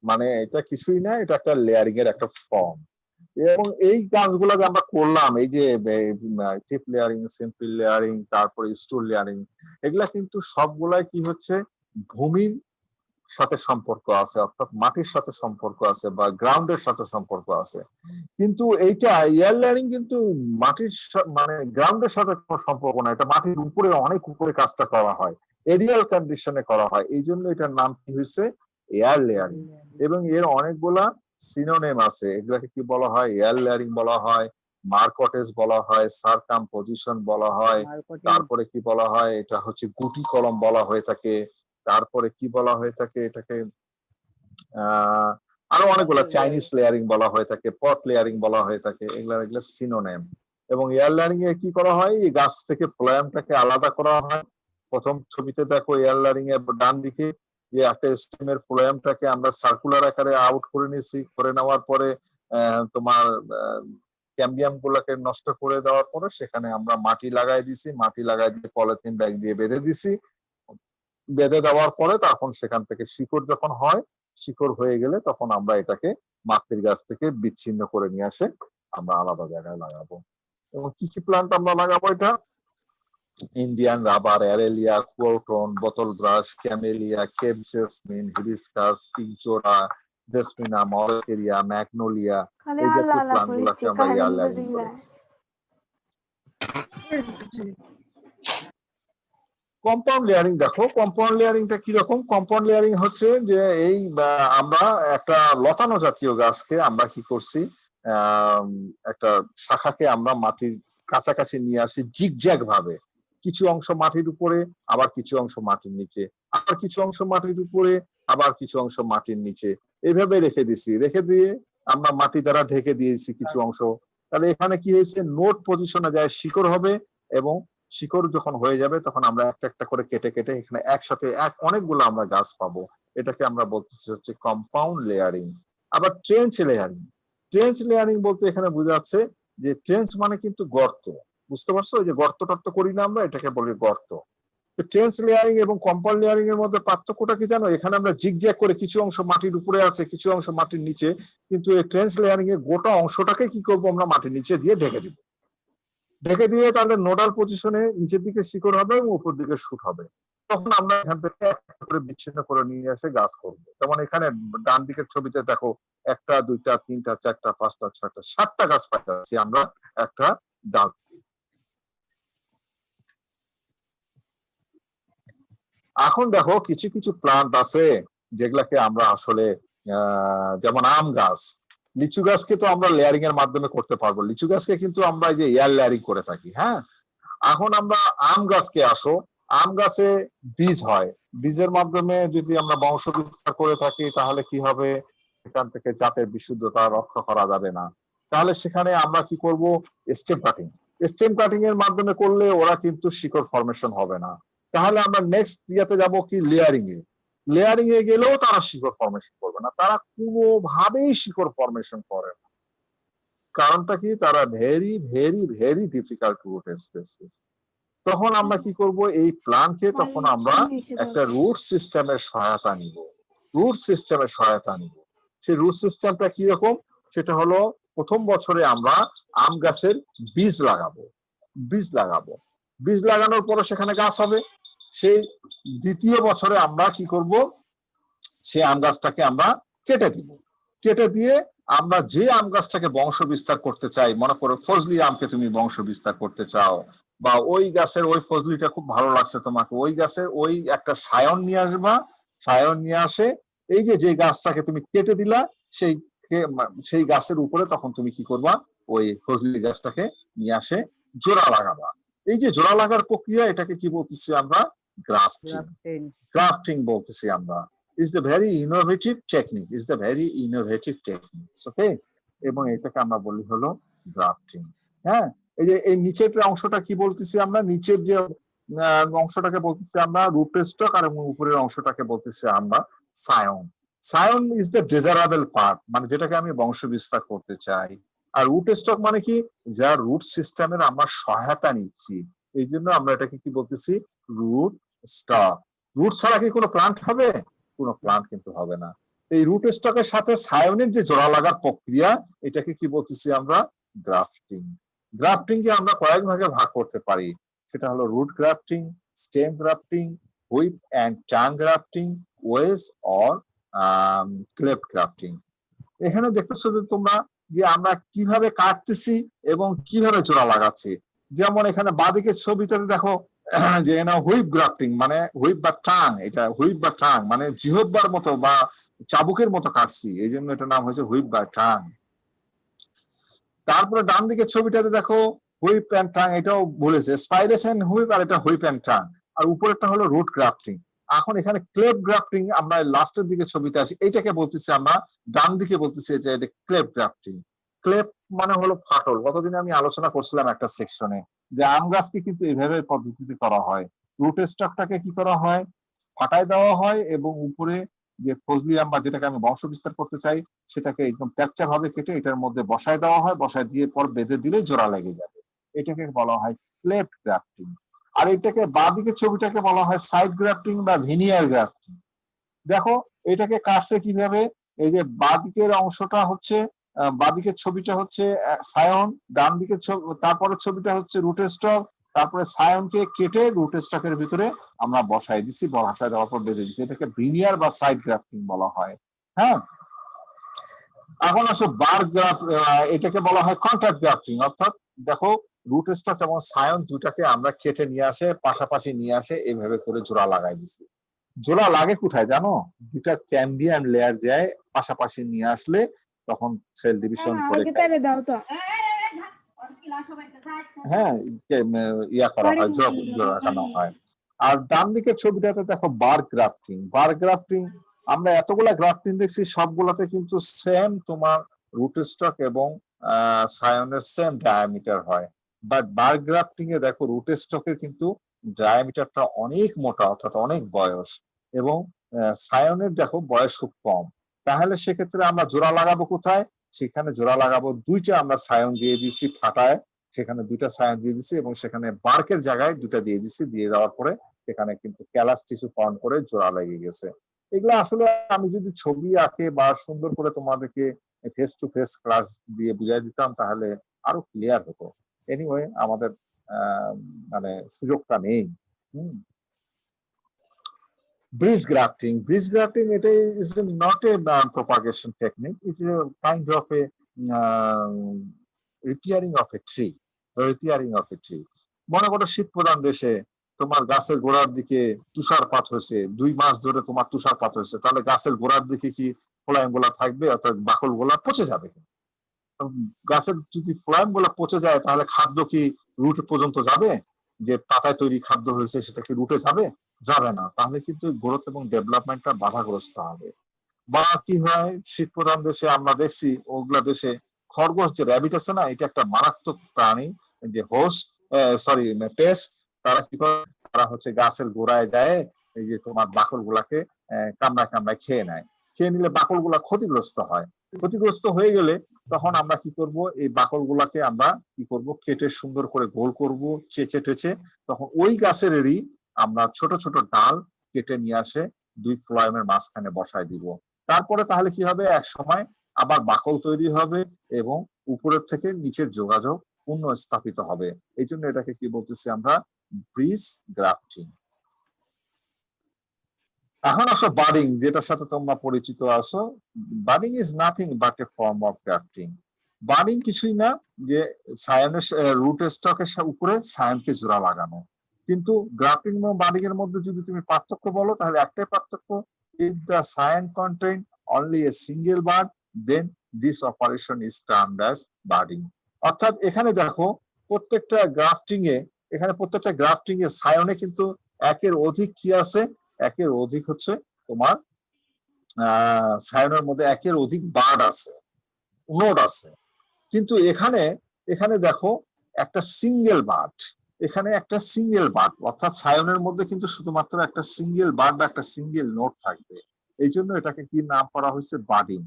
মানে এটা কিছুই না, এটা একটা লেয়ারিং এর একটা ফর্ম। এবং এই গাছগুলো যে আমরা করলাম, এই যে ট্রিপ লেয়ারিং, সিম্পল লেয়ারিং, তারপরে স্টুল লেয়ারিং, এগুলা কিন্তু সবগুলাই কি হচ্ছে? ভূমির সাথে সম্পর্ক আছে, অর্থাৎ মাটির সাথে সম্পর্ক আছে বা গ্রাউন্ডের সাথে সম্পর্ক আছে। কিন্তু এইটা এয়ার লেয়ারিং কিন্তু মাটির মানে গ্রাউন্ডের সাথে কোনো সম্পর্ক না, এটা মাটির উপরে, অনেক উপরে কাজটা করা হয়, এরিয়াল কন্ডিশনে করা হয়। এই জন্য এটার নাম কি হয়েছে? Air layering. এবং এর অনেকগুলা সিনোনিম আছে। এগুলাকে কি বলা হয়? এয়ার লেয়ারিং বলা হয়, মার্কটেজ বলা হয়, সারকামপোজিশন বলা হয়, তারপরে কি বলা হয়? এটা হচ্ছে গুটি কলম বলা হয়ে থাকে, তারপরে কি বলা হয়ে থাকে? এটাকে আরো অনেকগুলা চাইনিজ লেয়ারিং বলা হয়ে থাকে, পট লেয়ারিং বলা হয়ে থাকে। এগুলা সিনোনিম। এবং এয়ার লেয়ারিং এ কি করা হয়? এই গাছ থেকে ফ্লোয়েমটাকে আলাদা করা হয়। প্রথম ছবিতে দেখো এয়ার লেয়ারিং এর ডান দিকে যে একটা স্টেমের ফ্লোয়েমটাকে আমরা সার্কুলার আকারে আউট করে নিয়েছি। করে নেওয়ার পরে তোমার ক্যাম্বিয়াম গুলাকে নষ্ট করে দেওয়ার পরে সেখানে আমরা মাটি লাগাই দিছি, মাটি লাগাই দিয়ে পলিথিন ব্যাগ দিয়ে বেঁধে দিছি। বেঁধে দেওয়ার পরে তখন সেখান থেকে শিকড় যখন হয়, শিকড় হয়ে গেলে তখন আমরা এটাকে মাতৃ গাছ থেকে বিচ্ছিন্ন করে নিয়ে আসে আমরা আলাদা জায়গায় লাগাবো। এবং কি কি প্লান্ট আমরা লাগাবো? এটা Indian rubber, aralia, croton, bottle brush, camellia, cape jasmine, hibiscus, পিংচোরা, জেসমিনা, মলকেরিয়া, ম্যাগনোলিয়া, এই জাতীয় প্লান্ট গুলাকে আমরা ইয়ার ল্যারিং করি। কম্পাউন্ড লেয়ারিং দেখো, কম্পাউন্ড লেয়ারিংটা কিরকম? কম্পাউন্ড লেয়ারিং হচ্ছে যে এই আমরা একটা লতানো জাতীয় গাছকে আমরা কি করছি, একটা শাখাকে আমরা মাটির কাছাকাছি নিয়ে আসি জিগজ্যাগ ভাবে, কিছু অংশ মাটির উপরে, আবার কিছু অংশ মাটির নিচে, আবার কিছু অংশ মাটির উপরে, আবার কিছু অংশ মাটির নিচে, এইভাবে রেখে দিছি। রেখে দিয়ে আমরা মাটি দ্বারা ঢেকে দিয়েছি কিছু অংশ। তাহলে এখানে কি হয়েছে, নোড পজিশনে যায় শিকড় হবে, এবং শিকড় যখন হয়ে যাবে তখন আমরা একটা একটা করে কেটে কেটে এখানে একসাথে অনেকগুলো আমরা গাছ পাবো। এটাকে আমরা বলতেছি হচ্ছে কম্পাউন্ড লেয়ারিং। আবার ট্রেঞ্চ লেয়ারিং, ট্রেঞ্চ লেয়ারিং বলতে এখানে বোঝাচ্ছে যে ট্রেঞ্চ মানে কিন্তু গর্ত, বুঝতে পারছো? ওই যে গর্ত টর্ত করি না আমরা, এটাকে বলি গর্ত। তো ট্রেঞ্চ লেয়ারিং এবং কম্পাউন্ড লেয়ারিং এর মধ্যে পার্থক্যটা কি জানো? এখানে আমরা জিগজ্যাগ করে কিছু অংশ মাটির উপরে আছে, কিছু অংশ মাটির নিচে, কিন্তু এই ট্রেঞ্চ লেয়ারিং এর গোটা অংশটাকে কি করবো আমরা মাটির নিচে দিয়ে ঢেকে দিব। ঢেকে দিয়ে তাহলে নোডাল পজিশনে নিচের দিকে শিকড় হবে এবং উপর দিকে শুট হবে। তখন আমরা এখান থেকে একটা করে বিচ্ছিন্ন করে নিয়ে এসে গাছ করবো। যেমন এখানে ডান দিকের ছবিতে দেখো, 1টা 2টা 3টা 4টা 5টা 6টা 7টা গাছ পাইছি আমরা একটা ডাল। এখন দেখো কিছু কিছু প্লান্ট আছে যেগুলাকে আমরা আসলে যেমন আম গাছ, লিচু গাছকে তো আমরা লেয়ারিং এর মাধ্যমে করতে পারবো। লিচু গাছকে কিন্তু আমরা এই যে এয়ার লেয়ারিং করে থাকি। হ্যাঁ, এখন আমরা আম গাছকে আসো, আম গাছে বীজ হয়, বীজের মাধ্যমে যদি আমরা বংশ বিস্তার করে থাকি তাহলে কি হবে, সেখান থেকে জাতের বিশুদ্ধতা রক্ষা করা যাবে না। তাহলে সেখানে আমরা কি করব, স্টেম কাটিং। স্টেম কাটিং এর মাধ্যমে করলে ওরা কিন্তু শিকড় ফরমেশন হবে না। তাহলে আমরা নেক্সট ইয়াতে যাব কি, লেয়ারিং এ। লেয়ারিং এ গেলেও তারা শিকড় ফরমেশন করবে না, তারা কোনোভাবেই শিকড় ফরমেশন করে না। কারণটা কি, তারা very very very difficult root species. তখন আমরা কি করব, এই প্লান্টকে তখন আমরা একটা রুট সিস্টেমের সহায়তা নিব। রুট সিস্টেমের সহায়তা নিব। সেই রুট সিস্টেমটা কি রকম, সেটা হলো প্রথম বছরে আমরা আম গাছের বীজ লাগাবো। বীজ লাগাবো, বীজ লাগানোর পরে সেখানে গাছ হবে। সেই দ্বিতীয় বছরে আমরা কি করব, সেই আম গাছটাকে আমরা কেটে দিব। কেটে দিয়ে আমরা যে আম গাছটাকে বংশ বিস্তার করতে চাই, মনে করো ফজলি আমকে তুমি বংশ বিস্তার করতে চাও, বা ওই গাছের ওই ফজলিটা খুব ভালো লাগছে তোমাকে, ওই গাছের ওই একটা সায়ন নিয়ে আসবা। সায়ন নিয়ে আসে এই যে গাছটাকে তুমি কেটে দিলা, সেই গাছের উপরে তখন তুমি কি করবা, ওই ফজলি গাছটাকে নিয়ে আসে জোড়া লাগাবা। এই যে জোড়া লাগার প্রক্রিয়া, এটাকে কি বলতেছি আমরা, গ্রাফটিং। গ্রাফটিং বলতেছি আমরা। is the very innovative technique, is the very innovative technique, okay? এবং এটাকে আমরা বলি হলো গ্রাফটিং। হ্যাঁ, এই যে এই নিচের অংশটা কি বলতেছি আমরা, নিচের যে অংশটাকে বলতেছি আমরা রুট স্টক, আর উপরের অংশটাকে বলতেছি আমরা Sayan. Sayan is the desirable part, মানে যেটাকে আমি বংশ বিস্তার করতে চাই। আর রুট স্টক মানে কি, যার রুট সিস্টেমের আমরা সহায়তা নিচ্ছি, এই জন্য আমরা এটাকে কি বলতেছি, রুট স্টক। রুট ছাড়া কি কোনো প্লান্ট হবে? কোনো প্লান্ট কিন্তু হবে না। এই রুট স্টকের সাথে সায়নের যে জোড়া লাগার প্রক্রিয়া, এটাকে কি বলতেছি আমরা, গ্রাফটিং। গ্রাফটিং কে আমরা কয়েক ভাগে ভাগ করতে পারি, সেটা হলো root grafting, stem grafting, whip and tongue grafting, wedge or cleft grafting. এখানে দেখতেছো যে তোমরা যে আমরা কিভাবে কাটতেছি এবং কিভাবে জোড়া লাগাচ্ছি। যেমন এখানে বাঁদিকের ছবিটাতে দেখো যে হুইপ গ্রাফটিং, মানে হুইপ বা টাং, এটা হুইপ বা টাং মানে জিহ্বার মতো বা চাবুকের মতো কাটছি, এই জন্য এটার নাম হয়েছে হুইপ বা টাং। তারপরে ডান দিকের ছবিটাতে দেখো হুইপ অ্যান্ড টাং, এটাও বলেছে স্পাইরাস এন্ড হুইপ, আর এটা হুইপ অ্যান্ড টাং। আর উপরেরটা হলো রুট গ্রাফটিং। এখন এখানে ক্লেপ গ্রাফটিং আমরা লাস্টের দিকে ছবিতে আসি, এইটাকে বলতেছি আমরা, ডান দিকে বলতেছি যে এটা ক্লেপ গ্রাফটিং। ক্লেপ মানে হলো ফাটল। গতদিন আমি আলোচনা করছিলাম একটা সেকশনে যে আম গাছকে কিন্তু এইভাবে পদ্ধতিতে করা হয়। রুট স্টকটাকে কি করা হয়, ফাটাই দেওয়া হয় এবং উপরে যে ফজলিয়াম বা যেটাকে আমি বংশ বিস্তার করতে চাই সেটাকে একদম ক্যাপচার ভাবে কেটে এটার মধ্যে বসায় দেওয়া হয়, বসায় দিয়ে পর বেঁধে দিলে জোড়া লেগে যাবে। এটাকে বলা হয় ক্লেফট গ্রাফটিং। আর এটাকে বাঁদিকের ছবিটাকে বলা হয় সাইড গ্রাফটিং বা ভিনিয়ার গ্রাফটিং। দেখো এটাকে কাটছে কিভাবে, এই যে বাঁদিকের অংশটা হচ্ছে বাঁদিকের ছবিটা হচ্ছে সায়ন, ডান দিকের তারপরের ছবিটা হচ্ছে রুট স্টক, তারপরে সায়নকে কেটে রুট স্টকের ভিতরে আমরা বসাই দিছি, বসায় দেওয়ার পর বেঁধে দিচ্ছি। এটাকে ভিনিয়ার বা সাইড গ্রাফটিং বলা হয়। হ্যাঁ, এখন আসো বার গ্রাফ, এটাকে বলা হয় কন্ট্যাক্ট গ্রাফটিং। অর্থাৎ দেখো রুট স্টক এবং সায়ন দুটাকে আমরা কেটে নিয়ে আসে, পাশাপাশি নিয়ে আসে, এইভাবে করে জোড়া লাগাই দিছি। জোড়া লাগে কোথায় জানো? দুটা ক্যাম্বিয়াম লেয়ার যায় পাশাপাশি নিয়ে আসলে তখন সেল ডিভিশন করে হ্যাঁ ইয়া করা হয়, জোড়া লাগানো হয়। আর ডান দিকের ছবিটাতে দেখো বার গ্রাফটিং। বার গ্রাফটিং আমরা এতগুলা গ্রাফটিং দেখছি, সবগুলাতে কিন্তু সেম তোমার রুট স্টক এবং সায়নের সেম ডায়ামিটার হয়। বাট বার গ্রাফটিং এ দেখো রুট স্টকের কিন্তু ডায়ামিটারটা অনেক মোটা, অর্থাৎ অনেক বয়স, এবং সায়নের দেখো বয়স খুব কম। তাহলে সেক্ষেত্রে আমরা জোড়া লাগাবো কোথায়? সেখানে জোড়া লাগাবো দুইটা আমরা সায়ন দিয়ে দিচ্ছি ফাটায়, সেখানে দুইটা সায়ন দিয়ে দিচ্ছি এবং সেখানে বার্কের জায়গায় দুটা দিয়ে দিচ্ছি। দিয়ে দেওয়ার পরে সেখানে কিন্তু ক্যালাস টিস্যু ফর্ম করে জোড়া লেগে গেছে। এগুলো আসলে আমি যদি ছবি আঁকে বা সুন্দর করে তোমাদেরকে ফেস টু ফেস ক্লাস দিয়ে বুঝাই দিতাম তাহলে আরো ক্লিয়ার হতো। এনিওয়ে আমাদের মানে সুযোগটা নেই। Breeze grafting. Breeze grafting it is not a propagation technique. It is a kind of a repairing of a tree. Repairing of a tree. মনে করো শীত প্রধান দেশে তোমার গাছের গোড়ার দিকে তুষারপাত হয়েছে, 2 মাস ধরে তোমার তুষারপাত হয়েছে, তাহলে গাছের গোড়ার দিকে কি ফ্লাইম গুলা থাকবে? অর্থাৎ বাকল গুলা পচে যাবে। গাছের যদি ফ্লাইম গুলা পচে যায় তাহলে খাদ্য কি রুট পর্যন্ত যাবে? যে পাতায় তৈরি খাদ্য হয়েছে সেটা কি রুটে যাবে? যাবে না। তাহলে কিন্তু গ্রোথ এবং ডেভেলপমেন্টটা বাধাগ্রস্ত হবে। বা কি হয় শীত প্রধান দেশে আমরা দেখছি, ওগুলা দেশে খরগোশ যে র্যাবিট আছে না, এটা একটা মারাত্মক প্রাণী, যে হোস্ট সরি পেস্ট। তারা কি করে, তারা হচ্ছে গাছের গোড়ায় যায়, এই যে তোমার বাকল গুলাকে কামড়ায় কামড়ায় খেয়ে নেয়। খেয়ে নিলে বাকল গুলা ক্ষতিগ্রস্ত হয়। ক্ষতিগ্রস্ত হয়ে গেলে তখন আমরা কি করব, এই বাকল গুলাকে আমরা কি করব, কেটে সুন্দর করে গোল করব, চেঁচে টেচে, তখন ওই গাছেরই আমরা ছোট ছোট ডাল কেটে নিয়ে আসে 2 ফ্লাইমের মাঝখানে বসায় দিব। তারপরে তাহলে কি হবে, এক সময় আবার বাকল তৈরি হবে এবং উপরের থেকে নিচের যোগাযোগ পুনঃস্থাপিত হবে। এই জন্য এটাকে কি বলতেছি আমরা, ব্রিজ গ্রাফটিং। এখন আসো বাডিং, যেটার সাথে তোমরা পরিচিত আছো। Budding is nothing but A form of grafting. Budding কিছুই না, যে সায়নের রুট স্টকের উপরে সায়নকে জোড়া লাগানো। কিন্তু গ্রাফটিং এবং বাডিং এর মধ্যে যদি তুমি পার্থক্য বলো তাহলে একটাই পার্থক্য, if the scion contain only a single bud then this operation is termed as budding. অর্থাৎ এখানে দেখো প্রত্যেকটা গ্রাফটিং এ সায়নে কিন্তু একের অধিক কি আছে, একের অধিক হচ্ছে তোমার সায়নের মধ্যে একের অধিক বার্ড আছে, নোড আছে। কিন্তু এখানে দেখো একটা সিঙ্গেল বার্ড, এখানে একটা সিঙ্গেল বার্ড, অর্থাৎ সায়নের মধ্যে কিন্তু শুধুমাত্র একটা সিঙ্গেল বার্ড বা একটা সিঙ্গেল নোট থাকবে। এই জন্য এটাকে কি নাম করা হয়েছে, বাডিং।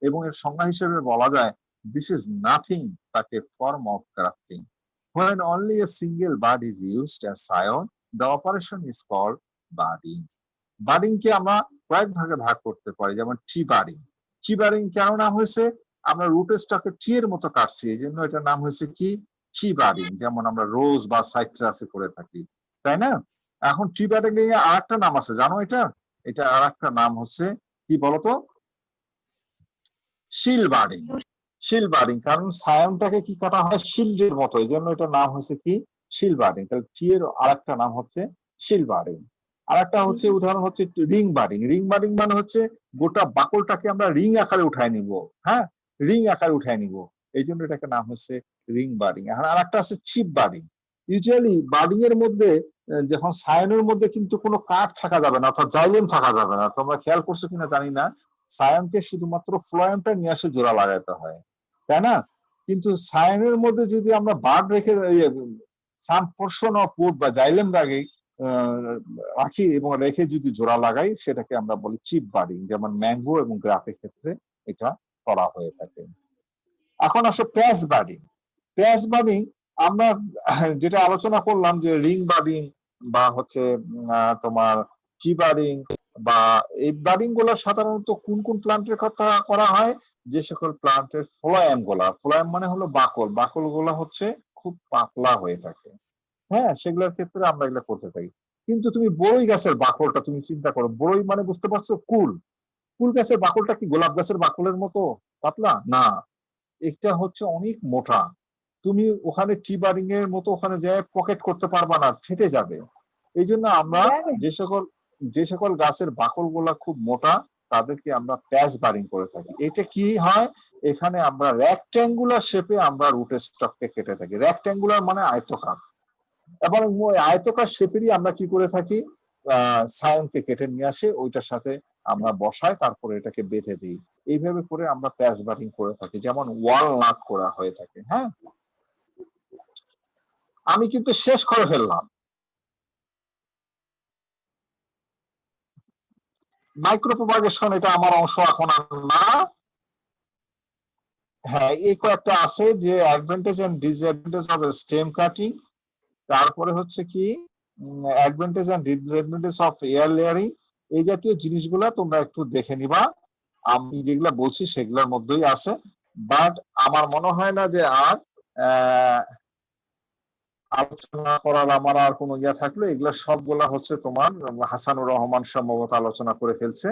এবং এর সংজ্ঞা হিসেবে বলা যায়, this is nothing but A form of grafting. When only a single bud is used as scion, the operation is called budding. Budding কে আমরা কয়েক ভাগে ভাগ করতে পারি, যেমন ট্রি বাডিং। ট্রি বাডিং কেন নাম হয়েছে, আমরা রুট স্টকে ট্রি এর মতো কাটছি, এই জন্য এটার নাম হয়েছে কি, ট্রি বাডিং, যেমন আমরা রোজ বা সাইট্রাসে করে থাকি, তাই না? এখন ট্রি বাডিং এর আরেকটা নাম আছে, জানো এটা আরেকটা নাম হচ্ছে কি বলতো, শিল বাডিং। শিল বাডিং, কারণ সায়নটাকে কি কাটা হয় শিল্ডের মতো, এই জন্য এটার নাম হচ্ছে কি, শিল বাডিং। তাহলে ট্রি এর আরেকটা নাম হচ্ছে শিল বাডিং। আরেকটা হচ্ছে উদাহরণ হচ্ছে রিং বাডিং। রিং বাডিং মানে হচ্ছে গোটা বাকলটাকে আমরা রিং আকারে উঠায় নিব, হ্যাঁ, রিং আকারে উঠায় নিব, এই জন্য এটাকে নাম হচ্ছে রিং বাডিং। এখন আরেকটা আছে চিপ বাডিং। ইউজুয়ালি বাডিং এর মধ্যে যখন সায়নের মধ্যে কিন্তু কোনো কাঠ থাকা যাবে না, অর্থাৎ জাইলেম থাকা যাবে না। তোমরা খেয়াল করছো কিনা জানি না, সায়নকে শুধুমাত্র ফ্লোয়েমটা নিয়ে আসে জোড়া লাগাতে হয়, তাই না? কিন্তু সায়নের মধ্যে যদি আমরা বার্ড রেখে সাম পোর্শন অফ উড বা জাইলেম রাখি, রাখি এবং রেখে যদি জোড়া লাগাই সেটাকে আমরা বলি চিপ বাডিং, যেমন ম্যাঙ্গো এবং গ্রাফের ক্ষেত্রে এটা করা হয়ে থাকে। এখন আসো প্যাচ বাডিং। প্যাচ বাডিং আমরা যেটা আলোচনা করলাম যে রিং বাডিং বা হচ্ছে তোমার চি বাডিং বা এই বাডিং গুলো সাধারণত কোন কোন প্লান্টের কথা করা হয়? যে সকল প্লান্টের ফ্লোয়েম গুলা, ফ্লোয়েম মানে হলো বাকল, বাকল গুলা হচ্ছে খুব পাতলা হয়ে থাকে, হ্যাঁ, সেগুলোর ক্ষেত্রে আমরা এগুলো করতে থাকি। কিন্তু তুমি বড়ই গাছের বাকলটা তুমি চিন্তা করো, বড়ই মানে বুঝতে পারছো কুল, কুল গাছের বাকলটা কি গোলাপ গাছের বাকলের মতো পাতলা? না, এটা হচ্ছে অনেক মোটা। তুমি ওখানে টি বারিং এর মতো ওখানে যায় পকেট করতে পারবা না, ফেটে যাবে। এই জন্য আমরা যে সকল গাছের বাকল গুলা খুব মোটা তাদেরকে আমরা প্যাচ বারিং করে থাকি। এটা কি হয়, এখানে আমরা রেক্ট্যাঙ্গুলার শেপে আমরা রুটের স্টককে কেটে থাকি। রেক্ট্যাঙ্গুলার মানে আয়তকার, এবং আয়তকার শেপেরই আমরা কি করে থাকি, সায়নকে কেটে নিয়ে আসে ওইটার সাথে আমরা বসাই, তারপরে এটাকে বেঁধে দিই। এইভাবে করে আমরা প্যাচ বাটিং করে থাকি, যেমন ওয়ালনাট করা হয়ে থাকে। হ্যাঁ, আমি কিন্তু শেষ করে ফেললাম। মাইক্রোপ্রোপাগেশন এটা আমার অংশ এখন আর না। হ্যাঁ, এই কয়েকটা আছে যে advantage and disadvantage of stem cutting, তারপরে হচ্ছে কি advantage and disadvantage of air layering. এই জাতীয় জিনিসগুলা তোমরা একটু দেখে নিবা, আমি যেগুলা বলছি সেগুলোর মধ্যেই আছে। বাট আমার মনে হয় না যে আর আলোচনা করার আমার আর কোনো ইয়া থাকলে, এগুলা সবগুলা হচ্ছে তোমার হাসানুর রহমান সম্ভবত আলোচনা করে ফেলছে।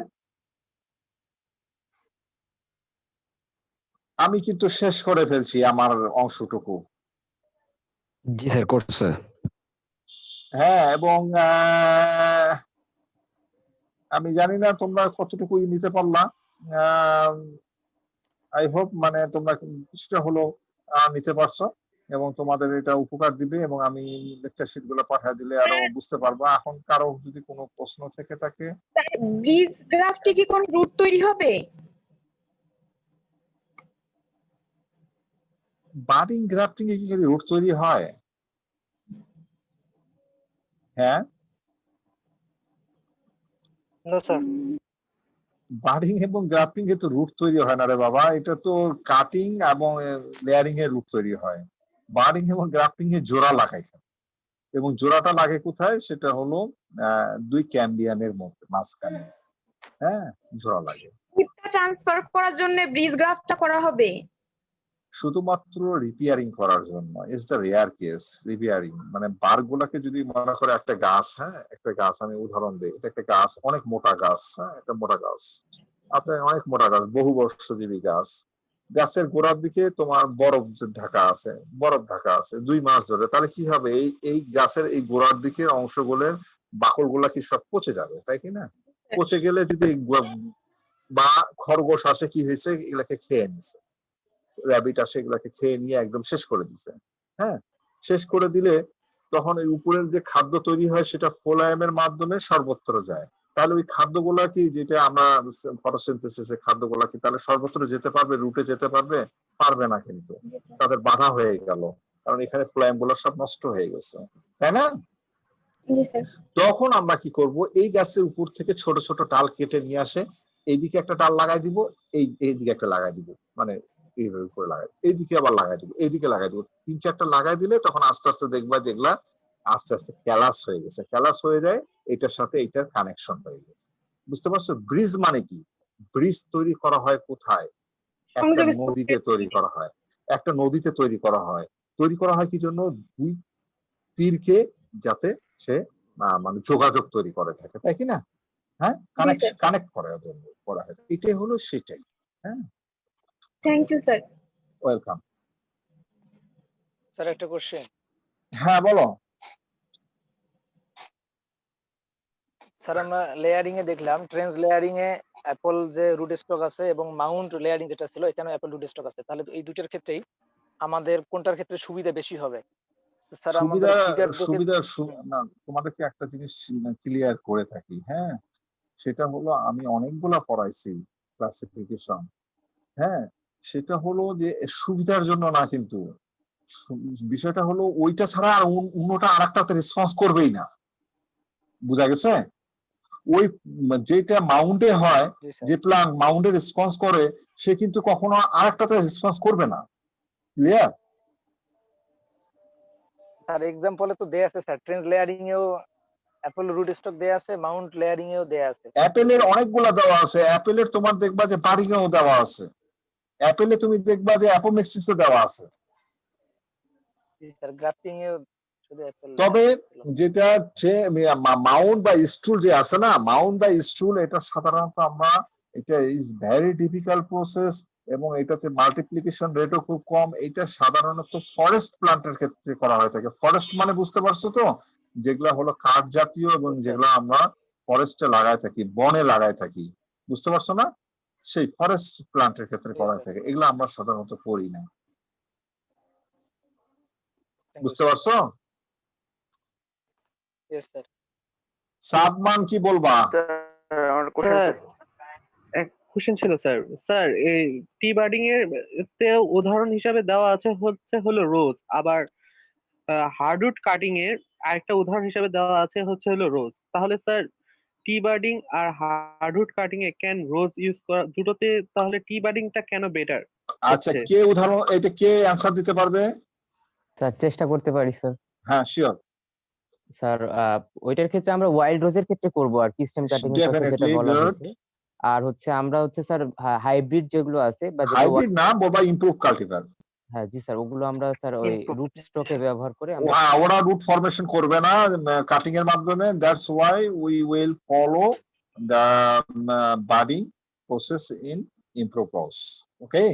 আমি কিন্তু শেষ করে ফেলছি আমার অংশটুকু। জি স্যার, করছে। হ্যাঁ, এবং আমি জানি না তোমরা কতটুকু নিতে পারলা। আই হোপ মানে তোমরা কিছুটা হলো নিতে পারছো এবং তোমাদের এটা উপকার দিবে, এবং আমি লেকচার শিট গুলো পাঠিয়ে দিলে আরো বুঝতে পারবা। এখন কারো যদি কোনো প্রশ্ন থেকে থাকে। ব্রিজ গ্রাফটে কি কোনো রুট তৈরি হবে? বাডিং গ্রাফটিং এ কি রুট তৈরি হয়? হ্যাঁ, বাডিং এবং গ্রাফটিং এ তো রুট তৈরি হয় না রে বাবা, এটা তো কাটিং এবং লেয়ারিং এ রুট তৈরি হয়। বাডিং এবং গ্রাফটিং এ জোড়া লাগাই, এবং জোড়াটা লাগে কোথায়? সেটা হলো দুই ক্যাম্বিয়ামের মধ্যে মাঝখানে, হ্যাঁ, জোড়া লাগে। ট্রান্সফার করার জন্য ব্রিজ গ্রাফটা করা হবে শুধুমাত্র রিপেয়ারিং করার জন্য। Is the rare case repairing, মানে বার গুলাকে যদি মনে করে একটা গাছ, হ্যাঁ, একটা গাছ আমি উদাহরণ দিই, এটা একটা গাছ, অনেক মোটা গাছ, হ্যাঁ, একটা মোটা গাছ, আপনার অনেক মোটা গাছ, বহু বর্ষজীবী গাছ। গাছের গোড়ার দিকে তোমার বরফ ঢাকা আছে, বরফ ঢাকা আছে 2 মাস ধরে, তাহলে কি হবে? এই গাছের এই গোড়ার দিকের অংশগুলোর বাকল গুলা কি সব পচে যাবে, তাই কি না? পচে গেলে যদি বা খরগোশ আসে, কি হয়েছে, এগুলাকে খেয়ে নিছে, র্যাবিট আসে এগুলাকে খেয়ে নিয়ে একদম শেষ করে দিছে। হ্যাঁ, শেষ করে দিলে তখন এই উপরের যে খাদ্য তৈরি হয় সেটা ফ্লোয়েমের মাধ্যমে সর্বত্র যায়। তাহলে ওই খাদ্যগুলা কি, যেটা আমরা ফটোসিনথেসিসে খাদ্যগুলা কি তাহলে সর্বত্র যেতে পারবে, রুটে যেতে পারবে? পারবে না, কিন্তু তাদের বাধা হয়ে গেল, কারণ এখানে ফ্লোয়েম গুলো সব নষ্ট হয়ে গেছে, তাই না? তখন আমরা কি করব, এই গাছের উপর থেকে ছোট ছোট ডাল কেটে নিয়ে আসে, এইদিকে একটা ডাল লাগাই দিব, এইদিকে একটা লাগাই দিব, মানে এইভাবে করে লাগাই, এইদিকে আবার লাগাই দিব, এইদিকে লাগাই দিব, 3-4টা লাগাই দিলে তখন আস্তে আস্তে দেখবা যেগুলা আস্তে আস্তে ক্যালাস হয়ে গেছে, ক্যালাস হয়ে যায়, এটার সাথে এটার কানেকশন হয়ে গেছে। বুঝতে পারছো? ব্রিজ মানে কি? ব্রিজ তৈরি করা হয় কোথায়? একটা নদীতে তৈরি করা হয়, একটা নদীতে তৈরি করা হয়। তৈরি করা হয় কি জন্য? দুই তীরকে যাতে সে মানে যোগাযোগ তৈরি করে থাকে, তাই কি না? হ্যাঁ, কানেক্ট করার জন্য করা হয়, এটাই হলো সেটাই। হ্যাঁ, thank you sir. Welcome. Sir একটা কোশ্চেন। হ্যাঁ, বলো। স্যার আমরা লেয়ারিং এ দেখলাম, ট্রেন্স লেয়ারিং এ অ্যাপল যে রুট স্টক আছে এবং মাউন্ট লেয়ারিং যেটা ছিল এখানে অ্যাপল রুট স্টক আছে, তাহলে এই দুইটার ক্ষেত্রেই আমাদের কোনটার ক্ষেত্রে সুবিধা বেশি হবে? স্যার আমাদের সুবিধা না, তোমাদেরকে একটা জিনিস ক্লিয়ার করে থাকি, হ্যাঁ, সেটা হলো আমি অনেকগুলা পড়াইছি ক্লাসিফিকেশন, হ্যাঁ, সেটা হলো যে সুবিধার জন্য না, কিন্তু বিষয়টা হলো ওইটা ছাড়া আর অন্যটা আরেকটাতে রেসপন্স করবেই না। বুঝা গেছে? ওই যেটা মাউন্টে হয়, জি স্যার। যে প্লান্ট মাউন্টে রেসপন্স করে, সে কিন্তু কখনো আরেকটাতে রেসপন্স করবে না। ক্লিয়ার? স্যার এক্সাম্পলে তো দেয়া আছে স্যার, ট্রেন্স লেয়ারিং এও অ্যাপল রুট স্টক দেয়া আছে, মাউন্ট লেয়ারিং এও দেয়া আছে। অ্যাপেলের অনেকগুলা দেওয়া আছে। অ্যাপেলের তোমার দেখবা যে বারিংয়েও দেওয়া আছে। অ্যাপেলে তুমি দেখবা যে অ্যাপোমেক্সিসও দেওয়া আছে। জি স্যার, গ্রাফটিং এও শুধু অ্যাপল তবে যেটা মাউন্ট বা স্টুল যে আছে না, মাউন্ট বা স্টুল, এটা সাধারণত আমরা, এটা ইজ ভেরি ডিফিকাল্ট প্রসেস এবং এটাতে মাল্টিপ্লিকেশন রেটও খুব কম। এটা সাধারণত ফরেস্ট প্লান্টের ক্ষেত্রে করা হয়ে থাকে। ফরেস্ট মানে বুঝতে পারছো তো, যেগুলা হলো কাঠ জাতীয় এবং যেগুলো আমরা ফরেস্টে লাগাই থাকি, বনে লাগাই থাকি, বুঝতে পারছো না? সেই ফরেস্ট প্লান্টের ক্ষেত্রে করা হয়ে থাকে। এগুলো আমরা সাধারণত করি না। বুঝতে পারছো? Yes sir. সাদমান কি বলবা? আমার কোশ্চেন স্যার এক কোশ্চেন ছিল স্যার। স্যার এই টি বার্ডিং এর তে উদাহরণ হিসাবে দেওয়া আছে হলো রোজ, আবার হার্ডউড কাটিং এর আরেকটা উদাহরণ হিসাবে দেওয়া আছে হলো রোজ। তাহলে স্যার টি বার্ডিং আর হার্ডউড কাটিং এ ক্যান রোজ ইউজ করা, দুটোতে তাহলে টি বার্ডিংটা কেন বেটার? আচ্ছা, কে উদাহরণ, এটা কে অ্যানসার দিতে পারবে? স্যার চেষ্টা করতে পারি স্যার। হ্যাঁ, শিওর। স্যার ওইটার ক্ষেত্রে আমরা ওয়াইল্ড রোজের ক্ষেত্রে করব আর কি, স্টেম কাটিং এর কথা যেটা ডেফিনেটলি বলা গুড। হয়েছে। আর আমরা স্যার হাইব্রিড যেগুলো আছে বা যেটা হাইব্রিড না বাবা, ইমপ্রুভ কাল্টিভার। হ্যাঁ জি স্যার, ওগুলো আমরা স্যার ওই রুট স্টকে ব্যবহার করে আমরা ওরা রুট ফরমেশন করবে না কাটিং এর মাধ্যমে। That's why we will follow the budding process in improve rose. Okay,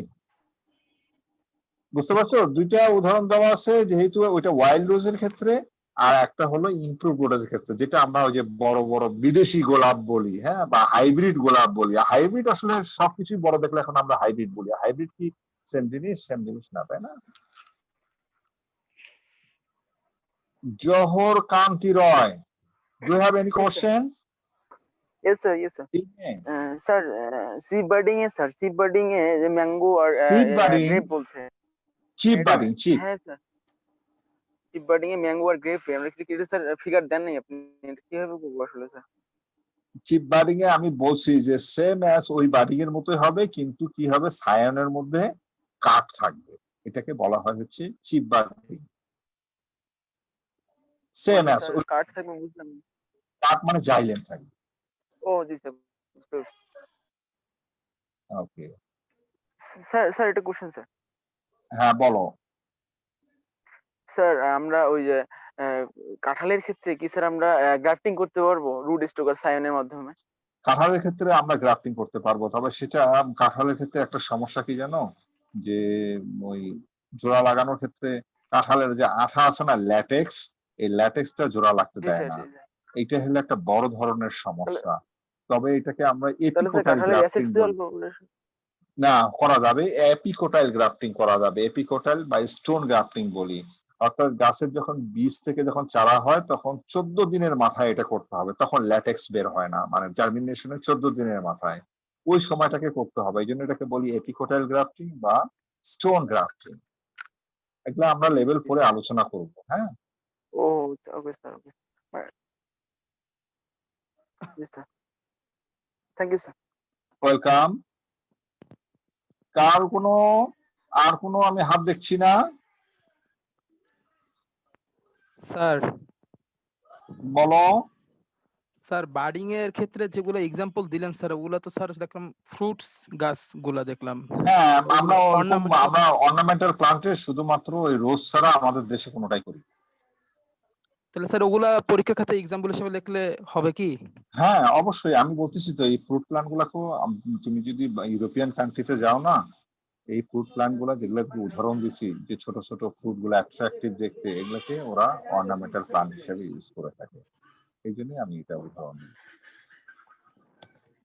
বুঝতে পারছো? দুইটা উদাহরণ দেওয়া আছে, যেহেতু ওইটা ওয়াইল্ড রোজের ক্ষেত্রে আর একটা হলো ইমপ্রুভ রোজের ক্ষেত্রে, যেটা আমরা ওই যে বড় বড় বিদেশি গোলাপ বলি, হ্যাঁ, বা হাইব্রিড গোলাপ বলি। হাইব্রিড আসলে সবকিছুই বড় দেখলে এখন আমরা হাইব্রিড বলি। হাইব্রিড কি সেম জিনিস? সেম জিনিস না, তাই না? জোহর কান্তি রয়, do you have any questions? Yes sir, yes sir. Sir, seed budding है sir, seed budding है जो मैंगो और Seed budding? ग्रेप बोलते हैं। Chip budding, chip. है sir, seed budding है मैंगो और ग्रेप है। আমরা কি স্যার ফিগার দেন নাই আপনি, এটা কিভাবে করব আসলে স্যার? চিপ বাডিং এ আমি বলছি যে সেম অ্যাজ ওই বাডিং এর মতোই হবে, কিন্তু কি হবে, সায়ানের মধ্যে কাঠ থাকবে। এটাকে বলা হয় হচ্ছে চিপ বাডিং। সেম অ্যাজ ওই কাট থাকবে বুঝলাম। কাঠ মানে জাইলেন থাকবে। ও জি স্যার, বুঝতে পারছি। ওকে, স্যার এটা কোশ্চেন স্যার। হ্যাঁ বলো। স্যার আমরা ওই যে কাঁঠালের ক্ষেত্রে কি স্যার আমরা গ্রাফটিং করতে পারবো রুট স্টক আর সায়নের মাধ্যমে? কাঁঠালের ক্ষেত্রে আমরা গ্রাফটিং করতে পারবো, তবে সেটা কাঁঠালের ক্ষেত্রে একটা সমস্যা কি জানো, যে ওই জোড়া লাগানোর ক্ষেত্রে কাঁঠালের যে আঠা আছে না, ল্যাটেক্স, এই ল্যাটেক্সটা জোড়া লাগতে দেয় না। এইটা হলো একটা বড় ধরনের সমস্যা। তবে এটাকে আমরা এপিকোটাইল গ্রাফটিং না করা যাবে, এপিকোটাইল গ্রাফটিং করা যাবে। এপিকোটাইল বা স্টোন গ্রাফটিং বলি। অর্থাৎ গাছের যখন বীজ থেকে যখন চারা হয় তখন 14 দিনের মাথায় এটা করতে হবে, তখন ল্যাটেক্স বের হয় না, মানে জার্মিনেশনের 14 দিনের মাথায়, ওই সময়টাকে করতে হবে। এই জন্য এটাকে বলি এপিকোটাইল গ্রাফটিং বা স্টোন গ্রাফটিং। এগুলো আমরা লেভেল 4 এ আলোচনা করব। হ্যাঁ, ও okay sir, okay sir, thank you sir. Welcome. আর কোনো আমি হাত দেখছি না। স্যার বলো। স্যার বার্ডিং এর ক্ষেত্রে যেগুলো এক্সাম্পল দিলেন স্যার, ওগুলো তো স্যার দেখলাম ফ্রুটস গাছগুলা দেখলাম। হ্যাঁ, আমরা অর্নামেন্টাল প্লান্টের শুধুমাত্র ওই রোজ ছাড়া আমাদের দেশে কোনোটাই করি। তাহলে স্যার ওগুলা পরীক্ষা খাতে এক্সাম্পল হিসেবে লিখলে হবে কি? হ্যাঁ অবশ্যই, আমি বলতেছি তো, এই ফ্রুট প্লান্ট গুলাকেও তুমি যদি ইউরোপিয়ান কান্ট্রিতে যাও না, এই ফ্রুট প্লান্ট গুলা যেগুলো উদাহরণ দিচ্ছি, যে ছোট ছোট ফ্রুট গুলো অ্যাট্রাকটিভ দেখতে, এগুলোকে ওরা অর্নামেন্টাল প্লান্ট হিসেবে ইউজ করে থাকে। এই জন্যই আমি এটা উদাহরণ দিই।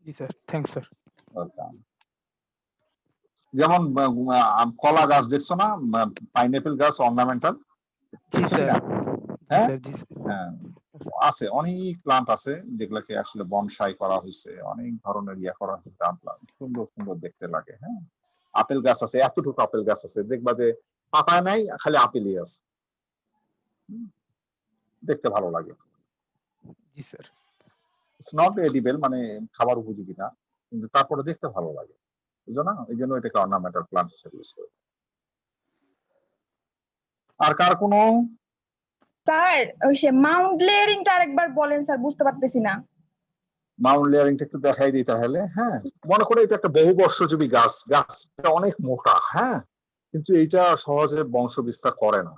জি স্যার, থ্যাঙ্কস স্যার। ওয়েলকাম। যেমন কলা গাছ দেখছো না, পাইনঅ্যাপেল গাছ অর্নামেন্টাল। জি স্যার। হ্যাঁ হ্যাঁ, আছে অনেক প্লান্ট আছে যেগুলোকে আসলে বনসাই করা হয়েছে, অনেক ধরনের করা হয়েছে, প্লান্ট সুন্দর সুন্দর দেখতে লাগে। হ্যাঁ, আপেল গাছ আছে, এতটুকু আপেল গাছ আছে, দেখবা যে পাতা নাই, খালি আপেলই আছে, দেখতে ভালো লাগে। জি স্যার। ইটস নট এডিবল, মানে খাবার উপযোগী না, কিন্তু তারপরে দেখতে ভালো লাগে, বুঝো না? এই জন্য এটাকে অর্নামেন্টাল প্লান্ট হিসেবে ইউজ করে। আর কার কোনো স্যার ওই সে মাউন্ট লেয়ারিংটা আরেকবার বলেন স্যার, বুঝতে পারতেছি না। মাউন্ট লেয়ারিংটা একটু দেখাই দিই তাহলে। হ্যাঁ, মনে করে এটা একটা বহুবর্ষজীবী গাছ, গাছটা অনেক মোটা, হ্যাঁ, কিন্তু এইটা সহজে বংশ বিস্তার করে না,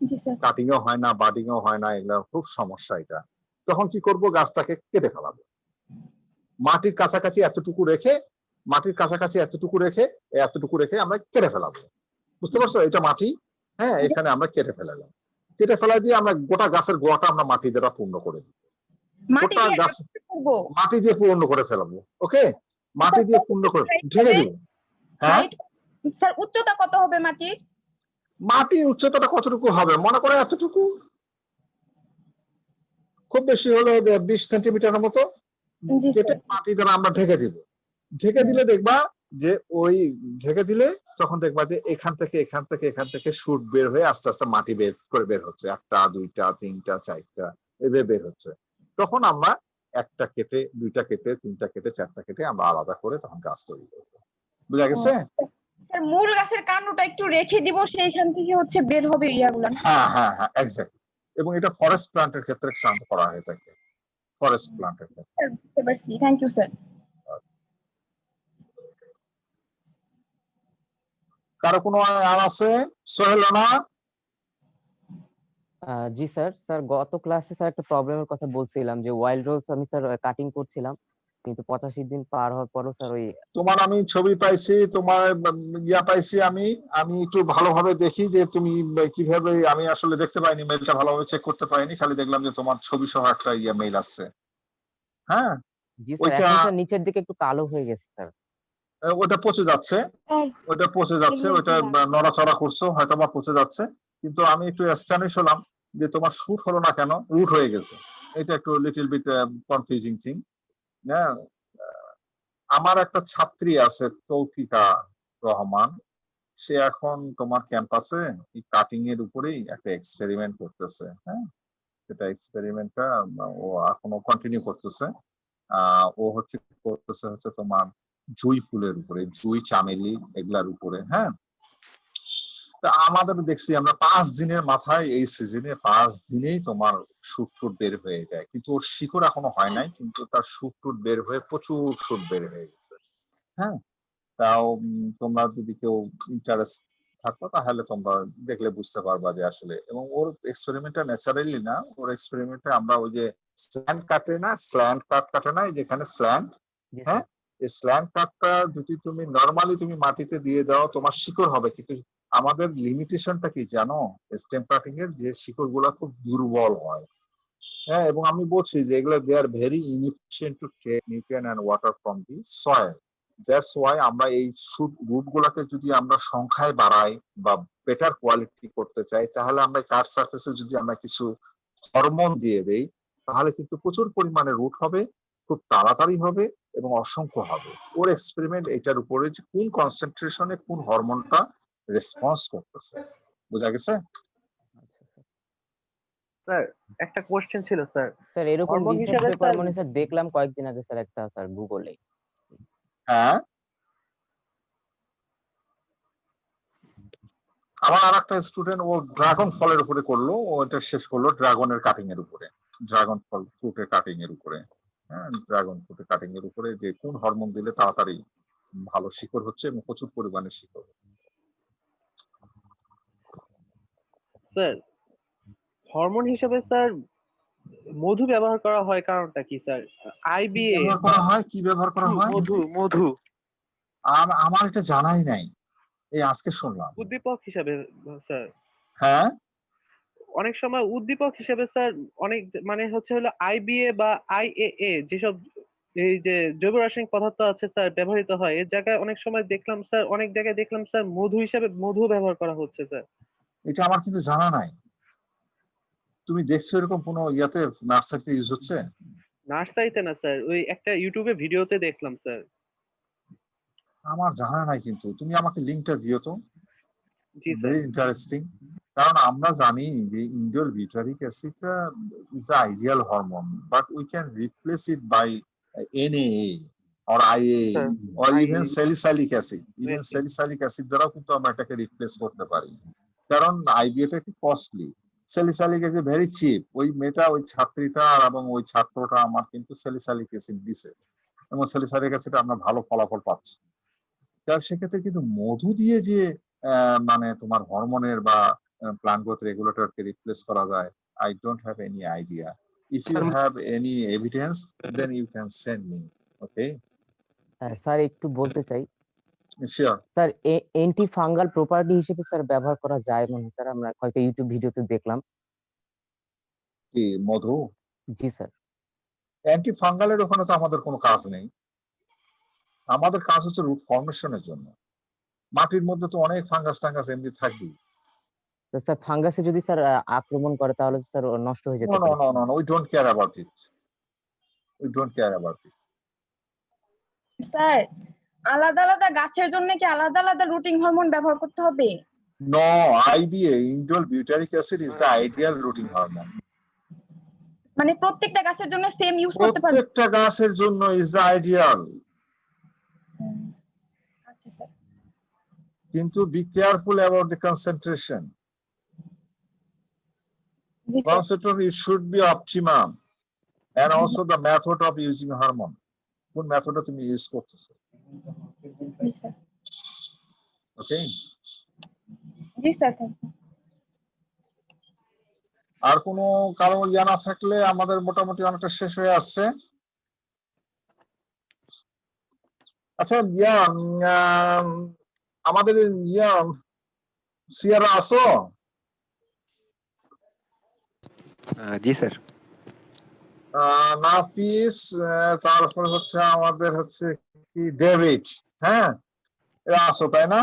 জি স্যার। কাটিংও হয় না, বাডিংও হয় না, এগুলো খুব সমস্যা। এটা তখন কি করব, গাছটাকে কেটে ফেলাবো, মাটির কাছাকাছি এতটুকু রেখে, এতটুকু রেখে আমরা কেটে ফেলাবো, বুঝতে পারছো? এটা মাটি, হ্যাঁ, এখানে আমরা কেটে ফেলালাম, কেটে ফেলা দিয়ে আমরা গোটা গাছের গোয়াটা আমরা মাটি দ্বারা পূর্ণ করে দিই, মাটি গোটা দিয়ে গাছ করব মাটি দিয়ে পূর্ণ করে ফেলাবো। ওকে, মাটি দিয়ে পূর্ণ করে ঢেকে দিব। হ্যাঁ, স্যার উচ্চতা কত হবে মাটির? মাটির উচ্চতাটা কতটুকু হবে, মনে করে এতটুকু, খুব বেশি হলো 20 সেন্টিমিটারের মতো, যেটা মাটি দ্বারা আমরা ঢেকে দিব। ঢেকে দিলে দেখবা যে ওই ঢেকে দিলে তখন দেখবা যে এখান থেকে শুট বের হয়ে আস্তে আস্তে মাটি বের হচ্ছে, 1টা 2টা 3টা 4টা এভাবে বের হচ্ছে। তখন আমরা 1টা কেটে 2টা কেটে 3টা কেটে 4টা কেটে আমরা আলাদা করে তখন গাছ তৈরি করবো, বুঝা গেছে? স্যার মূল গাছের কাণ্ডটা একটু রেখে দিব, সেইখান থেকে হচ্ছে বের হবে ইয়াগুলো। হ্যাঁ হ্যাঁ হ্যাঁ, এক্স্যাক্টলি। এবং এটা ফরেস্ট প্ল্যান্টের ক্ষেত্রে সাধারণত করা হয়ে থাকে, ফরেস্ট প্ল্যান্টের ক্ষেত্রে। স্যার বুঝতে পারছি, থ্যাংক ইউ স্যার। কারো কোনো আর আছে? সোহেল না? জি স্যার। স্যার গত ক্লাসে স্যার একটা প্রবলেমের কথা বলছিলাম যে ওয়াইল্ড রোজ আমি স্যার কাটিং করছিলাম, কিন্তু 85 দিন পার হওয়ার পরও স্যার ওই তোমার আমি ছবি পাইছি, তোমার পাইছি, আমি একটু ভালোভাবে দেখি যে তুমি কিভাবে, আমি আসলে দেখতে পাইনি, মেইলটা ভালোভাবে চেক করতে পারিনি, খালি দেখলাম যে তোমার ছবি সহ একটা মেইল আসছে। হ্যাঁ, জি স্যার, ওইটা এখন স্যার নিচের দিকে একটু কালো হয়ে গেছে স্যার। ওটা পচে যাচ্ছে, ওটা নড়াচড়া করছো, হয়তো বা পচে যাচ্ছে, কিন্তু আমি একটু অ্যাস্টানিশ হলাম যে তোমার শুট হলো না কেন, রুট হয়ে গেছে। এটা একটু লিটল বিট কনফিউজিং থিং। হ্যাঁ, আমার একটা ছাত্রী আছে তৌফিকা রহমান, সে এখন তোমার ক্যাম্পাসে এই কাটিং এর উপরেই একটা এক্সপেরিমেন্ট করতেছে। হ্যাঁ, সেটা এক্সপেরিমেন্টটা ও এখনো কন্টিনিউ করতেছে। ও করতেছে তোমার জুই ফুলের উপরে, জুই চামেলি এগুলার উপরে। হ্যাঁ, তা আমাদের দেখছি আমরা 5 দিনের মাথায়, এই সিজনে 5 দিনেই তোমার শুট টুট বের হয়ে যায়, কিন্তু ওর শিকড় এখনো হয় নাই, কিন্তু তার শুট টুট বের হয়ে প্রচুর শুট বের হয়ে গেছে। হ্যাঁ, তাও তোমরা যদি কেউ ইন্টারেস্ট থাকো তাহলে তোমরা দেখলে বুঝতে পারবা যে আসলে, এবং ওর এক্সপেরিমেন্টটা ন্যাচারালি না, ওর এক্সপেরিমেন্টে আমরা ওই যে স্ল্যান্ট কাট কাটে না, যেখানে স্ল্যান্ট, হ্যাঁ, এই স্ল্যান্ট কাটটা যদি তুমি নরমালি তুমি মাটিতে দিয়ে দাও তোমার শিকড় হবে, কিন্তু আমাদের লিমিটেশনটা কি জানো, স্টেম কাটিং এর যে শিকড় গুলা খুব দুর্বল হয়। হ্যাঁ, এবং আমি বলছি যে এগুলো they are very inefficient to take nutrient and water from the soil. That's why আমরা এই রুট গুলাকে যদি আমরা সংখ্যায় বাড়াই বা বেটার কোয়ালিটি করতে চাই, তাহলে আমরা কাট সারফেসে যদি আমরা কিছু হরমোন দিয়ে দেই, তাহলে কিন্তু প্রচুর পরিমাণে রুট হবে, খুব তাড়াতাড়ি হবে এবং অসংখ্য হবে। ওর এক্সপেরিমেন্ট এটার উপরে যে কোন কনসেন্ট্রেশনে কোন হরমোনটা রেসপন্স করতেছে, বোঝা গেছে? স্যার একটা কোশ্চেন ছিল স্যার। স্যার এরকম হরমোন রিসার্চ হিসাবে পেপার মানে স্যার দেখলাম কয়েকদিন আগে স্যার একটা স্যার গুগলে। হ্যাঁ, আমার আর একটা স্টুডেন্ট ও ড্রাগন ফলের উপরে করলো, ও এটা শেষ করলো ড্রাগনের কাটিং এর উপরে, ড্রাগন ফল ফ্রুটের কাটিং এর উপরে। হ্যাঁ, ড্রাগন ফ্রুটের কাটিং এর উপরে যে কোন হরমোন দিলে তাড়াতাড়ি ভালো শিকড় হচ্ছে এবং প্রচুর পরিমাণে শিকড়। স্যার হরমোন হিসেবে স্যার মধু ব্যবহার করা হয়, কারণটা কি স্যার? আইবিএ ব্যবহার করা হয়, কি ব্যবহার করা হয়? মধু আমার এটা জানাই নাই, এই আজকে শুনলাম। উদ্দীপক হিসাবে স্যার। হ্যাঁ, অনেক সময় উদ্দীপক হিসেবে স্যার অনেক মানে হলো আইবিএ বা আইএএ যেসব এই যে জৈব রাসায়নিক পদার্থ আছে স্যার ব্যবহৃত হয়, এর জায়গায় অনেক সময় দেখলাম স্যার, অনেক জায়গায় দেখলাম স্যার মধু হিসাবে মধু ব্যবহার করা হচ্ছে স্যার। এটা আমার কিন্তু জানা নাই। তুমি দেখছো এরকম কোনো ইয়াতে নার্সারিতে ইউজ হচ্ছে? নার্সারিতে না স্যার, ওই একটা ইউটিউবে ভিডিওতে দেখলাম স্যার। আমার জানা নাই, কিন্তু তুমি আমাকে লিংকটা দিও তো। জি স্যার। Very interesting. কারণ আমরা জানি যে ইন্ডোল বিউটারিক অ্যাসিডটা is the ideal hormone, but we can replace it by NAA or IA or even salicylic acid. Even salicylic acid দ্বারাও কিন্তু আমরা এটাকে রিপ্লেস করতে পারি, কারণ আইবিএটা একটু costly. Salicylic acid very chip. ওই মেয়েটা, ওই ছাত্রীটা এবং ওই ছাত্রটা আমার কিন্তু স্যালিসাইলিক অ্যাসিড দিছে এবং স্যালিসাইলিক অ্যাসিড আমরা ভালো ফলাফল পাচ্ছি। তার সেক্ষেত্রে কিন্তু মধু দিয়ে যে মানে তোমার হরমোনের বা প্লান্ট গ্রোথ রেগুলেটরকে রিপ্লেস করা যায়, I don't have any idea. If you have any evidence then you can send me. Okay sir একটু বলতে চাই sure. Sir, anti fungal property হিসেবে স্যার ব্যবহার করা যায় মনে হয় স্যার, আমরা কয়েকটা ইউটিউব ভিডিওতে দেখলাম। কি মধু? জি স্যার। অ্যান্টি ফাঙ্গালের ওখানে তো আমাদের কোনো কাজ নেই, আমাদের কাজ হচ্ছে রুট ফর্মেশনের জন্য। মাটির মধ্যে তো অনেক ফাঙ্গাস টাঙ্গাস এমনি থাকবেই। স্যার ফাঙ্গাসে যদি স্যার আক্রমণ করে তাহলে স্যার নষ্ট হয়ে যেতে পারে। No, we don't care about it. We don't care about it. Sir আলাদা আলাদা গাছের জন্য কি আলাদা আলাদা রুটিং হরমোন ব্যবহার করতে হবে? No, IBA, indole butyric acid is the ideal rooting hormone. মানে প্রত্যেকটা গাছের জন্য সেম ইউজ করতে পারবে? প্রত্যেকটা গাছের জন্য is the ideal. আচ্ছা স্যার। কিন্তু be careful about the concentration. G sir. Concentration it should be optimum, and also the method of using hormone. কোন মেথডটা তুমি ইউজ করতেছো? জি স্যার। ওকে জি স্যার। আর কোনো কারো জানা থাকলে আমাদের মোটামুটি অনেকটা শেষ হয়ে আসছে। আচ্ছা আমাদের সিয়ারা আসো? জি স্যার। নাফিস, তারপর হচ্ছে আমাদের হচ্ছে কি ডেভিড, হ্যাঁ এরা আসো তাই না?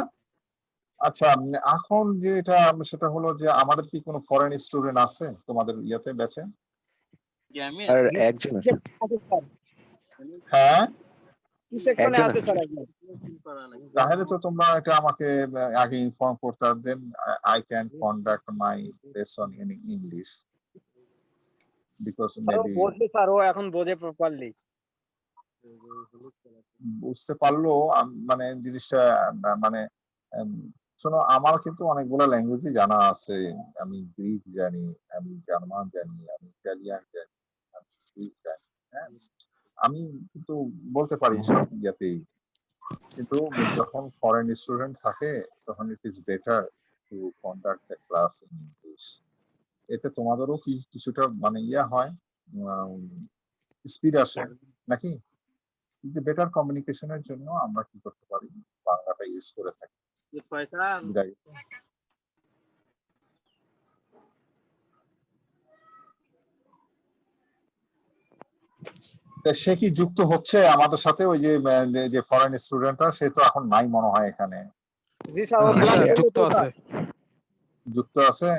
আচ্ছা এখন যেটা সেটা হলো যে আমাদের কি কোনো ফরেন স্টুডেন্ট আছে তোমাদের ইয়াতে ব্যাচে? আর একজন আছে। হ্যাঁ সেকশনে আছে স্যার একজন। তাহলে তো তোমরা এটা আমাকে আগে ইনফর্ম করতে, then I can conduct my lesson in English, because maybe sir ও এখন বোঝে প্রপারলি। বুঝতে পারলো মানে জিনিসটা মানে শোনো, আমার কিন্তু অনেকগুলো ল্যাঙ্গুয়েজই জানা আছে। আমি গ্রিক জানি, আমি জার্মান জানি, আমি ইটালিয়ান জানি, আমি সুইস জানি, হ্যাঁ আমি কিন্তু বলতে পারি সব ইয়াতেই। কিন্তু যখন ফরেন স্টুডেন্ট থাকে তখন it is better to conduct the class in English. এতে তোমাদেরও কিছুটা মানে ইয়া হয়, স্পিড আসে নাকি? কিন্তু বেটার কমিউনিকেশনের জন্য আমরা কি করতে পারি, বাংলাটা ইউজ করে থাকি। সে কি যুক্ত হচ্ছে আমাদের সাথে? ওই যে ফরেন স্টুডেন্টরা, সে তো এখন নাই মনে হয় এখানে। জি স্যার যুক্ত আছে। যুক্ত আছে?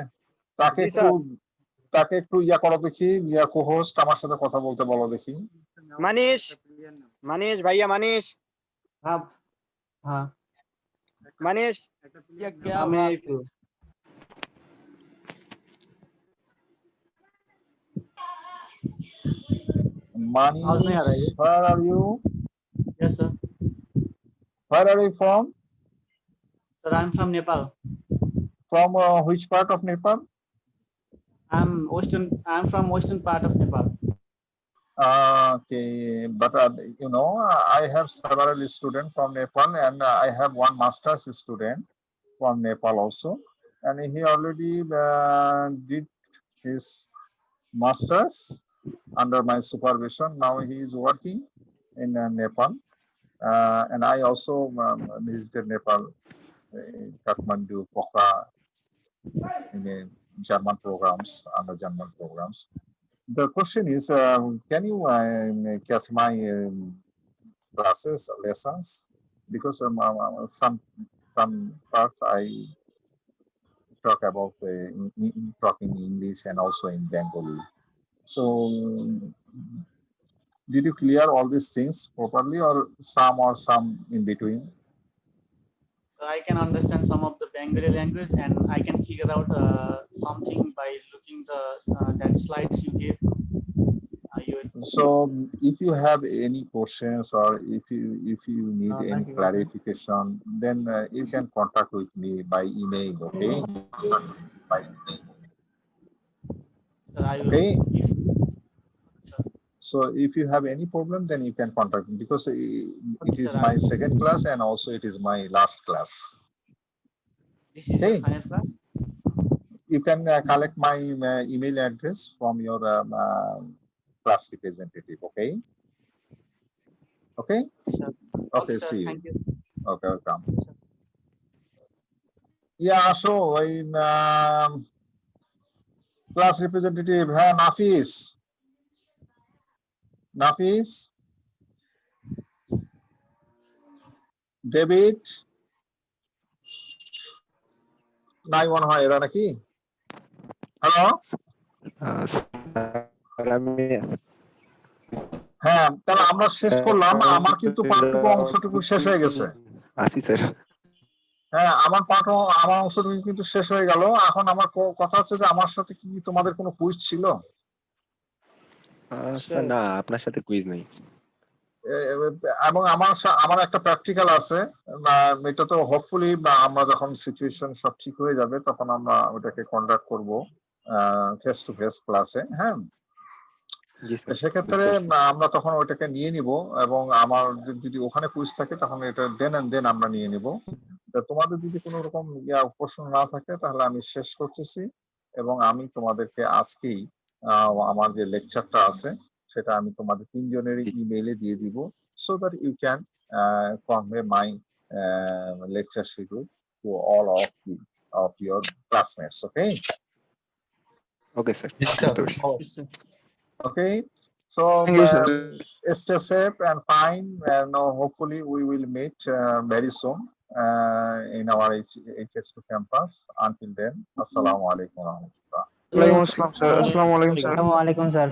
তাকে একটু ইয়া করো দেখি, ইয়া কো-হোস্ট আমার সাথে কথা বলতে বলো দেখি। মানিশ ভাইয়া, মানিশ। হ্যাঁ মানিশ আমি একটু Manish, where are you? Yes sir. Where are you from? Sir, I'm from Nepal. From which part of Nepal? I'm from western part of Nepal. Okay, but you know, I have several students from Nepal, and I have one master's student from Nepal also, and he already did his master's under my supervision. Now he is working in Nepal, and I also visited Nepal, Kathmandu, Pokhara, in German programs, under German programs. The question is, can you catch my lessons? Because some parts I talk about talking English and also in Bengali. So, did you clear all these things properly, or some in between? I can understand some of the Bengali language and I can figure out something by looking the that slides you gave. So if you have any questions or if you need any thank you. clarification, then you can contact with me by email, okay? Sir, I will. Okay. So if you have any problem, then you can contact me because it is sir, my second class and also it is my last class. This is your final class. You can collect my email address from your class representative, okay? Okay? Okay, sir, see you. thank you. Okay, welcome. Yeah, so in class representative, Nafis. Nafis? David? নাই মনে হয় এরা নাকি? Hello? হ্যাঁ, তাহলে আমরা শেষ করলাম। আমার কিন্তু পাঠটুকু অংশটুকু শেষ হয়ে গেছে। আসি স্যার। হ্যাঁ, আমার অংশটুকু কিন্তু শেষ হয়ে গেল। এখন আমার কথা হচ্ছে যে আমার সাথে কি তোমাদের কোনো কুইজ ছিল? স্যার না, আপনার সাথে কুইজ নাই। এবং আমার একটা প্র্যাকটিক্যাল আছে, এটা তো হোপফুলি আমরা যখন সিচুয়েশন সব ঠিক হয়ে যাবে তখন আমরা ওটাকে কন্ডাক্ট করব ফেস টু ফেস ক্লাসে। হ্যাঁ, সেক্ষেত্রে আমরা তখন ওইটাকে নিয়ে নিব এবং আমার যদি ওখানে কুইজ থাকে তখন এটা দেন আমরা নিয়ে নিব। তোমাদের যদি কোনো রকম প্রশ্ন না থাকে তাহলে আমি শেষ করতেছি এবং আমি তোমাদেরকে আজকেই আমার যে লেকচারটা আছে সেটা আমি তোমাদের তিনজনের ইমেইলে দিয়ে দিব, so that you can convey my lecture schedule to all of your classmates. Okay. Okay, sir. Okay. So stay safe and fine, and hopefully we will meet very soon in our HS2 campus. Until then, assalamu alaikum. Assalamu alaikum, sir.